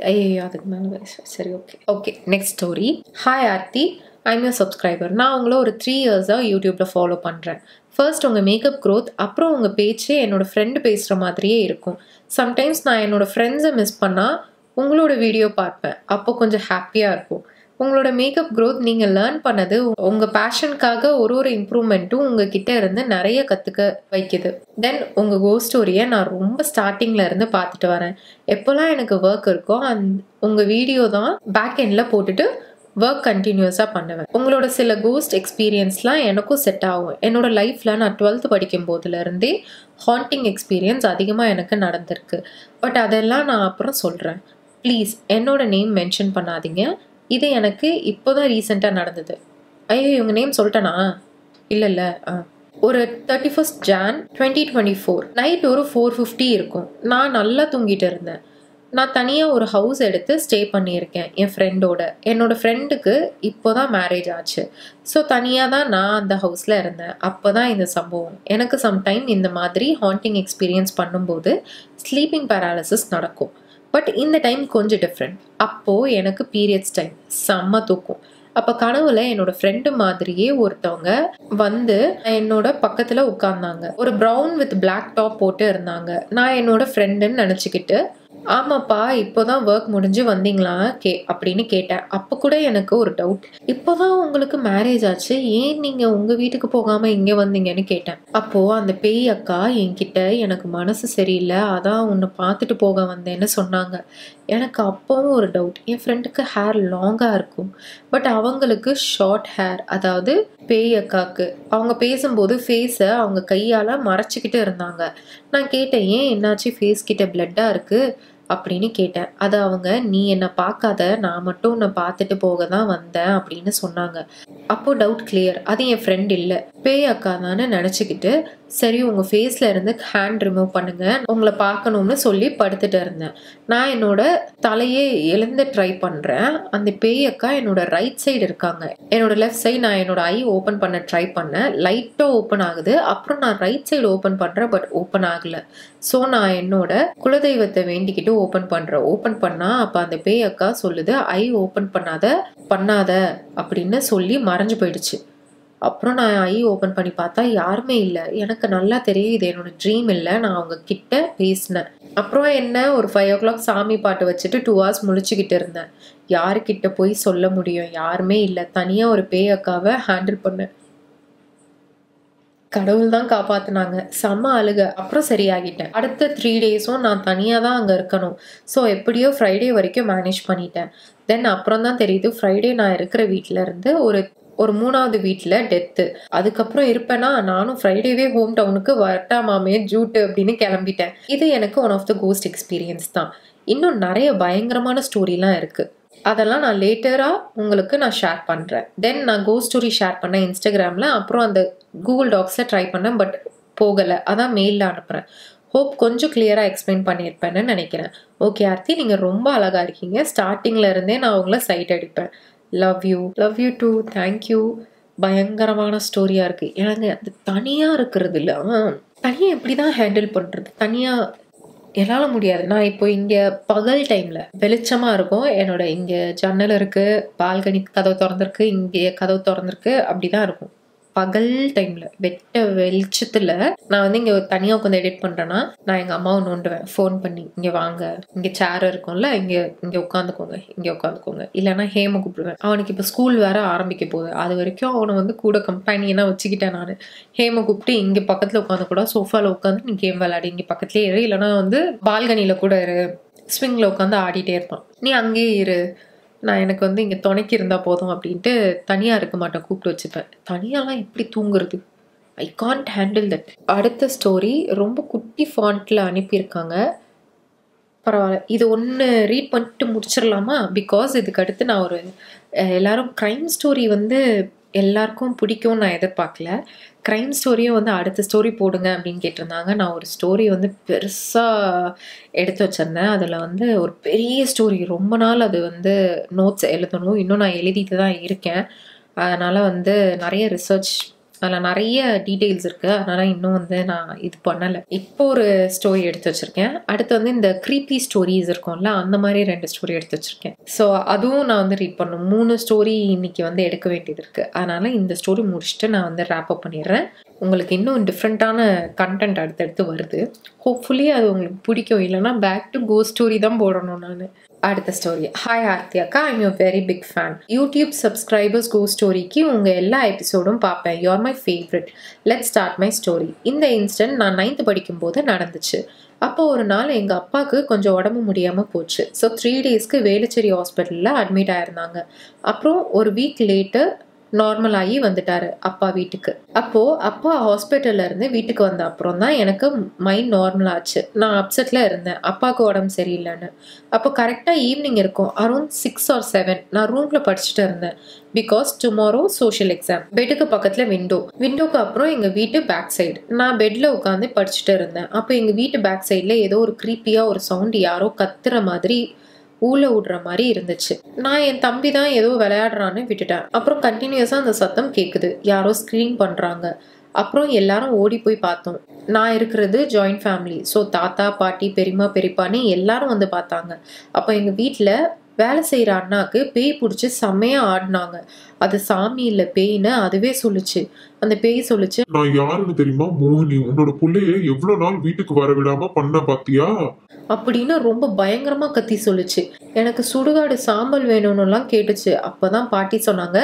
ஐயோ அதுக்கு மேலே சரி, okay okay. Next story. Hi Aarthi, I'm your subscriber. நான் உங்களை ஒரு 3 இயர்ஸாக யூடியூப்பில் ஃபாலோ பண்ணுறேன். ஃபர்ஸ்ட் உங்கள் மேக்கப் க்ரோத், அப்புறம் உங்கள் பேச்சு என்னோடய ஃப்ரெண்டு பேசுகிற மாதிரியே இருக்கும். சம்டைம்ஸ் நான் என்னோடய ஃப்ரெண்ட்ஸை மிஸ் பண்ணால் உங்களோட வீடியோ பார்ப்பேன், அப்போ கொஞ்சம் ஹாப்பியாக இருக்கும். உங்களோட மேக்கப் க்ரோத் நீங்கள் லேர்ன் பண்ணது உங்கள் பேஷனுக்காக ஒரு இம்ப்ரூவ்மெண்ட்டும் உங்ககிட்ட இருந்து நிறைய கற்றுக்க வைக்குது. தென் உங்கள் கோஸ்ட் ஸ்டோரியை நான் ரொம்ப ஸ்டார்டிங்கில் இருந்து பார்த்துட்டு வரேன். எப்போல்லாம் எனக்கு ஒர்க் இருக்கோ உங்கள் வீடியோ தான் பேக் எண்டில் போட்டுட்டு ஒர்க் கண்டினியூஸாக பண்ணுவேன். உங்களோட சில கோஸ்ட் எக்ஸ்பீரியன்ஸ்லாம் எனக்கும் செட் ஆகும். என்னோட லைஃப்பில் நான் 12th படிக்கும் போதுலேருந்தே ஹாண்டிங் எக்ஸ்பீரியன்ஸ் அதிகமாக எனக்கு நடந்திருக்கு. பட் அதெல்லாம் நான் அப்புறம் சொல்கிறேன். ப்ளீஸ் என்னோட நேம் மென்ஷன் பண்ணாதீங்க. இது எனக்கு இப்போ தான் ரீசெண்டாக நடந்தது. ஐயோ இவங்க நேம் சொல்லிட்டேனா? இல்லை. ஒரு 31st Jan 2024 நைட் ஒரு 4:50 இருக்கும். நான் நல்லா தூங்கிட்டு இருந்தேன். நான் தனியாக ஒரு ஹவுஸ் எடுத்து ஸ்டே பண்ணியிருக்கேன் என் ஃப்ரெண்டோட. என்னோடய ஃப்ரெண்டுக்கு இப்போ தான் மேரேஜ் ஆச்சு. ஸோ தனியாக தான் நான் அந்த ஹவுஸில் இருந்தேன். அப்போ தான் இந்த சம்பவம். எனக்கு சம்டைம் இந்த மாதிரி ஹாண்டிங் எக்ஸ்பீரியன்ஸ் பண்ணும்போது ஸ்லீப்பிங் பேராலிசிஸ் நடக்கும். பட் இந்த டைம் கொஞ்சம் டிஃப்ரெண்ட். அப்போது எனக்கு பீரியட்ஸ் டைம், செம்ம தூக்கம். அப்போ கனவுல என்னோட ஃப்ரெண்டு மாதிரியே ஒருத்தவங்க வந்து என்னோட பக்கத்தில் உட்கார்ந்தாங்க. ஒரு ப்ரௌன் வித் பிளாக் டாப் போட்டு இருந்தாங்க. நான் என்னோட ஃப்ரெண்டுன்னு நினச்சிக்கிட்டு ஆமாப்பா இப்போதான் ஒர்க் முடிஞ்சு வந்தீங்களா அப்படின்னு கேட்டேன். அப்போ கூட எனக்கு ஒரு டவுட், இப்போதான் உங்களுக்கு மேரேஜ் ஆச்சு, ஏன் நீங்கள் உங்கள் வீட்டுக்கு போகாமல் இங்கே வந்தீங்கன்னு கேட்டேன். அப்போது அந்த பேய் அக்கா என்கிட்ட எனக்கு மனசு சரியில்லை, அதான் உன்னை பார்த்துட்டு போக வந்தேன்னு சொன்னாங்க. எனக்கு அப்போவும் ஒரு டவுட், என் ஃப்ரெண்டுக்கு ஹேர் லாங்காக இருக்கும், பட் அவங்களுக்கு ஷார்ட் ஹேர். அதாவது பேய் அக்காவுக்கு அவங்க பேசும்போது ஃபேஸை அவங்க கையால் மறைச்சிக்கிட்டு இருந்தாங்க. நான் கேட்டேன், ஏன் என்னாச்சு, ஃபேஸ் கிட்ட பிளட்டாக இருக்குது அப்படின்னு கேட்டேன். அது அவங்க, நீ என்னை பார்க்காத, நான் மட்டும் உன்னை பார்த்துட்டு போக தான் வந்தேன் அப்படின்னு சொன்னாங்க. அப்போது டவுட் கிளியர், அது என் ஃப்ரெண்ட் இல்லை, பேய் அக்கா தானே நினச்சிக்கிட்டு சரி உங்கள் ஃபேஸில் இருந்து ஹேண்ட் ரிமூவ் பண்ணுங்க, உங்களை பார்க்கணும்னு சொல்லி படுத்துட்டு இருந்தேன். நான் என்னோட தலையே எழுந்து ட்ரை பண்ணுறேன். அந்த பேய் அக்கா என்னோட ரைட் சைடு இருக்காங்க. என்னோட லெஃப்ட் சைடு நான் என்னோட ஐ ஓப்பன் பண்ண ட்ரை பண்ணேன், லைட்டாக ஓப்பன் ஆகுது. அப்புறம் நான் ரைட் சைடு ஓப்பன் பண்ணுறேன், பட் ஓப்பன் ஆகலை. ஸோ நான் என்னோட குலதெய்வத்தை வேண்டிக்கிட்டு ஓப்பன் பண்ணுறேன். ஓப்பன் பண்ணால் அப்போ அந்த பேய் அக்கா சொல்லுது, ஐ ஓப்பன் பண்ணாத அப்படின்னு சொல்லி மறைஞ்சு போயிடுச்சு. அப்புறம் நான் ஐ ஓப்பன் பண்ணி பார்த்தா யாருமே இல்லை. எனக்கு நல்லா தெரியும் இது என்னோட ட்ரீம் இல்லை, நான் அவங்க கிட்ட பேசினேன். அப்புறம் என்ன, ஒரு 5 o'clock சாமி பாட்டு வச்சுட்டு 2 hours முழிச்சுக்கிட்டு இருந்தேன். யாருக்கிட்ட போய் சொல்ல முடியும், யாருமே இல்லை. தனியாக ஒரு பேய் அக்காவை ஹேண்டில் பண்ணேன். கடவுள் தான் காப்பாற்றினாங்க. செம்ம அழுக. அப்புறம் சரியாகிட்டேன். அடுத்த 3 daysம் நான் தனியாக தான் அங்கே இருக்கணும். ஸோ எப்படியோ ஃப்ரைடே வரைக்கும் மேனேஜ் பண்ணிட்டேன். தென் அப்புறம் தான் தெரியுது, ஃப்ரைடே நான் இருக்கிற வீட்டில் இருந்து ஒரு 3வது வீட்டில் டெத்து. அதுக்கப்புறம் இருப்பேன்னா நானும் ஃப்ரைடேவே ஹோம் டவுனுக்கு வரட்டாமாமே ஜூட்டு அப்படின்னு கிளம்பிட்டேன். இது எனக்கு one of the ghost experience தான். இன்னும் நிறைய பயங்கரமான ஸ்டோரிலாம் இருக்குது. அதெல்லாம் நான் லேட்டராக உங்களுக்கு நான் ஷேர் பண்ணுறேன். தென் நான் கோஸ்ட் ஸ்டோரி ஷேர் பண்ணேன் இன்ஸ்டாகிராமில். அப்புறம் அந்த கூகுள் டாக்ஸில் ட்ரை பண்ணேன், பட் போகலை. அதான் மெயிலில் அனுப்புகிறேன். ஹோப் கொஞ்சம் கிளியராக எக்ஸ்பிளைன் பண்ணியிருப்பேன்னு நினைக்கிறேன். ஓகே ஆர்த்தி, நீங்கள் ரொம்ப அழகாக இருக்கீங்க. ஸ்டார்டிங்கில் இருந்தே நான் உங்களை சைட் அடிப்பேன். Love you too, thank you. பயங்கரமான ஸ்டோரியாக இருக்குது. எனக்கு அது தனியாக இருக்கிறது இல்லை, தனியாக எப்படி தான் ஹேண்டில் பண்ணுறது, தனியாக என்னால் முடியாது. நான் இப்போ இங்கே பகல் டைமில் வெளிச்சமாக இருக்கும், என்னோட இங்கே ஜன்னல் இருக்குது, பால்கனி கதவு திறந்துருக்கு, இங்கே கதவு திறந்துருக்கு, அப்படி தான் இருக்கும். பகல் டைமில் வெட்ட வெளிச்சத்தில் நான் வந்து இங்கே தனியாக உட்காந்து எடிட் பண்ணுறேன்னா நான் எங்கள் அம்மாவை நோண்டுவேன் ஃபோன் பண்ணி, இங்கே வாங்க, இங்கே சேர் இருக்கும்ல, இங்கே உட்காந்துக்கோங்க. இல்லைன்னா ஹேம கூப்பிடுவேன். அவனுக்கு இப்போ ஸ்கூல் வேற ஆரம்பிக்க போகுது. அது வரைக்கும் அவனை வந்து கூட கம்பெனியெல்லாம் வச்சுக்கிட்டேன் நான். ஹேம கூப்பிட்டு இங்கே பக்கத்தில் உட்காந்து கூட சோஃபாவில் உட்காந்து நீ கேம் விளையாடி இங்கே பக்கத்துலேயே இரு, இல்லைனா வந்து பால்கனியில் கூட இரு, ஸ்விங்கில் உட்காந்து ஆடிட்டே இருப்பான், நீ அங்கேயே இரு, நான் எனக்கு வந்து இங்கே துணைக்கி இருந்தால் போதும் அப்படின்ட்டு தனியாக இருக்க மாட்டேன், கூப்பிட்டு வச்சுப்பேன். தனியாலாம் எப்படி தூங்குறது, ஐ கான்ட் ஹேண்டில் தட். அடுத்த ஸ்டோரி ரொம்ப குட்டி ஃபாண்ட்டில் அனுப்பியிருக்காங்க. பரவாயில்ல, இது ஒன்று ரீட் பண்ணிட்டு முடிச்சிடலாமா? பிகாஸ் இதுக்கு அடுத்து நான் ஒரு எல்லாரும் க்ரைம் ஸ்டோரி வந்து எல்லாருக்கும் பிடிக்கும்னு நான் எதிர்பார்க்கல. க்ரைம் ஸ்டோரியும் வந்து அடுத்த ஸ்டோரி போடுங்க அப்படின்னு கேட்டிருந்தாங்க. நான் ஒரு ஸ்டோரி வந்து பெருசாக எடுத்து வச்சுருந்தேன். அதில் வந்து ஒரு பெரிய ஸ்டோரி, ரொம்ப நாள் அது வந்து நோட்ஸ் எழுதணும். இன்னும் நான் எழுதிட்டு தான் இருக்கேன். அதனால் வந்து நிறைய ரிசர்ச், அதில் நிறைய டீட்டெயில்ஸ் இருக்குது. அதனால் இன்னும் வந்து நான் இது பண்ணலை. இப்போ ஒரு ஸ்டோரி எடுத்து வச்சுருக்கேன். அடுத்து வந்து இந்த க்ரீப்பி ஸ்டோரிஸ் இருக்கும்ல, அந்த மாதிரி 2 ஸ்டோரி எடுத்து வச்சுருக்கேன். ஸோ அதுவும் நான் வந்து ரீட் பண்ணணும். 3 ஸ்டோரி இன்றைக்கி வந்து எடுக்க வேண்டியது இருக்குது. அதனால் இந்த ஸ்டோரி முடிச்சுட்டு நான் வந்து ரேப்அப் பண்ணிடுறேன். உங்களுக்கு இன்னும் டிஃப்ரெண்ட்டான கண்டென்ட் அடுத்தடுத்து வருது. ஹோப்ஃபுல்லி அது உங்களுக்கு பிடிக்கும். இல்லைனா பேக் டு கோஸ்ட் ஸ்டோரி தான் போடணும் நான். அடுத்த ஸ்டோரி. ஹாய் ஆர்த்தி அக்கா, I'm you very big fan. YouTube subscribers ghost ஸ்டோரிக்கு உங்கள் எல்லா எபிசோடும் பார்ப்பேன். You are my favourite. Let's start my story. இந்த இன்சிடென்ட் நான் 9th படிக்கும்போது நடந்துச்சு. அப்போ ஒரு நாள் எங்கள் அப்பாவுக்கு கொஞ்சம் உடம்பு முடியாமல் போச்சு. ஸோ 3 டேஸ்க்கு வேலுச்சேரி ஹாஸ்பிட்டலில் அட்மிட் ஆயிருந்தாங்க. அப்புறம் ஒரு வீக் லேட்டர் நார்மல் ஆகி வந்துட்டாரு அப்பா வீட்டுக்கு. அப்போது அப்பா ஹாஸ்பிட்டல்ல இருந்து வீட்டுக்கு வந்த அப்புறம் தான் எனக்கு மைண்ட் நார்மல் ஆச்சு. நான் அப்செட்டில் இருந்தேன், அப்பாவுக்கு உடம்பு சரியில்லைன்னு. அப்போ கரெக்டாக ஈவினிங் இருக்கும், அரௌண்ட் 6 or 7. நான் ரூமில் படிச்சுட்டு இருந்தேன். Because tomorrow social exam. பெட்டுக்கு பக்கத்தில் விண்டோக்கு அப்புறம் எங்கள் வீட்டு பேக் சைடு. நான் பெட்டில் உட்காந்து படிச்சுட்டு இருந்தேன். அப்போ எங்கள் வீட்டு பேக் சைடில் ஏதோ ஒரு க்ரீப்பியாக ஒரு சவுண்ட், யாரோ கத்துற மாதிரி ஊழ விடுற மாதிரி இருந்துச்சு. நான் என் தம்பி தான் ஏதோ விளையாடுறான்னு விட்டுட்டேன். அப்புறம் கண்டினியூஸாக அந்த சத்தம் கேட்குது, யாரோ ஸ்க்ரீன் பண்ணுறாங்க. அப்புறம் எல்லாரும் ஓடி போய் பார்த்தோம். நான் இருக்கிறது ஜாயிண்ட் ஃபேமிலி. ஸோ தாத்தா பாட்டி பெரியம்மா பெரியப்பான்னு எல்லாரும் வந்து பார்த்தாங்க. அப்போ எங்கள் வீட்டில் வேலை செய்கிற அண்ணாக்கு பேய் பிடிச்சி செம்மையாக ஆடினாங்க. அது சாமி இல்லை பேய்னு அதுவே சொல்லுச்சு. அந்த பேய் சொல்லுச்சு, நான் யாருன்னு தெரியுமா மோகினி, உன்னோட பிள்ளைய எவ்வளவு நாள் வீட்டுக்கு வர விடாம பண்ண பாத்தியா அப்படின்னு ரொம்ப பயங்கரமா கத்தி சொல்லுச்சு. எனக்கு சுடுகாடு சாம்பல் வேணும்னுலாம் கேட்டுச்சு. அப்பதான் பாட்டி சொன்னாங்க,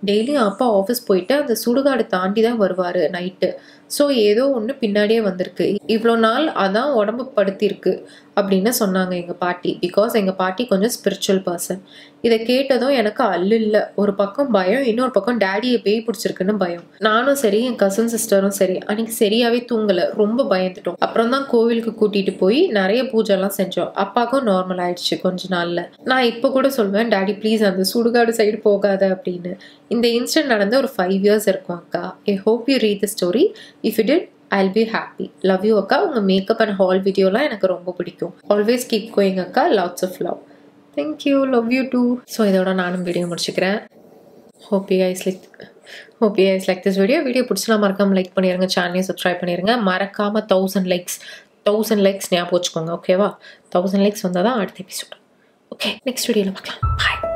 டெய்லியும் அப்பா ஆஃபீஸ் போயிட்டு அந்த சுடுகாடு தாண்டி தான் வருவாரு நைட்டு. ஸோ ஏதோ ஒன்று பின்னாடியே வந்திருக்கு, இவ்வளோ நாள் அதான் உடம்பு படுத்திருக்கு அப்படின்னு சொன்னாங்க எங்கள் பாட்டி. பிகாஸ் எங்கள் பாட்டி கொஞ்சம் ஸ்பிரிச்சுவல் பர்சன். இதை கேட்டதும் எனக்கு இல்லை. ஒரு பக்கம் பயம், இன்னொரு பக்கம் டேடியை பேய் பிடிச்சிருக்குன்னு பயம். நானும் சரி என் கசின் சிஸ்டரும் சரி அன்னைக்கு சரியாவே தூங்கலை, ரொம்ப பயந்துட்டோம். அப்புறம் தான் கோவிலுக்கு கூட்டிட்டு போய் நிறைய பூஜைலாம் செஞ்சோம். அப்பாவுக்கும் நார்மல் ஆயிடுச்சு கொஞ்ச நாள்ல. நான் இப்போ கூட சொல்வேன், டேடி ப்ளீஸ் அந்த சுடுகாடு சைடு போகாத அப்படின்னு. இந்த இன்சிடென்ட் நடந்து ஒரு 5 years இருக்கும் அக்கா. ஐ hope you read the story. If you did, I'll be happy. Love you அக்கா. உங்கள் மேக்கப் அண்ட் ஹால் வீடியோலாம் எனக்கு ரொம்ப பிடிக்கும். ஆல்வேஸ் கீப் கோயிங் அக்கா. Lots of love. Thank you. Love you too. So இதோட நானும் வீடியோ முடிச்சுக்கிறேன். Hope you guys like this video. Video பிடிச்சா மறக்காம லைக் பண்ணிடுங்க, சேனலையும் சப்ஸ்கிரைப் பண்ணிடுங்க. மறக்காம 1000 லைக்ஸ் ஞாபகம் வச்சுக்கோங்க. ஓகேவா? 1000 லைக்ஸ் வந்தால் தான் அடுத்த எபிசோட். ஓகே, நெக்ஸ்ட் வீடியோவில் பார்க்கலாம். பாய்.